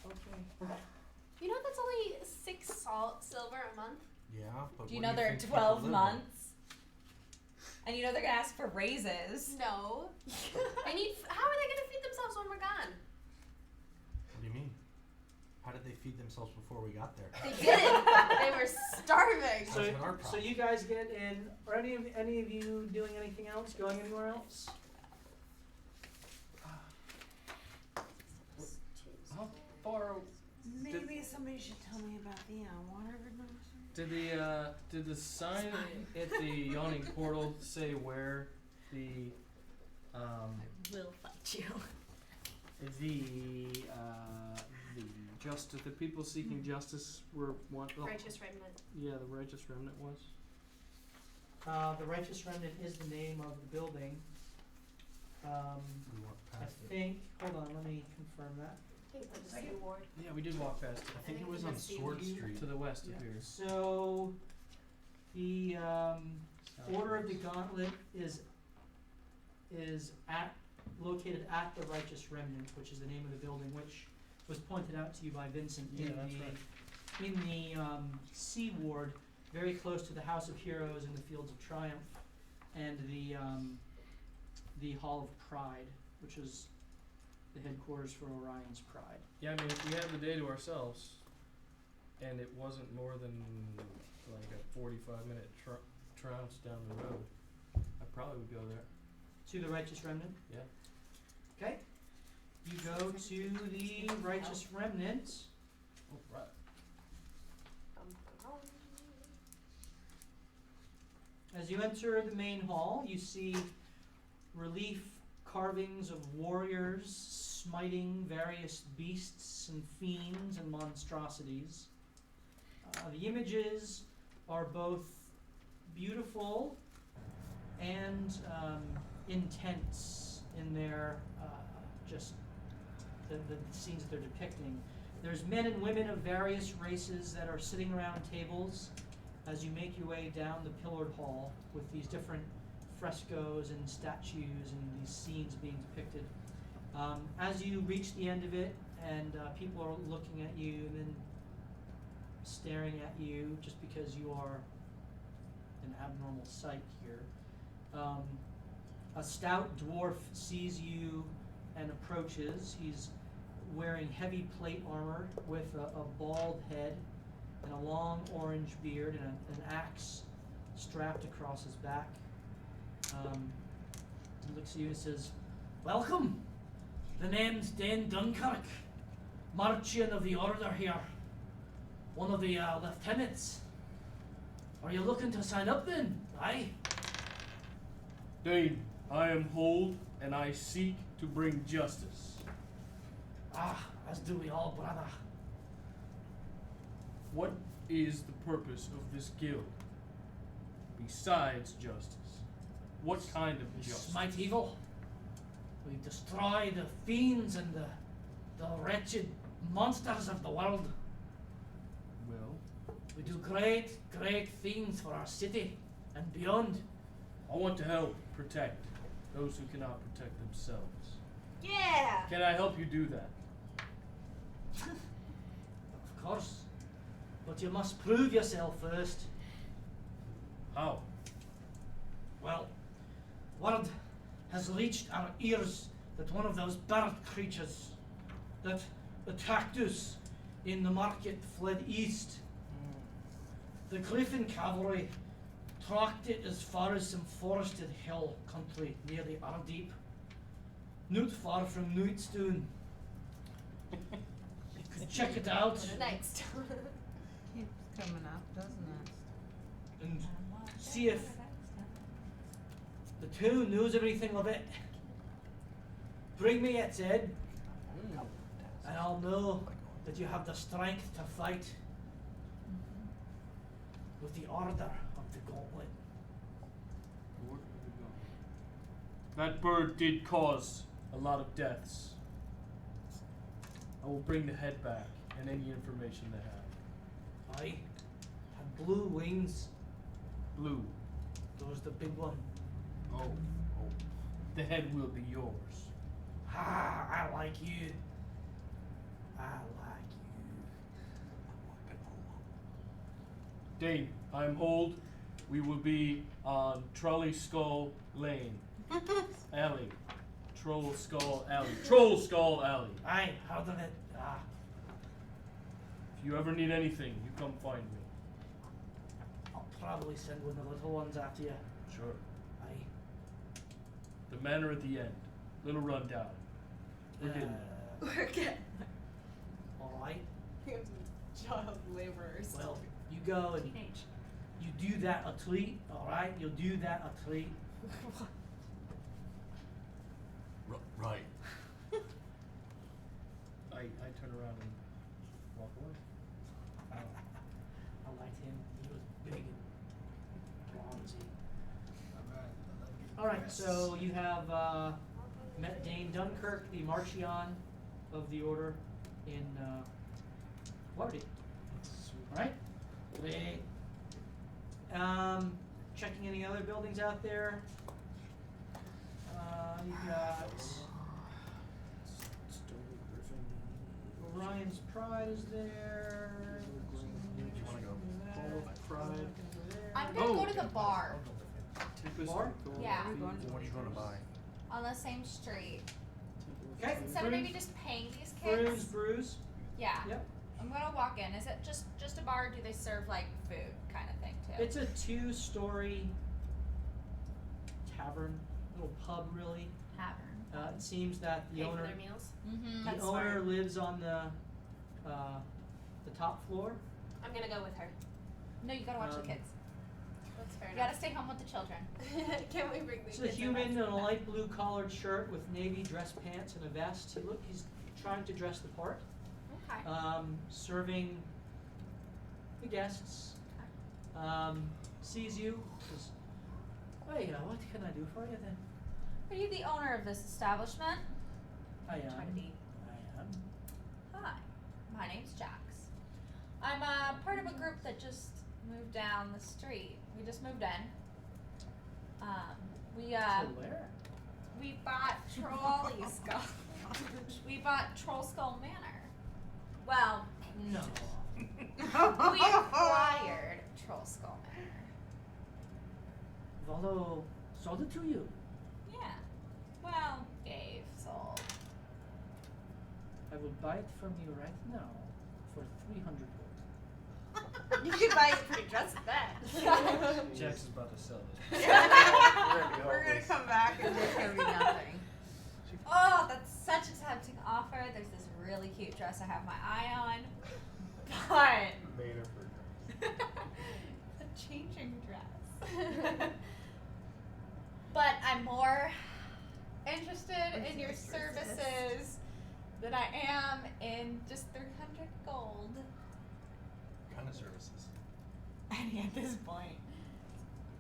Okay. You know that's only 6 silver a month? Yeah, but Do you what know do there are think people 12 live on? months? And you know they're gonna ask for raises. No. How are they gonna feed themselves when we're gone? What do you mean? How did they feed themselves before we got there? They didn't. They were starving. So, That's been our so problem. you guys get in. Are any of you doing anything else? Going anywhere else? How far Maybe somebody should tell me about the water removal. did the sign at the yawning portal say where the We'll fight you. the people seeking justice were one Righteous remnant. yeah, the righteous remnant was? The Righteous Remnant is the name of the building. We walked I past it. think. Hold on, let me confirm that. I think it's the ward. Yeah, we did walk past it. I think it was on Let's see. Sword Street. To the west Yeah. of here. So, the Order of the Gauntlet is located at the Righteous Remnant, which is the name of the building, which was pointed out to you by Vincent Yeah, that's right. in the Sea Ward, very close to the House of Heroes and the Fields of Triumph, and the Hall of Pride, which is the headquarters for Orion's Pride. Yeah, I mean, if we had the day to ourselves, and it wasn't more than like a 45-minute trounce down the road, I probably would go there. To the Righteous Remnant? Yeah. Okay. You go to the Righteous Remnant. Oh, right. As you enter the main hall, you see relief carvings of warriors smiting various beasts and fiends and monstrosities. The images are both beautiful and intense in their just the scenes that they're depicting. There's men and women of various races that are sitting around tables as you make your way down the pillared hall with these different frescoes and statues and these scenes being depicted. As you reach the end of it and people are looking at you and then staring at you just because you are an abnormal sight here, a stout dwarf sees you and approaches. He's wearing heavy plate armor with a bald head and a long orange beard and an axe strapped across his back. He looks at you and says, "Welcome. The name's Dane Dunkirk, Marchion of the Order here. One of the lieutenants. Are you looking to sign up then? Aye?" Dane, I am Hold, and I seek to bring justice. "Ah, as do we all, brother." What is the purpose of this guild? besides justice? What kind of We justice? smite evil. We destroy the fiends and the wretched monsters of the world. Well, We do great, great things for our city and beyond. I want to help protect those who cannot protect themselves. Yeah. Can I help you do that? Of course. But you must prove yourself first. How? Well, word has reached our ears that one of those bird creatures that attacked us in the market fled east. The Griffin cavalry tracked it as far as some forested hill country near the Ardeep, not far from Newtstone. You could check it out Next. Keeps coming up, doesn't it? and see if the town knows everything of it. Bring me its head, and I'll know that you have the strength to fight with the order of the Gauntlet. That bird did cause a lot of deaths. I will bring the head back and any information they have. Aye, had blue wings. Blue. Those the big one. Oh. The head will be yours. Ah, I like you. I like you. Dane, I'm old. We will be on Trolley Skull Lane. Alley. Troll Skull Alley. Troll Skull Alley. Aye, heard of it. Ah, If you ever need anything, you come find me. I'll probably send one of the little ones after you. Sure. Aye. The manor at the end. Little rundown. We're getting We're getting all right. Child laborers. Well, you go and Teenage. you do that a treat, all right? You'll do that a treat. Right. I turn around and walk away. I liked him. He was big and bronzy. All right, so you have met Dane Dunkirk, the Marchion of the Order in Waterdeep. All right. Great. Checking any other buildings out there. You got Orion's Pride is there. You wanna go? Pride. I'm gonna go to the bar Bar? Yeah. What are you gonna buy? on the same street. Okay. Instead of maybe just paying these Brews, kids. brews. Yeah. Yep. I'm gonna walk in. Is it just a bar? Or do they serve like food kind of thing too? It's a 2-story tavern, little pub really. tavern. It seems that the Pay for owner their meals. Mm-hmm. the owner lives on the top floor. I'm gonna go with her. No, you gotta watch the kids. That's fair You enough. gotta stay home with the children. Can we bring the It's a kids human in back? a light blue collared shirt with navy dress pants and a vest. He's trying to dress the part. Okay. Serving the guests. Sees you. Says, "Hey, what can I do for you then?" Are you the owner of this establishment? I Try to am. be. I am. Hi, my name's Jax. I'm part of a group that just moved down the street. We just moved in. To where? We bought Trolley Skull. We bought Troll Skull Manor. Well, No. we acquired Troll Skull Manor. Volo sold it to you. Yeah. Well, sold. I will buy it from you right now for 300 gold. You could buy it pretty dressed at that. Jax is about to sell this. We're gonna come back and there's gonna be nothing. Oh, that's such a tempting offer. There's this really cute dress I have my eye on. But Made her for a changing dress. But I'm more interested in your services than I am in just 300 gold. What kind of services? Any at this point.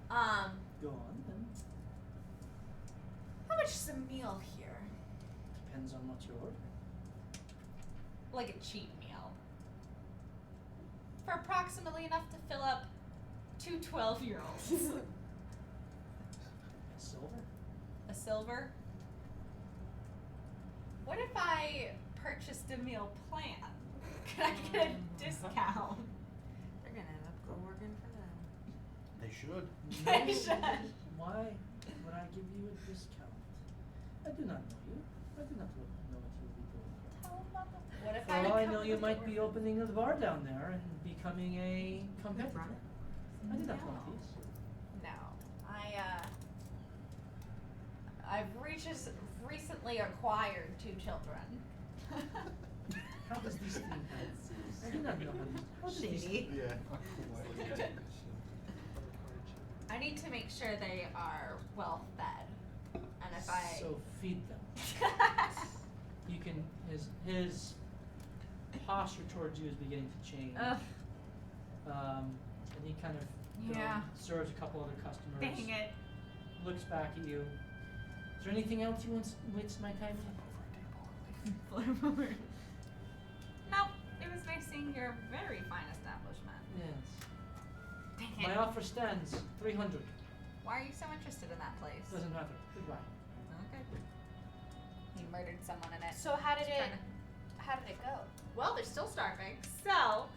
Go on, then. How much is a meal here? Depends on what you order. Like a cheap meal. For approximately enough to fill up 2 12-year-olds. Silver? A silver? What if I purchased a meal plan? Could I get a discount? They're gonna end up go working for them. They should. They should. Why would I give you a discount? I do not know you. I do not know what you will be doing here. What if For I all I become know, you the might door? be opening a bar down there and becoming a competitor. I did not want these. No. I've recently acquired 2 children. How does these things happen? I do not know how does these Shady. Yeah. I need to make sure they are well fed. And if I So feed them. You can his posture towards you is beginning to change. Ugh, And he kind of Yeah. serves a couple other customers. dang it. Looks back at you. Is there anything else you want to waste my time with? Nope. It was nice seeing your very fine establishment. Yes. Dang My it. offer stands 300. Why are you so interested in that place? Doesn't matter. Goodbye. Okay. He murdered someone in it. So how did Just it trying to- go? Well, they're still starving, so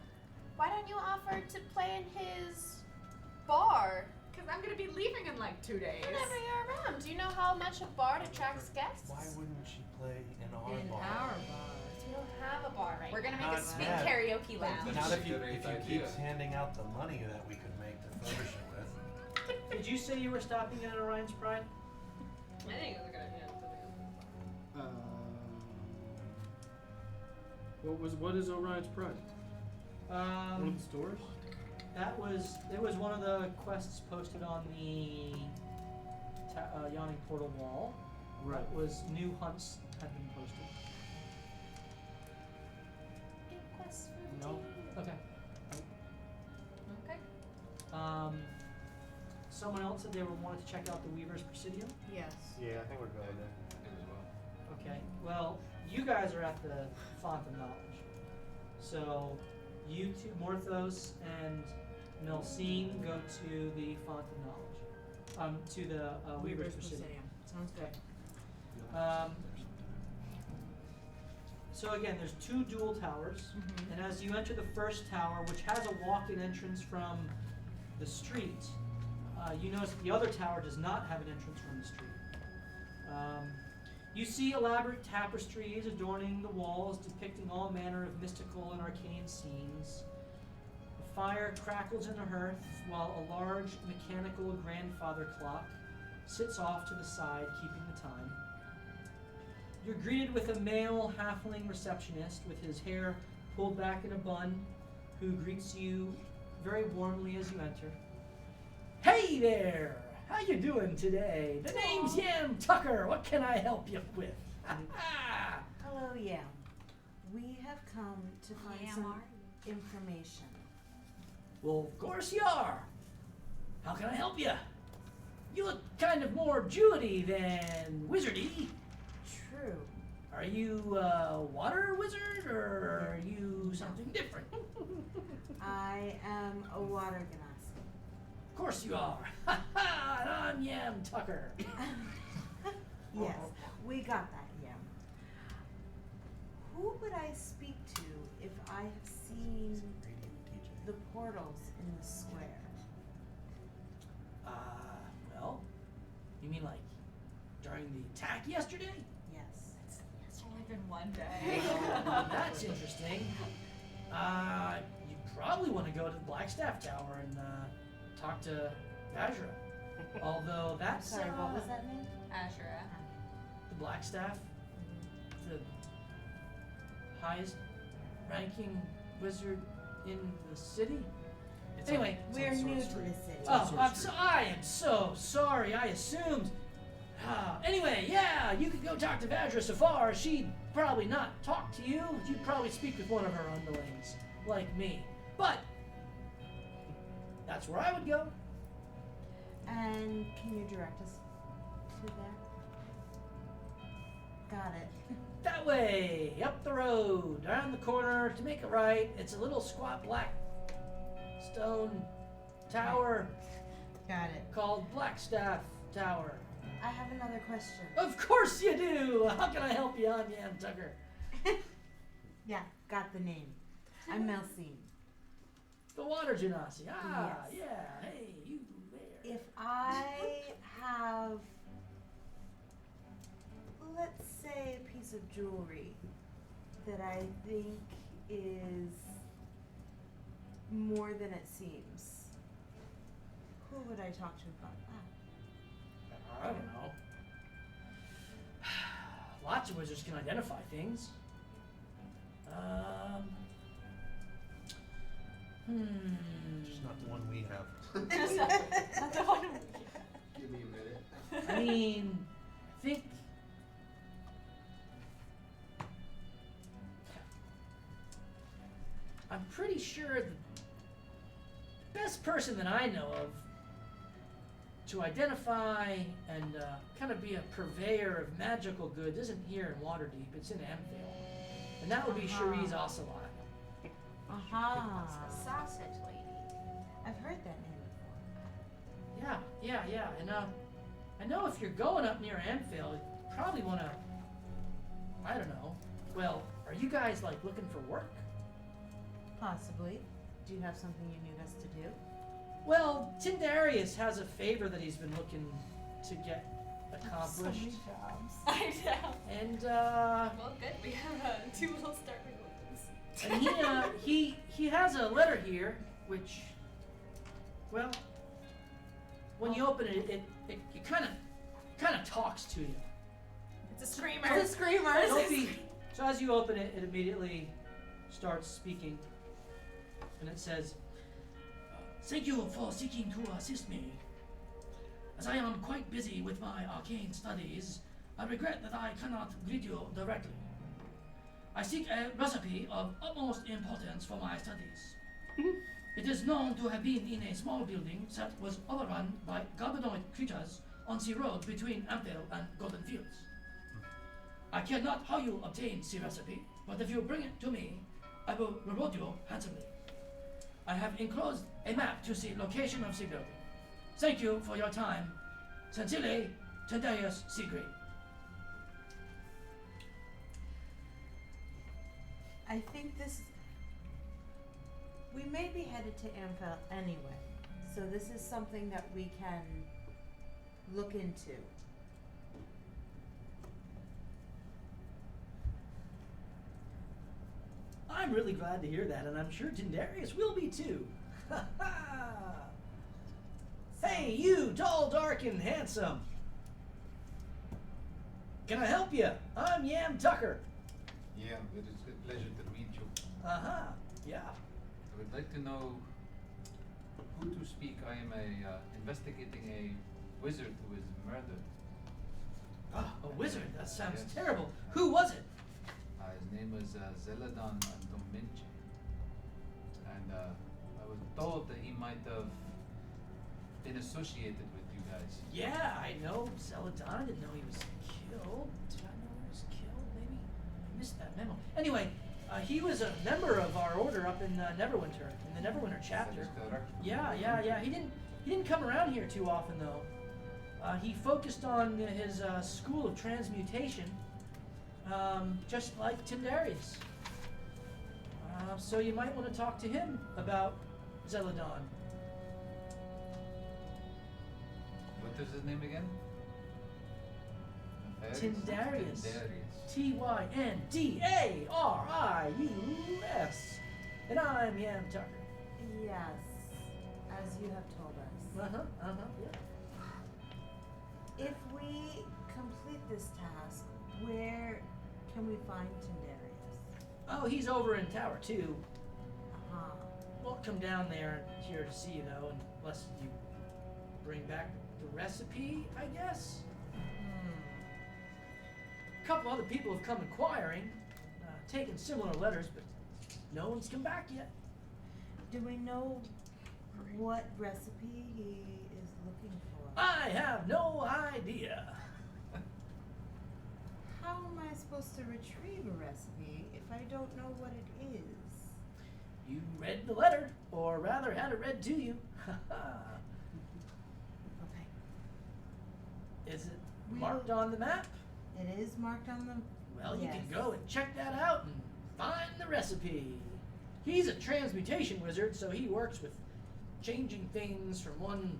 Why don't you offer to play in his bar because I'm gonna be leaving in like 2 days. whenever you're around? Do you know how much a bar attracts guests? Why wouldn't she play in our In bar? our bar. We don't have a bar right We're gonna now. make a Not sweet bad. karaoke lounge. Not if you Great if you idea. keep handing out the money that we could make to furnish it with. Did you say you were stopping in at Orion's Pride? I think it's a good idea. What is Orion's Pride? One of the stores? It was one of the quests posted on the Yawning Portal wall. Right. That was new hunts had been posted. No? Okay. Okay. Someone else said they wanted to check out the Weaver's Presidium. Yes. Yeah, I think we're going there. As well. Okay. Well, you guys are at the Font of Knowledge. So, you two, Morthos and Milcine, go to the Font of Knowledge. To the Weaver's Presidium. Sounds good. So again, there's 2 dual towers, and as you enter the first tower, which has a walk-in entrance from the street, you notice that the other tower does not have an entrance from the street. You see elaborate tapestries adorning the walls, depicting all manner of mystical and arcane scenes. A fire crackles in the hearth, while a large mechanical grandfather clock sits off to the side, keeping the time. You're greeted with a male halfling receptionist with his hair pulled back in a bun, who greets you very warmly as you enter. Hey there! How you doing today? The name's Yam Tucker. What can I help you with? Hello, Yam. We have come to find Yam, some are information. Well, of course you are. How can I help you? You look kind of more Druidy than wizardy. True. Are you a water wizard or are you something different? I am a water ganassi. Of course you are. Ha ha! And I'm Yam Tucker. Yes, we got that, Yam. Who would I speak to if I have seen the portals in the square? Well, you mean like during the attack yesterday? Yes. It's only been 1 day. Well, that's interesting. You probably want to go to the Blackstaff Tower and talk to Vajra. Although that's Sorry, what was that name? Ashura. the Blackstaff, the highest ranking wizard in the city. It's Anyway, We're some new to sorcery. the city. Oh, I am so sorry. I assumed. Anyway, yeah, you could go talk to Vajra Safar. She'd probably not talk to you. You'd probably speak with one of her underlings, like me. But that's where I would go. And can you direct us to there? Got it. That way, up the road, around the corner, to make a right. It's a little squat black stone tower Got it. called Blackstaff Tower. I have another question. Of course you do! How can I help you? I'm Yam Tucker. Yeah, got the name. I'm Melcine. The water genasi. Ah, Yes. yeah. Hey, you there. If I have, let's say, a piece of jewelry that I think is more than it seems, who would I talk to about that? I don't know. Lots of wizards can identify things. Just not the one we have. Not the one. Give me a minute. I mean, I think. I'm pretty sure the best person that I know of to identify and kind of be a purveyor of magical goods isn't here in Waterdeep, it's in Amphale. And that would be Cherise Ocelot. Aha. Sausage lady. I've heard that name Yeah. And I know if you're going up near Amphale, you probably want to, I don't know. Well, are you guys like looking for work? before. Possibly. Do you have something you need us to do? Well, Tindarius has a favor that he's been looking to get accomplished. jobs. I know. And Well, good. We have 2 little starting ones. and he has a letter here, which, well, when you open it, it kind of talks to you. It's a screamer. It's a screamer. Don't be, so as you open it, it immediately starts speaking, and it says, "Thank you for seeking to assist me. As I am quite busy with my arcane studies, I regret that I cannot greet you directly. I seek a recipe of utmost importance for my studies. It is known to have been in a small building that was overrun by goblinoid creatures on the road between Amphale and Golden Fields. I care not how you obtain the recipe, but if you bring it to me, I will reward you handsomely. I have enclosed a map to the location of the building. Thank you for your time. Sincerely, Tendarius Seagrave." I think this. We may be headed to Amphale anyway, so this is something that we can look into. I'm really glad to hear that, and I'm sure Tindarius will be too. Hey, you, tall, dark, and handsome. Can I help you? I'm Yam Tucker. Yeah, it is a pleasure to meet you. Yeah. I would like to know who to speak. I am investigating a wizard who is murdered. Oh, a wizard? That sounds Yes. terrible. Who was it? His name was Zeladon Andominche. And I was told that he might have been associated with you guys. Yeah, I know Celadon. I didn't know he was killed. Did I know he was killed? Maybe I missed that memo. Anyway, he was a member of our order up in Neverwinter, in the Neverwinter chapter. That is correct. Yeah. He didn't come around here too often though. He focused on his school of transmutation, just like Tindarius. So you might want to talk to him about Zeladon. What is his name again? Tindarius. Tindarius. Tindarius. And I'm Yam Tucker. Yes, as you have told us. Yeah. If we complete this task, where can we find Tindarius? Oh, he's over in Tower 2. Uh-huh. Won't come down there here to see you though, unless you bring back the recipe, I guess. A couple other people have come inquiring, taken similar letters, but no one's come back yet. Do we know what recipe he is looking for? I have no idea. How am I supposed to retrieve a recipe if I don't know what it is? You read the letter, or rather had it read to you. Okay. Is it We marked will- on the map? It is marked on the. Well, you can Yes. go and check that out and find the recipe. He's a transmutation wizard, so he works with changing things from one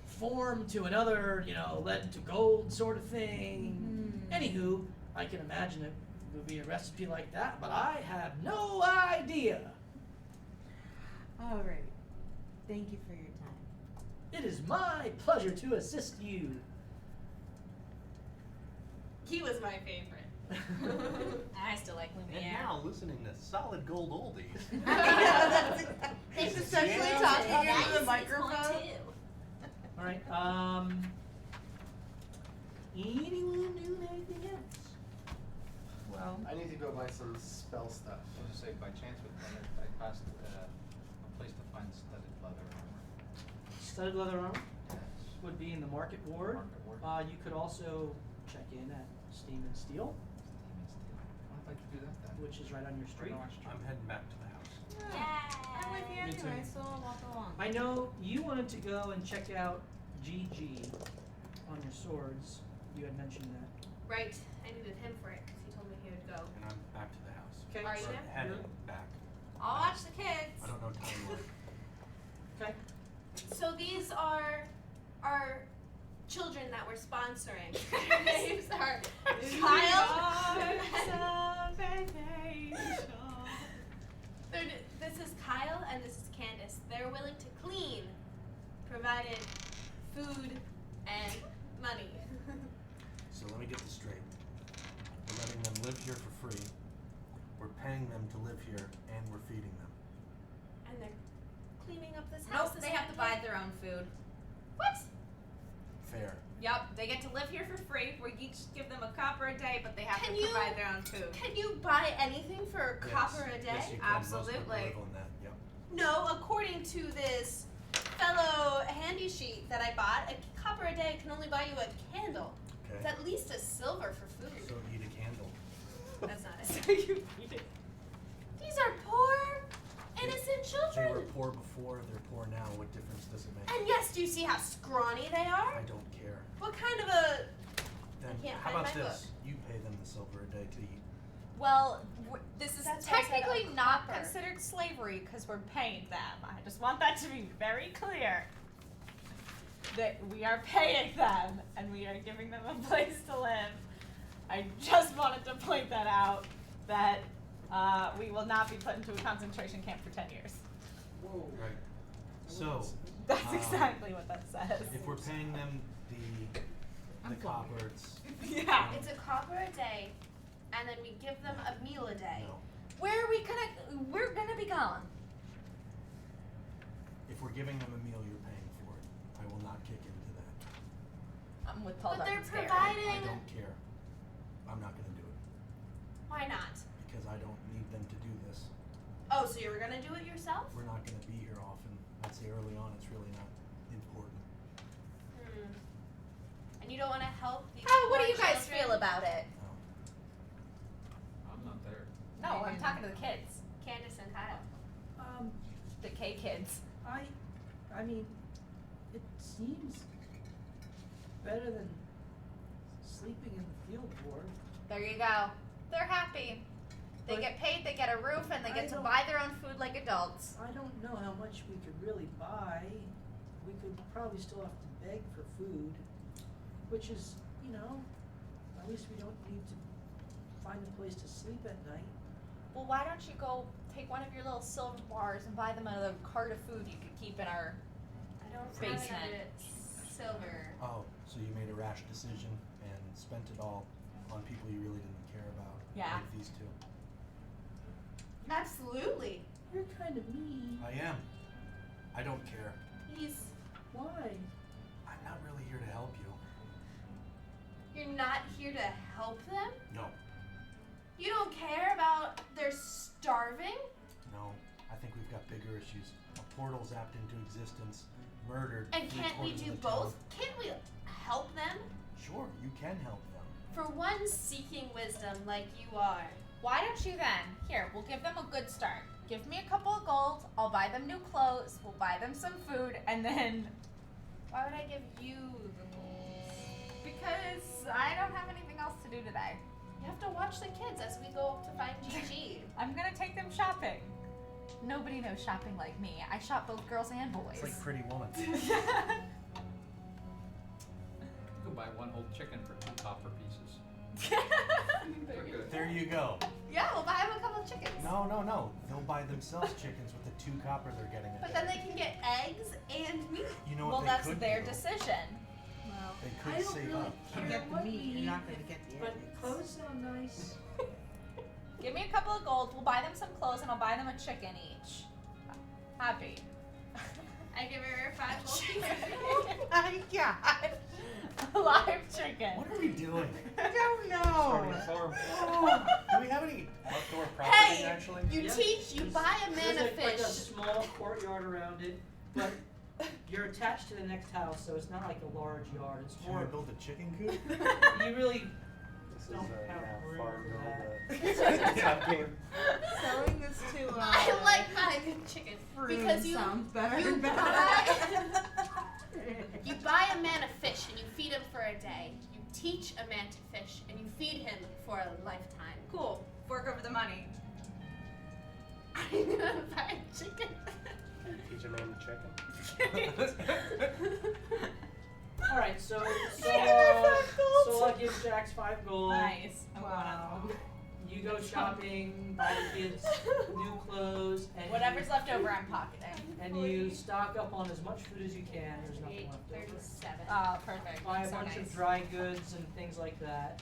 form to another, lead to gold sort of thing. Anywho, I can imagine it would be a recipe like that, but I have no idea. All right. Thank you for your time. It is my pleasure to assist you. He was my favorite. I still like And Lumiere. now listening to solid gold oldies. Thanks Is it Especially Sienna? talking Nice, into the it's microphone. point two. All right. Anyone doing anything else? Well, I need to go buy some spell stuff. I was just say, by chance with leather, I passed a place to find studded leather armor. Studded leather armor Yes. would be in the market ward. Market ward. You could also check in at Steam and Steel, Steam and steel. I'd like to do that then. which is right on your street. Right on our street. I'm heading back to the house. I'm with you Me too. anyway, so I'll walk along. I know you wanted to go and check out GG on your swords. You had mentioned that. Right. I needed him for it because he told me he would go. And I'm back to the house. Okay. Are you Or there? heading back. I'll watch the kids. I don't know time. Okay. So these are our children that we're sponsoring. Their names are Kyle. This is Kyle and this is Candace. They're willing to clean, provided food and money. So let me get this straight. We're letting them live here for free. We're paying them to live here, and we're feeding them. And they're cleaning up this house. Nope, this they have to buy weekend. their own food. What? Fair. Yup, they get to live here for free. We each give them a copper a day, but they have Can to you- provide their own food. Can you buy anything for a Yes. copper a day? Yes, you can. Most people Absolutely. live on that. Yep. No, according to this fellow handy sheet that I bought, a copper a day can only buy you a candle. It's Okay. at least a silver for food. So eat a candle. That's not it. So you eat it. These are poor, innocent They were children. poor before. They're poor now. What difference does it make? And yes, do you see how scrawny they I are? don't care. What kind of a... Then can't how find about my this? You pay them the silver a day to eat. Well, this is That's why I said technically a not copper. considered slavery because we're paying them. I just want that to be very clear. That we are paying them and we are giving them a place to live. I just wanted to point that out that we will not be put into a concentration camp for 10 years. Whoa. Right. So, That's Um, exactly what that says. if we're paying them the I'm copper, it's Yeah. It's a copper a day, and then we give them a meal a day. no. Where are we gonna? We're gonna be gone. If we're giving them a meal, you're paying for it. I will not kick into that. I'm with Paul But they're Dutton's Dairy. I providing... don't care. I'm not gonna do it Why not? because I don't need them to do this. Oh, so you were gonna do it yourself? We're not gonna be here often. I'd say early on, it's really not important. Hmm. And you don't want to help these What do poor you guys children? feel about it? No. I'm not there. No, I'm talking to the kids, Candace and Kyle. the K kids. I mean, it seems better than sleeping in the field ward. There you go. They're happy. They But get paid, they get a roof, and they I get to don't- buy their own food like adults. I don't know how much we could really buy. We could probably still have to beg for food, which is, at least we don't need to find a place to sleep at night. Well, why don't you go take one of your little silver bars and buy them another cart of food you could keep in our... I don't Basement. have it. Silver. Oh, so you made a rash decision and spent it all on people you really didn't care about. Yeah. Like these two. Absolutely. You're kind of mean. I am. I don't care. He's. Why? I'm not really here to help you. You're not here to help them? No. You don't care about their starving? No. I think we've got bigger issues. A portal zapped into existence. murdered. And can't we 3/4 do of the town. both? Can't we help them? Sure, you can help them. For one seeking wisdom like you are. Why don't you then? Here, we'll give them a good start. Give me a couple of gold. I'll buy them new clothes. We'll buy them some food, and then. Why would I give you the gold? Because I don't have anything else to do today. You have to watch the kids as we go to find Gigi. I'm gonna take them shopping. Nobody knows shopping like me. I shop both girls and boys. It's like Pretty Woman. Go buy one whole chicken for 2 copper pieces. There you go. Yeah, we'll buy them a couple of chickens. No. They'll buy themselves chickens with the 2 copper they're getting a But day. then they can get eggs and meat. You know Well, what they that's could their do? decision. Well, They I could don't save really up. you care get the what meat, we you're eat, not gonna get the but eggs. clothes sound nice. Give me a couple of gold. We'll buy them some clothes, and I'll buy them a chicken each. Happy. I give her 5 gold pieces. Oh my god. A live chicken. What are we doing? I don't Starting know. a farm. Do we have any outdoor property Hey, actually? You Yeah. teach, you buy a man There's a like a fish. small courtyard around it, but you're attached to the next house, so it's not like a large yard. It's Can we more. build a chicken coop? You really This is don't have yeah, room farm for build. It's not game. Selling this to I like buying chicken because you sounds better you and buy better. you buy a man a fish and you feed him for a day. You teach a man to fish and you feed him for a lifetime. Cool. Fork over the money. I'm gonna buy a chicken. Teach a man to chicken. All right, so Another 5 gold. Sola gives Jax 5 gold. Nice. I'm Wow. going You go shopping, buy the kids new clothes, and on. Whatever's left over, I'm pocketing. and you stock up on as much food as you can. There's nothing left over. 37. Oh, perfect. Buy a So bunch nice. of dry goods and things like that,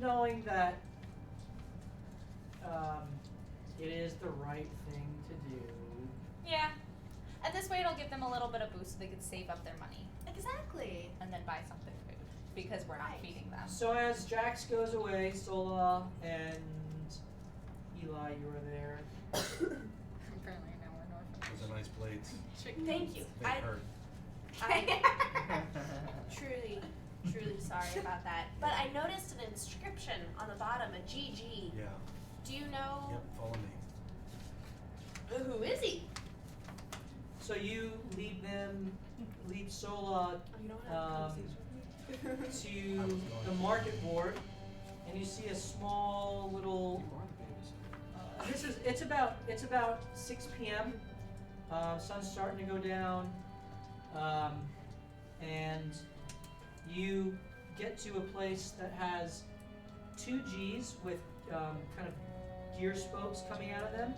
knowing that it is the right thing to do. Yeah. And this way it'll give them a little bit of boost so they can save up their money Exactly. and then buy something food because we're not Right. feeding them. So as Jax goes away, Sola and Eli, you are there. Apparently now we're north. Those are nice blades. Thank you. They hurt. I'm truly sorry about that. But I noticed an inscription on the bottom, a GG. Yeah. Do you know Yep, follow me. who is he? So you lead Sola Oh, you don't have to the market board, and you see a small little. It's about 6 p.m. Sun's starting to go down, and you get to a place that has 2 G's with kind of gear spokes coming out of them,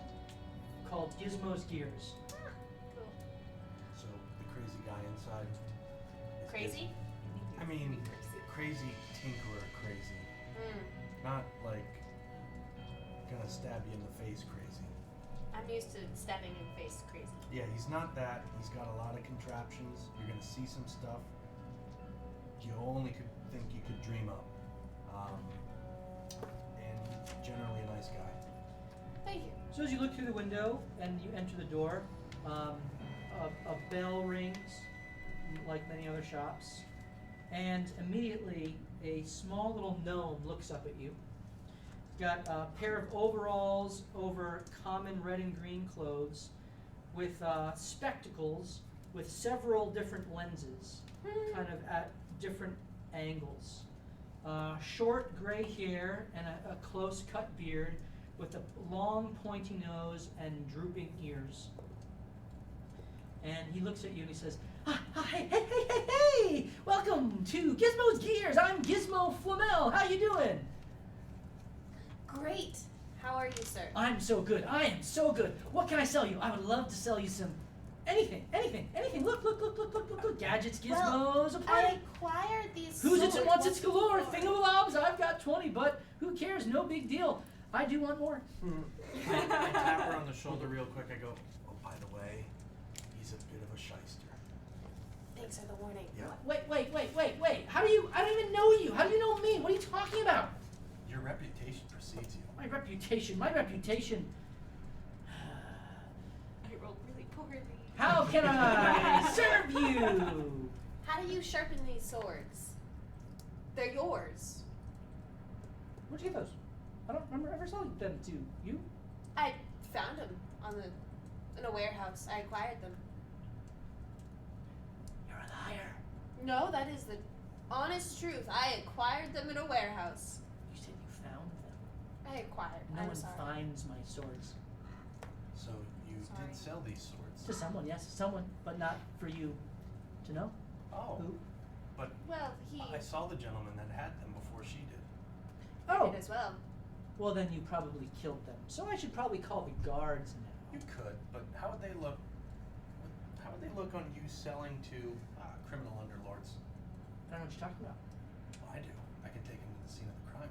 called Gizmo's Gears. So the crazy guy inside. is Crazy? I mean, crazy tinkerer crazy. Not like gonna stab you in the face crazy. I'm used to stabbing in the face crazy. Yeah, he's not that. He's got a lot of contraptions. You're gonna see some stuff you only could think you could dream up. And generally a nice guy. Thank you. So as you look through the window and you enter the door, a bell rings, like many other shops, and immediately a small little gnome looks up at you. He's got a pair of overalls over common red and green clothes, with spectacles with several different lenses, kind of at different angles. Short gray hair and a close-cut beard with a long pointy nose and drooping ears. And he looks at you and he says, hey, welcome to Gizmo's Gears. I'm Gizmo Flamel. How you doing? Great. How are you, sir? I'm so good. I am so good. What can I sell you? I would love to sell you some anything. Look. Gadgets, gizmos, a I play. acquired these Who's it swords and what's once its galore? before. Thingamalobs, I've got 20, but who cares? No big deal. I do want more. I tap her on the shoulder real quick. I go, oh, by the way, he's a bit of a shyster. Thanks for the warning. Yeah. Wait. I don't even know you. How do you know me? What are you talking about? Your reputation precedes you. My reputation. I rolled really poorly. How can I serve you? How do you sharpen these swords? They're yours. Where'd you get those? I don't remember ever saw them too. You? I found them in a warehouse. I acquired them. You're a liar. No, that is the honest truth. I acquired them in a warehouse. You said you found them. I acquired. No I'm one sorry. finds my swords. So you Sorry. did sell these swords. To someone, yes, someone, but not for you to know. Oh. Who? But Well, he I saw the gentleman that had them before she did. Oh, did as well. well then you probably killed them. So I should probably call the guards You now. could, but how would they look? How would they look on you selling to criminal underlords? I don't know what you're talking about. Well, I do. I can take them to the scene of the crime.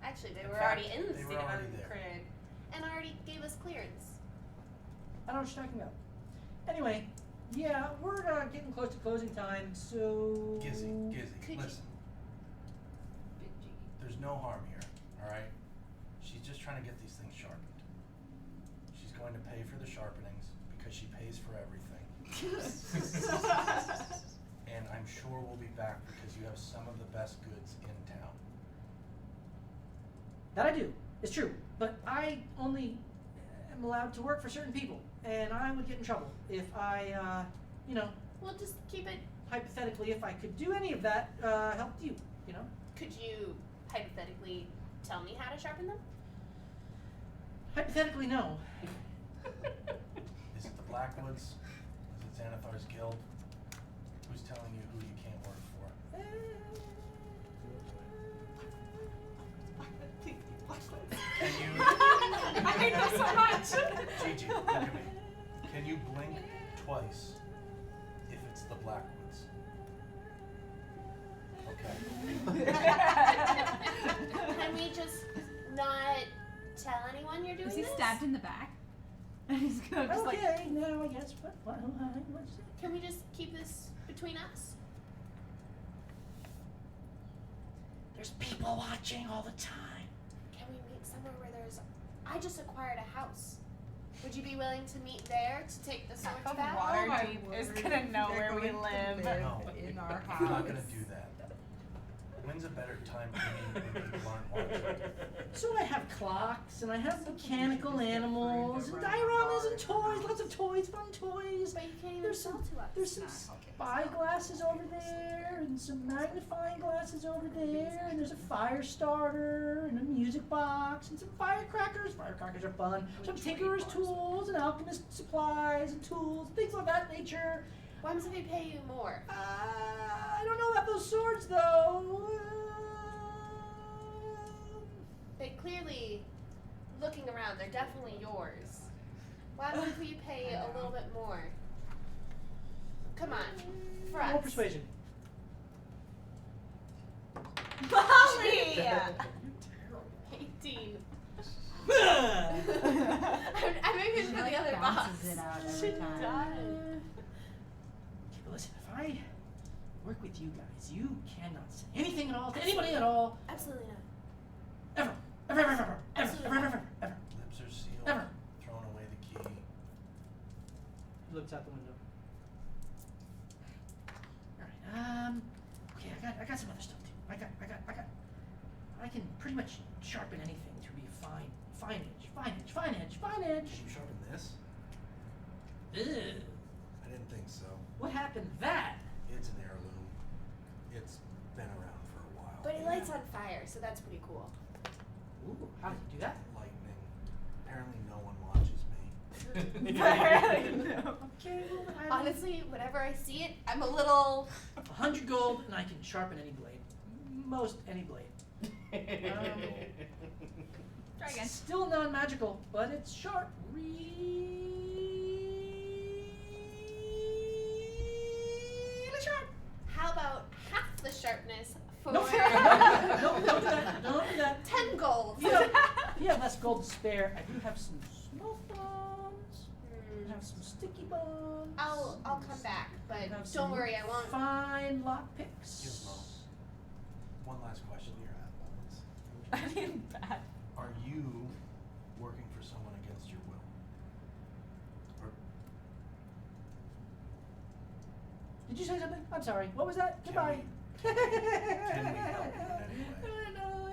Actually, they In were fact, already in the they were scene of already the there. crime and already gave us clearance. I don't know what you're talking about. Anyway, yeah, we're getting close to closing time, so. Gizzy, Could you- listen. There's no harm here, all right? She's just trying to get these things sharpened. She's going to pay for the sharpenings because she pays for everything. And I'm sure we'll be back because you have some of the best goods in town. That I do. It's true. But I only am allowed to work for certain people, and I would get in trouble if I, We'll just keep it. hypothetically, if I could do any of that, helped you, Could you hypothetically tell me how to sharpen them? Hypothetically, no. Is it the Blackwoods? Is it Xanathar's Guild? Who's telling you who you can't work for? Can you, I hate this so much. Gigi, look at me. Can you blink twice if it's the Blackwoods? Okay. Can we just not tell anyone you're doing Was he this? stabbed in the back? And he's gonna just like. Okay, no, I guess. What's it? Can we just keep this between us? There's people watching all the time. Can we meet somewhere where there's? I just acquired a house. Would you be willing to meet there to take the swords Half of back? Waterdeep is gonna know where we live. No, in our I'm not gonna house. do that. When's a better time to meet when people aren't watching? So I have clocks, and I have mechanical animals, and dioramas, and toys, lots of toys, fun toys. But you can't even There's sell some, to us. there's some spy glasses over there, and some magnifying glasses over there, and there's a fire starter, and a music box, and some firecrackers. Firecrackers are fun. Some tinkerer's tools, and alchemist supplies, and tools, things of that nature. Why must we pay you more? I don't know about those swords, though. They clearly, looking around, they're definitely yours. Why would we pay a little bit more? Come on, for us. Roll persuasion. Molly! 18. Yeah. I'm aiming for the other box. Bounces it out every time. Okay, but listen, if I work with you guys, you cannot say anything at all to anybody at all, Absolutely not. ever. Ever, ever, ever, ever, ever, ever, ever. Lips are sealed. Ever. Throwing away the key. He looks out the window. Alright, okay, I got some other stuff too. I can pretty much sharpen anything to be fine edge. Can you sharpen this? Ew. I didn't think so. What happened to that? It's an heirloom. It's been around for a while. But it lights on fire, so that's pretty cool. Ooh, how did you do that? Lightning. Apparently no one watches me. Okay, well, Honestly, whenever I see it, I'm a little. 100 gold, and I can sharpen any blade. Most any blade. Try again. Still non-magical, but it's sharp. Really sharp. How about half the sharpness for No, don't do that. Don't do that. 10 gold? If you have less gold to spare, I do have some smoke bombs. I have some sticky bombs. I'll come back, but I have don't some worry, I won't. Fine lock picks. Give Mo. One last question here. I mean, bad. Are you working for someone against your will? Or Did you say something? I'm sorry. What was that? Can Goodbye. Can we help you in any way? I know.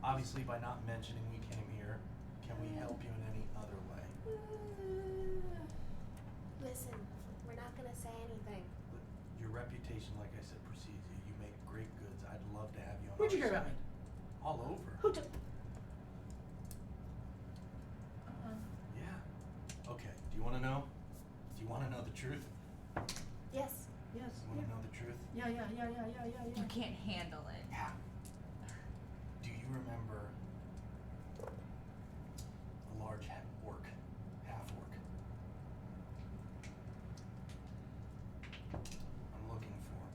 Obviously, by not mentioning we came here, can we help you in any other way? Listen, we're not gonna say anything. But your reputation, like I said, precedes you. You make great goods. I'd love to have you on Where'd you our hear about me? side. All over. Who took? Yeah. Okay. Do you want to know? Do you want to know the truth? Yes. Yes. You want to know the truth? Yeah. You can't handle it. Yeah. Do you remember a large orc, half orc? I'm looking for him.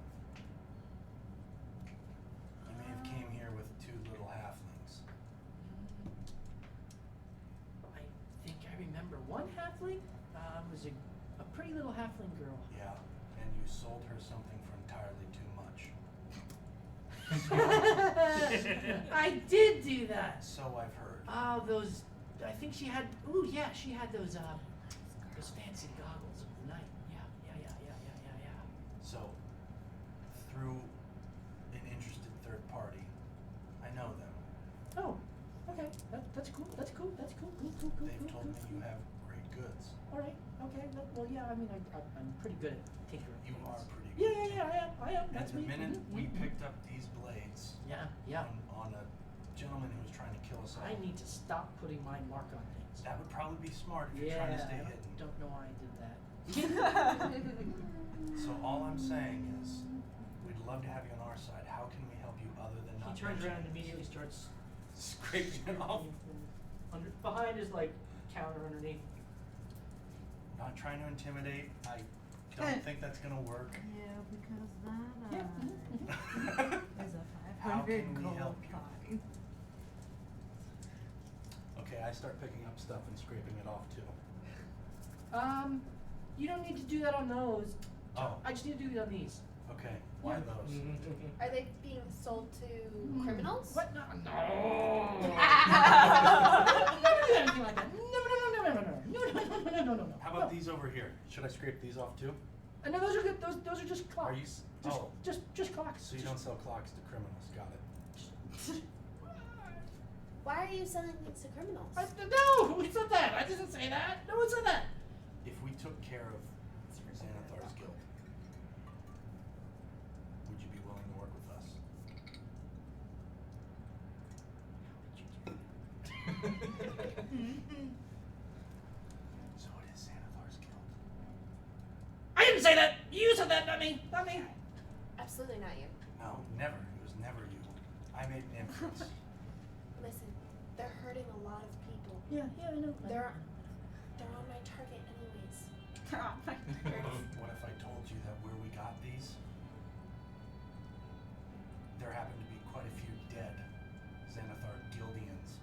He may have came here with 2 little halflings. I think I remember one halfling. Was a pretty little halfling girl. Yeah, and you sold her something for entirely too much. I did do that. So I've heard. Oh, those. I think she had. Ooh, yeah, she had those fancy goggles of the night. Yeah. So, through an interested third party, I know them. Oh, okay. That's cool. Cool. They've told me you have great goods. All right. Okay. Well, yeah. I mean, I'm pretty good at tinkering. You are pretty good. Yeah. I am. That's And the me. minute Mhm, we mhm. picked up these blades Yeah. on a gentleman who was trying to kill us all, I need to stop putting my mark on things. that would probably be smart if you're Yeah. trying to stay I hidden. don't know why I did that. So all I'm saying is, we'd love to have you on our side. How can we help you other than not He turns around and mentioning immediately starts scraping it off? behind his like counter underneath. Not trying to intimidate. I don't think that's gonna work. Yeah, because that Yeah. is a How 500 can we gold help you? coin. Okay, I start picking up stuff and scraping it off too. You don't need to do that on those. Oh. I just need to do it on these. Okay, why Yeah. those? Are they being sold to criminals? What? No. No. Anything like that. No. How about these over here? Should I scrape these off too? No, those are good. Those are just clocks. Are you? Just clocks. So you don't sell clocks to criminals? Got it. Why are you selling things to criminals? No, who said that? I didn't say that. No one said that. If we took care of Xanathar's guild, would you be willing to work with us? So it is Xanathar's guild. I didn't say that. You said that, not me. Not me. Absolutely not you. No, never. It was never you. I made an inference. Listen, they're hurting a lot of people. Yeah, I know. They're on my target anyways. What if I told you that where we got these, there happened to be quite a few dead Xanathar guildians?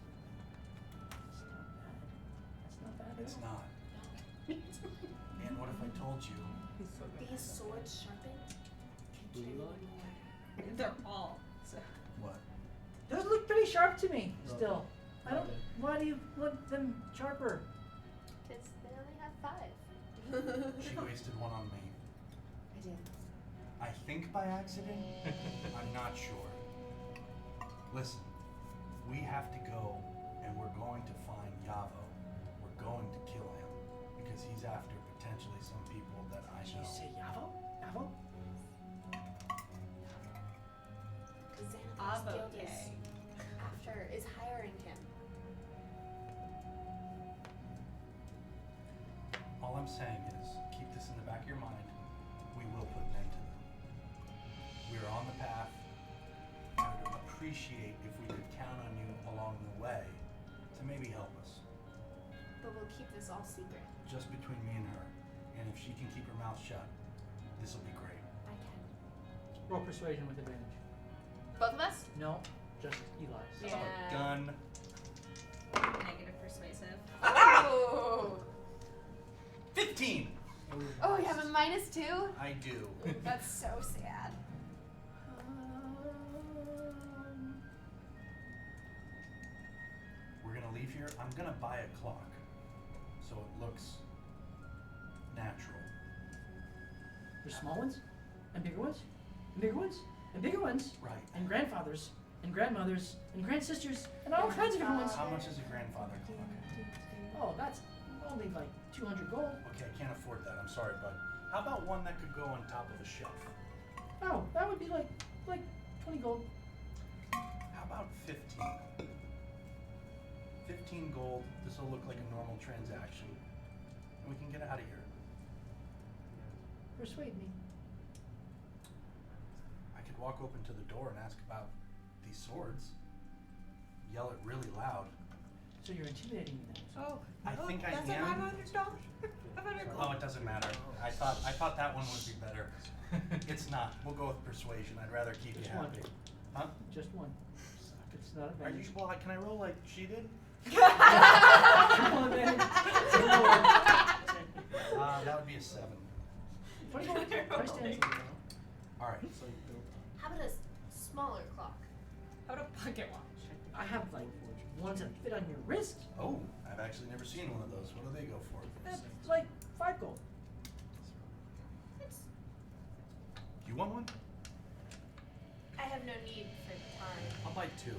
That's not bad. It's not. And what if I told you These swords sharpened can kill you more. They're all. what? Those look pretty sharp to me. Still. I don't. Why do you want them sharper? Because they only have 5. She wasted one on me. I did. I think by accident. I'm not sure. Listen, we have to go and we're going to find Yavo. We're going to kill him because he's after potentially some people that I Did know. you say Yavo? Yavo? Because Xanathar's Avo guild is hiring him. All I'm saying is, keep this in the back of your mind. We will put an end to them. We are on the path. I would appreciate if we could count on you along the way to maybe help us. But we'll keep this all secret. Just between me and her. And if she can keep her mouth shut, this will be great. I can. Roll persuasion with advantage. Both of us? No, just Eli's. Yeah. Gun. Negative persuasive. Oh! 15! Oh, you have a -2? I do. That's so sad. We're gonna leave here. I'm gonna buy a clock. So it looks natural. There's small ones, and bigger ones, and bigger ones, and bigger ones, Right. and grandfathers, and grandmothers, and grandsters, and all kinds of different ones. How much is a grandfather clock? Oh, that's only like 200 gold. Okay, I can't afford that. I'm sorry, bud. How about one that could go on top of a shelf? Oh, that would be like 20 gold. How about 15? 15 gold. This will look like a normal transaction. And we can get out of here. Persuade me. I could walk open to the door and ask about these swords. Yell it really loud. So you're intimidating me now. Oh, I think I that's am. $500. Oh, it doesn't matter. I thought that one would be better. It's not. We'll go with persuasion. I'd rather keep Just you one. happy. Huh? Just one. It's not Are you advantage. well? Can I roll like she did? Roll advantage. That would be a 7. 20 gold. Price stands. All right. How about a smaller clock? How about a pocket watch? I have like ones that fit on your wrist. Oh, I've actually never seen one of those. What do they go for? That's like 5 gold. You want one? I have no need for time. I'll buy 2.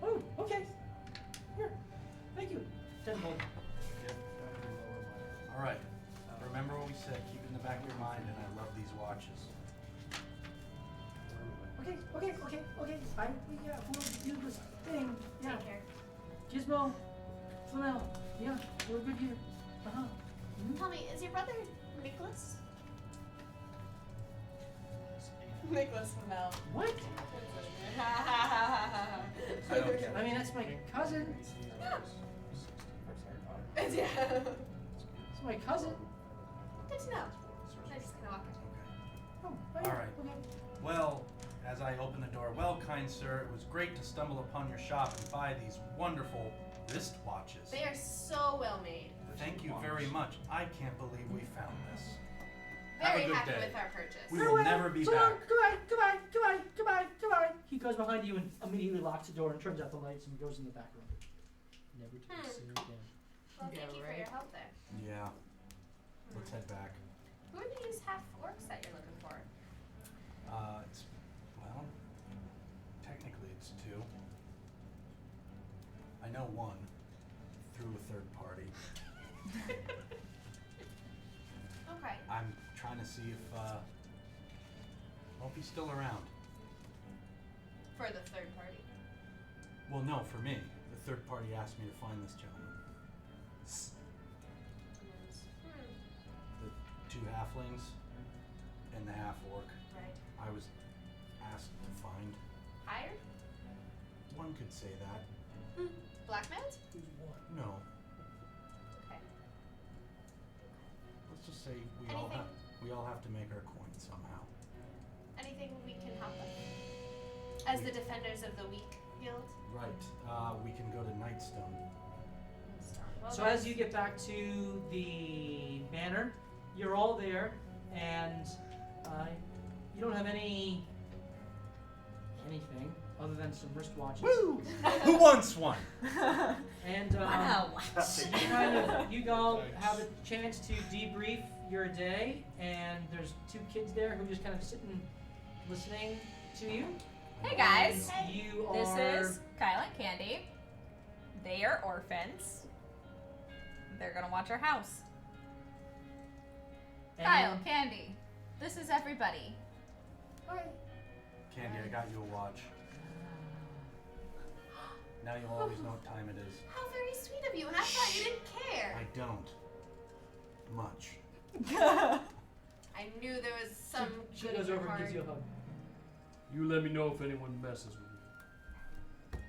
Oh, okay. Here. Thank you. 10 gold. All right. Remember what we said. Keep it in the back of your mind, and I love these watches. Okay. Yeah, we'll do this thing. Yeah. Take care. Gizmo, Flamel. Yeah, we're good here. Uh-huh. Mhm. Tell me, is your brother Nicholas? Nicholas Flamel. What? I don't get I it. mean, that's my cousin. Yeah. It's my cousin. Good to know. I just kind of walk in. Oh, All right. Okay. Well, as I open the door, well, kind sir, it was great to stumble upon your shop and buy these wonderful wristwatches. They are so well made. Thank you very much. I can't believe we found this. Have a Very good happy day. with our purchase. We will never be So back. Goodbye. He goes behind you and immediately locks the door and turns out the lights and goes in the back room. Never to be seen again. Well, Yeah, thank you for right. your help there. Yeah. Let's head back. Who are these half orcs that you're looking for? Well, technically it's 2. I know one through a third party. Okay. I'm trying to see if he's still around. For the third party. Well, no, for me. The third party asked me to find this gentleman. The 2 halflings and the half orc. Right. I was asked to find. Hired? One could say that. Blackmailed? No. Okay. Let's just say we Anything? all have to make our coin somehow. Anything we can help with? As the defenders of the weak guild? Right. We can go to Nightstone. Well, So as you get back to the manor, you're all there, and you don't have anything other than some wristwatches. Woo! Who wants one? And you all have a chance to debrief your day, and there's 2 kids there who just kind of sitting, listening to you. Hey guys. And you This are. is Kyle and Candy. They are orphans. They're gonna watch our house. and- Kyle, Candy. This is everybody. Candy, I got you a watch. Now you'll always know what time it is. How very sweet of you, and I thought you didn't care. I don't. Much. I knew there was some She good goes in your over and heart. gives you a hug. You let me know if anyone messes with me.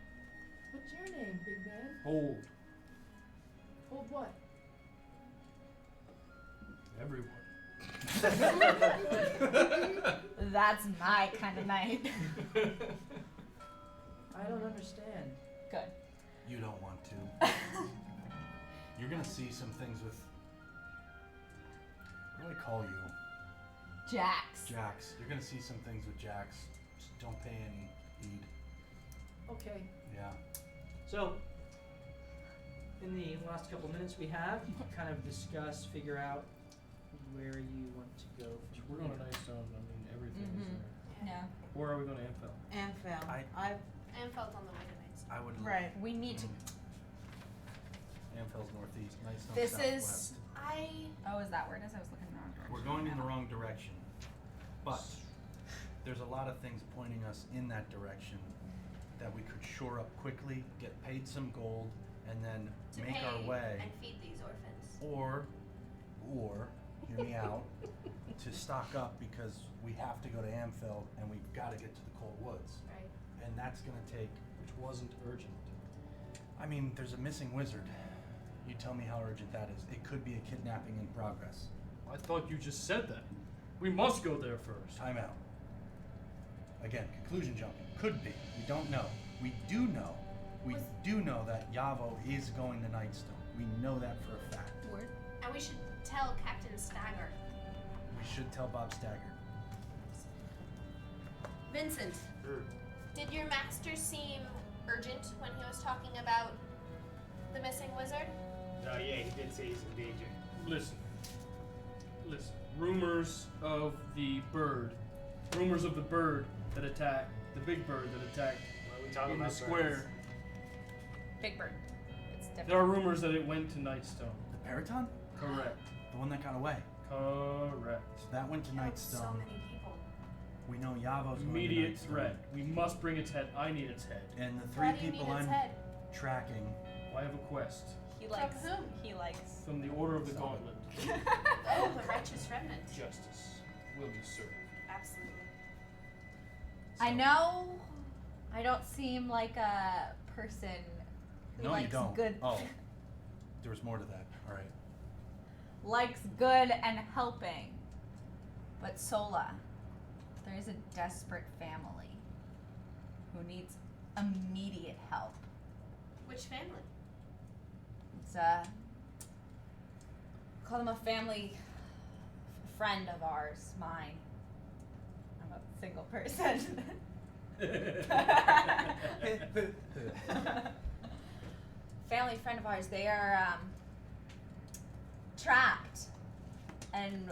What's your name, big man? Hold. Hold what? Everyone. That's my kind of night. I don't understand. Good. You don't want to. You're gonna see some things with. What do I call you? Jax. Jax. You're gonna see some things with Jax. Just don't pay any heed. Okay. Yeah. So, in the last couple minutes we have, you can kind of discuss, figure out where you want to go from We're going to here. Nightstone. I mean, everything is Mhm. there. Yeah. Where are we going to Amphel? Amphel. I- Anfel's on the way to Nights. I would. Right. We need to. Amphel's northeast. Nightstone This southwest. is. I Oh, is that where it is? I was looking in the wrong direction. We're going in the wrong direction, but there's a lot of things pointing us in that direction that we could shore up quickly, get paid some gold, and then to make pay our way, and feed these orphans. or, hear me out, to stock up because we have to go to Amphel and we've got to get to the Cold Woods, Right. and that's going to take. Which wasn't urgent. I mean, there's a missing wizard. You tell me how urgent that is. It could be a kidnapping in progress. I thought you just said that. We must go there first. Time out. Again, conclusion jumping. Could be. We don't know. We do know. We do know that Yavo is going to Nightstone. We know that for a fact. Word. And we should tell Captain Stagger. We should tell Bob Stagger. Vincent, did your master seem urgent when he was talking about the missing wizard? Oh yeah, he did say he's in danger. Listen. Rumors of the bird. Rumors of the bird that attacked, the big bird that attacked What are we talking in the about? square. Big Bird. It's different. There are rumors that it went to Nightstone. The Periton? Correct. The one that got away. Correct. So that went to Killed Nightstone. so many people. We know Yavo's going Immediate to Nightstone. threat. We must bring its head. I need its head. And the Why three do you people need its I'm head? tracking. I have a quest He From likes. whom? He likes. from the Order of the Solid. Gauntlet. Oh, the righteous remnant. Justice will be served. Absolutely. I know. I don't seem like a person who No, likes you don't. good. Oh, there was more to that. All right. Likes good and helping. But Sola, there is a desperate family who needs immediate help. Which family? It's call them a family friend of ours, mine. I'm a single person. Family friend of ours, they are trapped and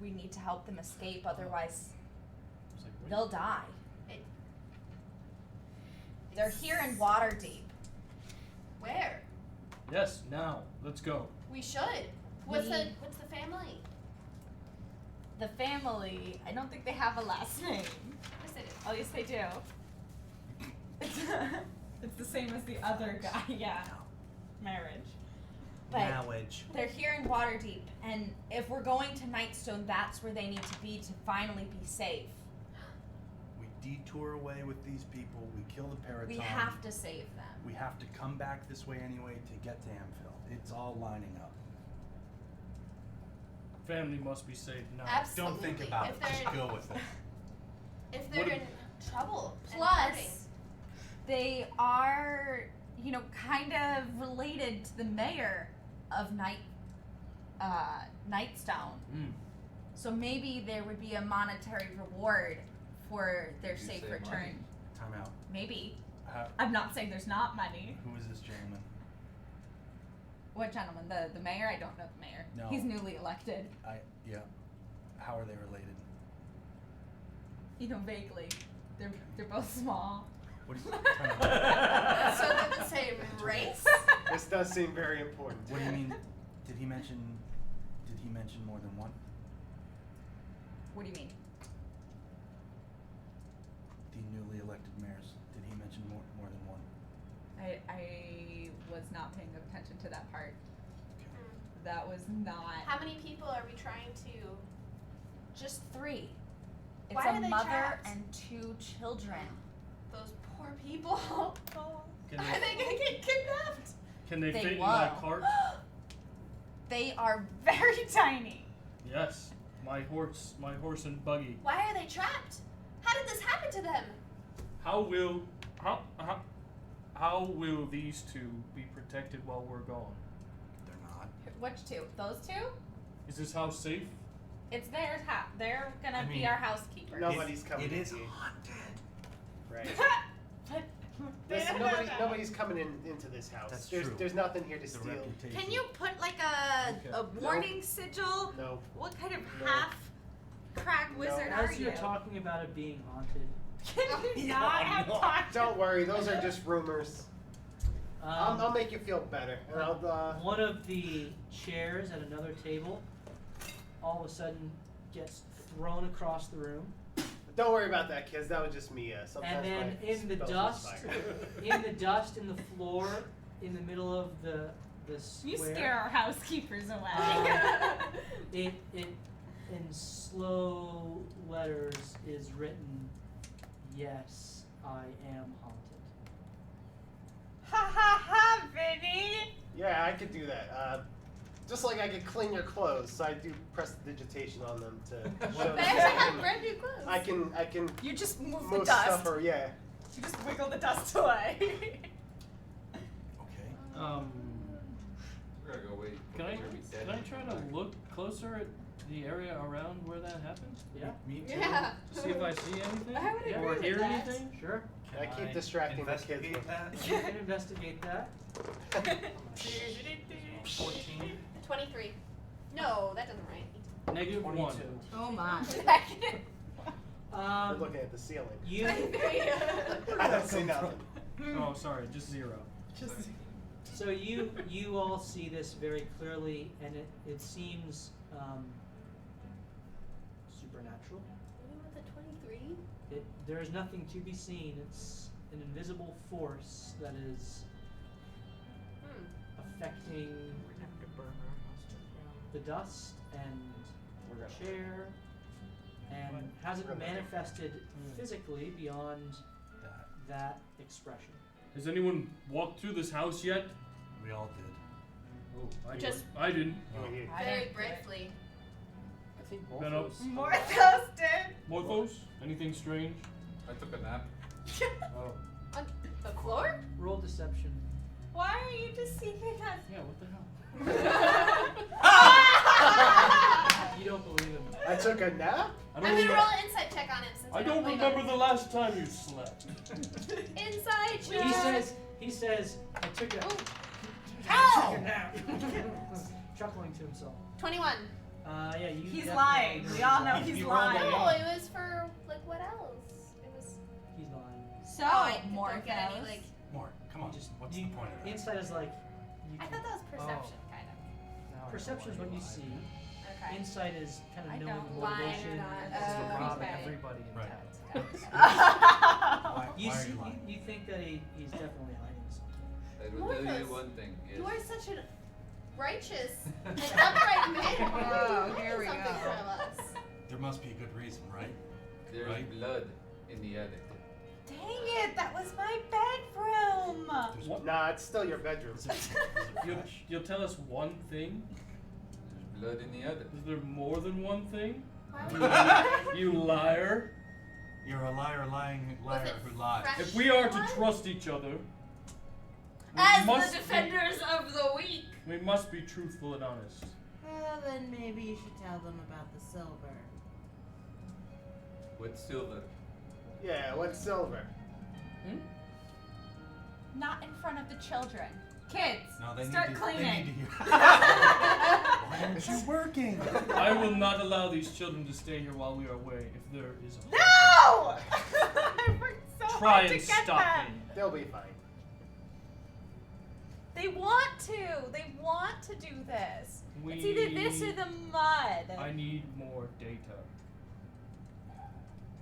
we need to help them escape, otherwise It's like, wait. they'll die. It, They're here in Waterdeep. Where? Yes, now. Let's go. We should. What's We- what's the family? The family, I don't think they have a last name. Yes, it is. Oh, yes, they do. It's the same as the other guy, yeah. Marriage. But Marriage. they're here in Waterdeep, and if we're going to Nightstone, that's where they need to be to finally be safe. We detour away with these people. We kill the Periton. We have to save them. We have to come back this way anyway to get to Amphil. It's all lining up. Family must be saved now. Absolutely. Don't think about If it. Just they're- go with it. If they're What in trouble and hurting. Plus, they are, you know, kind of related to the mayor of Nightstone. Mm. So maybe there would be a monetary reward for their You safe say return. money. Time out. Maybe. How, I'm not saying there's not money. who is this gentleman? What gentleman? The mayor? I don't know the mayor. No. He's newly elected. Yeah. How are they related? You know, vaguely. They're both small. What do you, time out. So they're the same race? This does seem very important. What do you mean? Did he mention more than one? What do you mean? The newly elected mayors. Did he mention more than one? I was not paying attention to that part. That was not. How many people are we trying to? Just 3. It's Why a are they mother trapped? and 2 children. Those poor people. Can Are they, they gonna get kidnapped? can they They fit in my will. cart? They are very tiny. Yes. My horse and buggy. Why are they trapped? How did this happen to them? How will these 2 be protected while we're gone? They're not. Which 2? Those 2? Is this house safe? It's their house. They're gonna I be mean, our housekeepers. Nobody's coming It in is here. haunted. Right. But Listen, nobody's coming into this house. That's there's true. there's nothing here to The steal. reputation. Can you put like a Okay. warning sigil? No. What kind of No. half crack wizard are As you? you're talking about it being haunted, Can you not have talk? Don't worry, those are just rumors. I'll make you feel better, and I'll. one of the chairs at another table all of a sudden gets thrown across the room, Don't worry about that, kids. That was just me. Sometimes and then my in the spells dust, misfire. in the dust in the floor, in the middle of the You square, scare our housekeepers away. it in slow letters is written, "Yes, I am haunted." Ha ha ha, Vinny! Yeah, I could do that. Just like I could clean your clothes, so I do prestidigitation on them to show But that I I have can- brand new clothes. I can You just move the move dust. stuff or yeah. You just wiggle the dust away. Okay. We're gonna go wait. Can I Jeremy dead can I and try come to back. look closer at the area around where that happened? Yeah, Me too. Yeah. To see if I see anything I would Yeah. agree or with hear that. anything. sure. I keep distracting the kids. Investigate that. You can investigate that. 14. 23. No, that doesn't right. Negative 1. 22. Oh my. We're looking at the ceiling. You I don't see nothing. Oh, sorry, just 0. so you all see this very clearly, and it seems supernatural. Even with a 23? There is nothing to be seen. It's an invisible force that is affecting the dust and the chair, and hasn't manifested physically beyond that expression. Has anyone walked through this house yet? We all did. Oh, Just- I didn't. You were here. Very briefly. I think Benno. Morphos. Morthos did. Morphos? Anything strange? I took a nap. Oh. On the floor? Roll deception. Why are you deceiving us? Yeah, what the hell? You don't believe him. I took a nap? I I'm don't, gonna remember, roll an insight check on him since I don't wake remember up. the last time you slept. Inside check. He says, I took a Ow! nap. Chuckling to himself. 21. Yeah, you. He's definitely lying. know We all he's know lying. he's You rolled lying. a No, one. it was for like what else? It was. He's lying. So, I don't get any, Morphos. like. More. Come on. Just What's you, the point of that? Insight is like. You I can- thought that was perception, kind of. Now I know Perception is why what you lied. see. Okay. Insight is kind of I knowing don't the lie or motivation. not. It's to rob Okay. everybody in Right. town. Why, You why are see, you lying? you think that he's definitely hiding something. I will tell you Morphos, one thing. Yes. You are such a righteous and upright man. Why are you Oh, here hiding we something go. from us? There must be a good reason, right? There's Right. blood in the attic. Dang it, that was my bedroom! There's, What? Nah, it's still your bedroom. Is it fresh? You'll tell us one thing? There's blood in the attic. Is there more than one thing? Why would You liar. You're a liar, lying Was liar it who lies. fresh? If we are to Blood? trust each other, As must the defenders of the weak. we must be truthful and honest. Well, then maybe you should tell them about the silver. What silver? Yeah, what's silver? Not in front of the children. Kids, No, they start need to, cleaning. They need to hear. Why aren't you working? I will not allow these children to stay here while we are away. If there is a No! I worked so try hard to and get stop them. me. They'll be fine. They want to. They want to do this. We, It's either this or the mud. I need more data.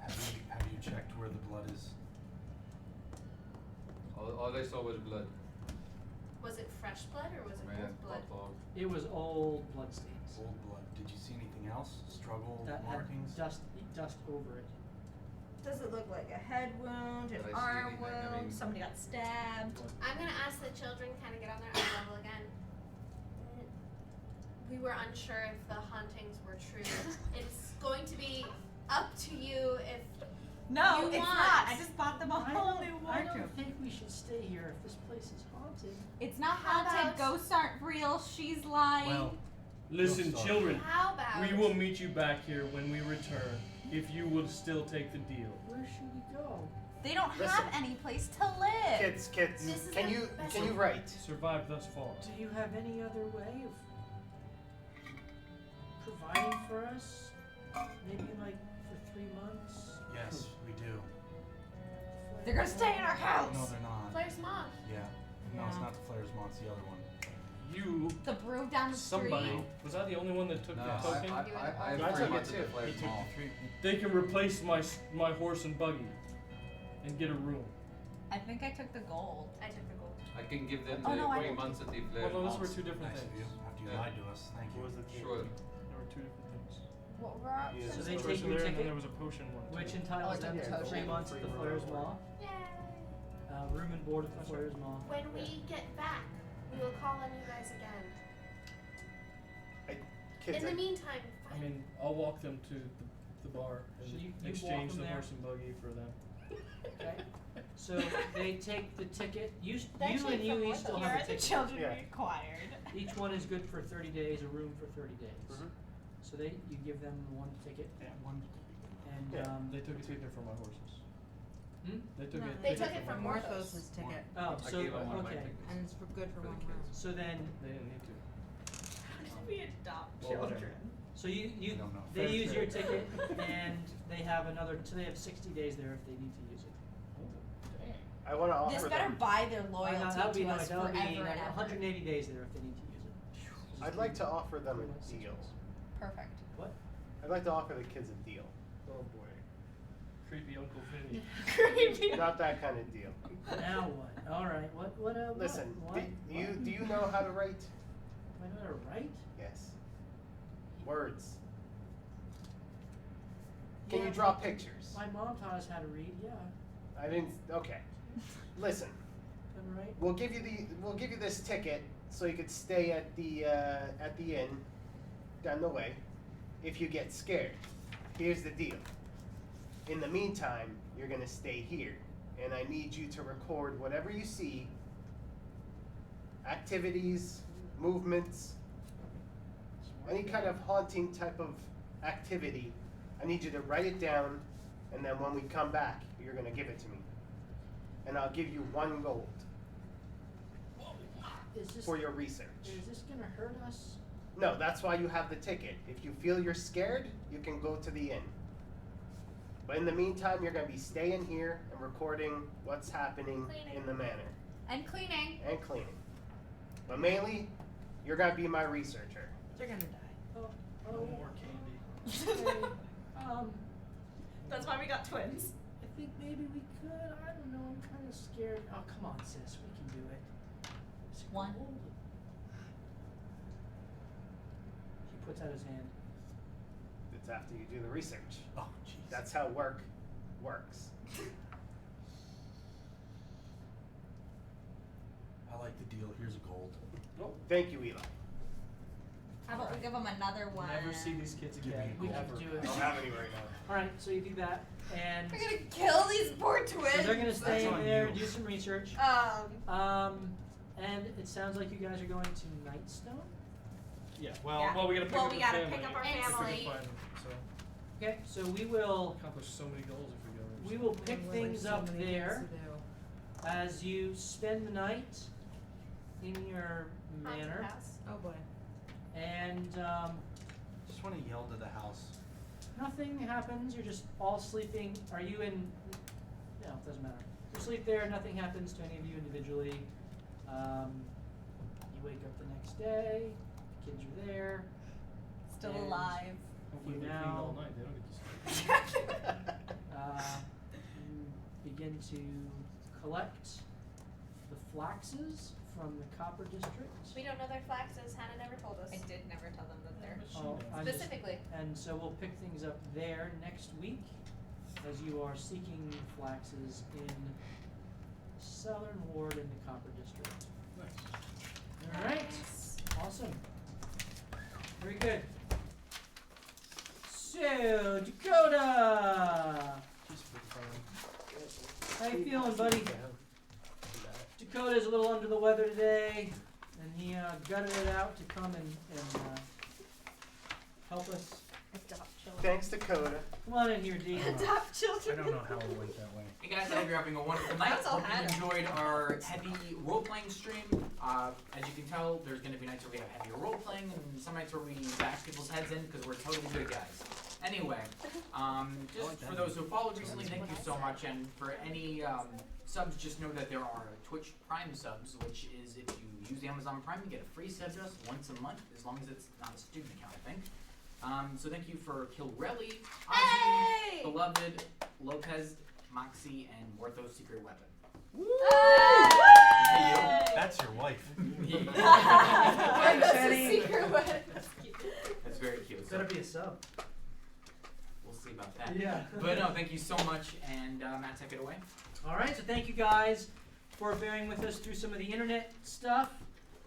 Have you checked where the blood is? All I saw was blood. Was it fresh blood or was it Right, old blood? dog. It was old bloodstains Old blood. Did you see anything else? Struggle that had markings? dust over it. Does it look like a head wound, Did an I see arm anything? I wound, mean- somebody got stabbed? I'm gonna ask the children kind of get on their eye level again. We were unsure if the hauntings were true. It's going to be up to you if No, You it's want. not. I just bought them a whole new I wardrobe. don't think we should stay here if this place is haunted. It's not How haunted. about- Ghosts aren't real. She's lying. Well, Listen, Sorry. children, how about we will meet you back here when we return, if you will still take the deal. Where should we go? They don't Listen. have any place to live. Kids, This is can the you best- can you write? Survived thus far. Do you have any other way of providing for us? Maybe like for 3 months? Yes, we do. They're gonna stay in our house. No, they're not. Flair's mom. Yeah. No, it's Yeah. not the Flares Mont, it's the other one. You, The broom down the somebody, street. was I the only one that took No, the I token? have I 3 took it months too. at the He Flair's took Mall. the 3. They can replace my horse and buggy and get a room. I think I took the gold. I took the gold. I can give them Oh, the no, I 3 don't months at the Well, Flair's no, those Mall. were two different Nice of you. things. After you Yeah. lied to us, thank you. What was the thing? Sure. There were two different things. What were our Yeah. options? So they There take was your there, and then ticket, there was a potion one. which too. entitles Oh, them it's to a 3 potion. months at the Flair's Mall. Yay! Room and board at the Flair's Mall. When we get back, we will call on you guys again. Kids, In the meantime, I find mean, I'll walk them to the bar and So you walk exchange them the there? horse and buggy for them. Okay. So they take the ticket. You It's and actually you from each what still the- have Here a are the ticket. children Yeah. required. Each one is good for 30 days, a room for 30 days. Mhm. So you give them one ticket, Yeah, one. and Yeah. They took a ticket for my horses. Hmm? They took No, a They ticket took it for from my Morthos. Morthos' ticket, oh, I so gave them one of my okay. tickets. and it's for good for For the 1 kids. month. So then, They didn't need to. How did we adopt Well, whatever. children? so you I don't know. they Fair use trade. your ticket, and they have another. So they have 60 days there if they need to use it. I want to offer This better them. buy their loyalty that would be to nice. us That would forever be and ever. 180 days there if they need to use it. I'd like to offer them 3 a months, 6 deal. months. Perfect. What? I'd like to offer the kids a deal. Oh boy. Creepy Uncle Vinny. Creepy. Not that kind of deal. Now what? All right. What? Listen, What? do you know how to write? Do I know how to write? Yes. Words. Can Yeah. you draw pictures? My mom taught us how to read. Yeah. I didn't. Okay. Listen, Can I write? we'll give you this ticket so you could stay at the inn down the way. If you get scared, here's the deal. In the meantime, you're gonna stay here, and I need you to record whatever you see. Activities, movements, any kind of haunting type of activity. I need you to write it down, and then when we come back, you're gonna give it to me. And I'll give you 1 gold Is this for your research. is this gonna hurt us? No, that's why you have the ticket. If you feel you're scared, you can go to the inn. But in the meantime, you're gonna be staying here and recording what's happening Cleaning. in the manor And cleaning. and cleaning. But mainly, you're gonna be my researcher. They're gonna die. Oh, No oh. more candy. Okay. That's why we got twins. I think maybe we could. I don't know. I'm kind of scared. Oh, come on, sis. We can do it. It's One. cold. He puts out his hand. It's after you do the research. Oh, jeez. That's how work works. I like the deal. Here's a gold. Thank you, Eli. How about we give them another one? Never see these kids Give me again. a We gold. can do I it. don't have any right now. All right. So you do that, and We're gonna kill these poor twins. so they're gonna stay in on there you. and do some research. And it sounds like you guys are going to Nightstone. Yeah. Well, Yeah. we gotta pick Well, up we the gotta family. pick up our And If we can family. find them, so Okay. So we will accomplish so many goals if we go there. we will pick Well, things there's so up many there things to do. as you spend the night in your haunted manor, house. Oh boy. and Just want to yell to the house. nothing happens. You're just all sleeping. Are you in? No, it doesn't matter. You sleep there. Nothing happens to any of you individually. You wake up the next day. The kids are there. Still And alive. Hopefully you they cleaned now- all night. They don't get to sleep. You begin to collect the flaxes from the copper district. We don't know their flaxes. Hannah never told us. I did never tell them that they're. Oh, I'm just- Specifically. and so we'll pick things up there next week as you are seeking flaxes in Southern Ward in the Copper District. Nice. Alright, awesome. Very good. So, Dakota! Just for fun. How you feeling, buddy? Dakota's a little under the weather today, and he gutted it out to come and help us. Adopt children. Thanks, Dakota. Come on in here, D. Adopt I children. don't know how it went that way. Hey guys, I hope you're having a wonderful night. That's all Hope you Hannah. enjoyed our heavy role-playing stream. As you can tell, there's going to be nights where we have heavier role-playing, and some nights where we bash people's heads in because we're totally good guys. Anyway, just for those who followed recently, thank you so much. And for any subs, just know that there are Twitch Prime subs, which is if you use Amazon Prime, you get a free sub to us once a month, as long as it's not a student account, I think. So thank you for Kilrelli, Ozzy, Beloved, Lopez, Moxie, and Warthos Secret Weapon. That's your wife. That's a secret weapon. That's very cute. It's So gotta be a sub. we'll see about that. Yeah. But no, thank you so much, and Matt, take it away. All right, so thank you guys for bearing with us through some of the internet stuff.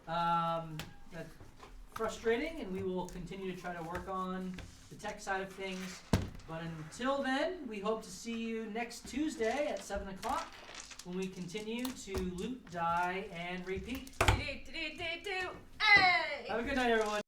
That's frustrating, and we will continue to try to work on the tech side of things. But until then, we hope to see you next Tuesday at 7 o'clock when we continue to loot, die, and repeat. Hey! Have a good night, everyone.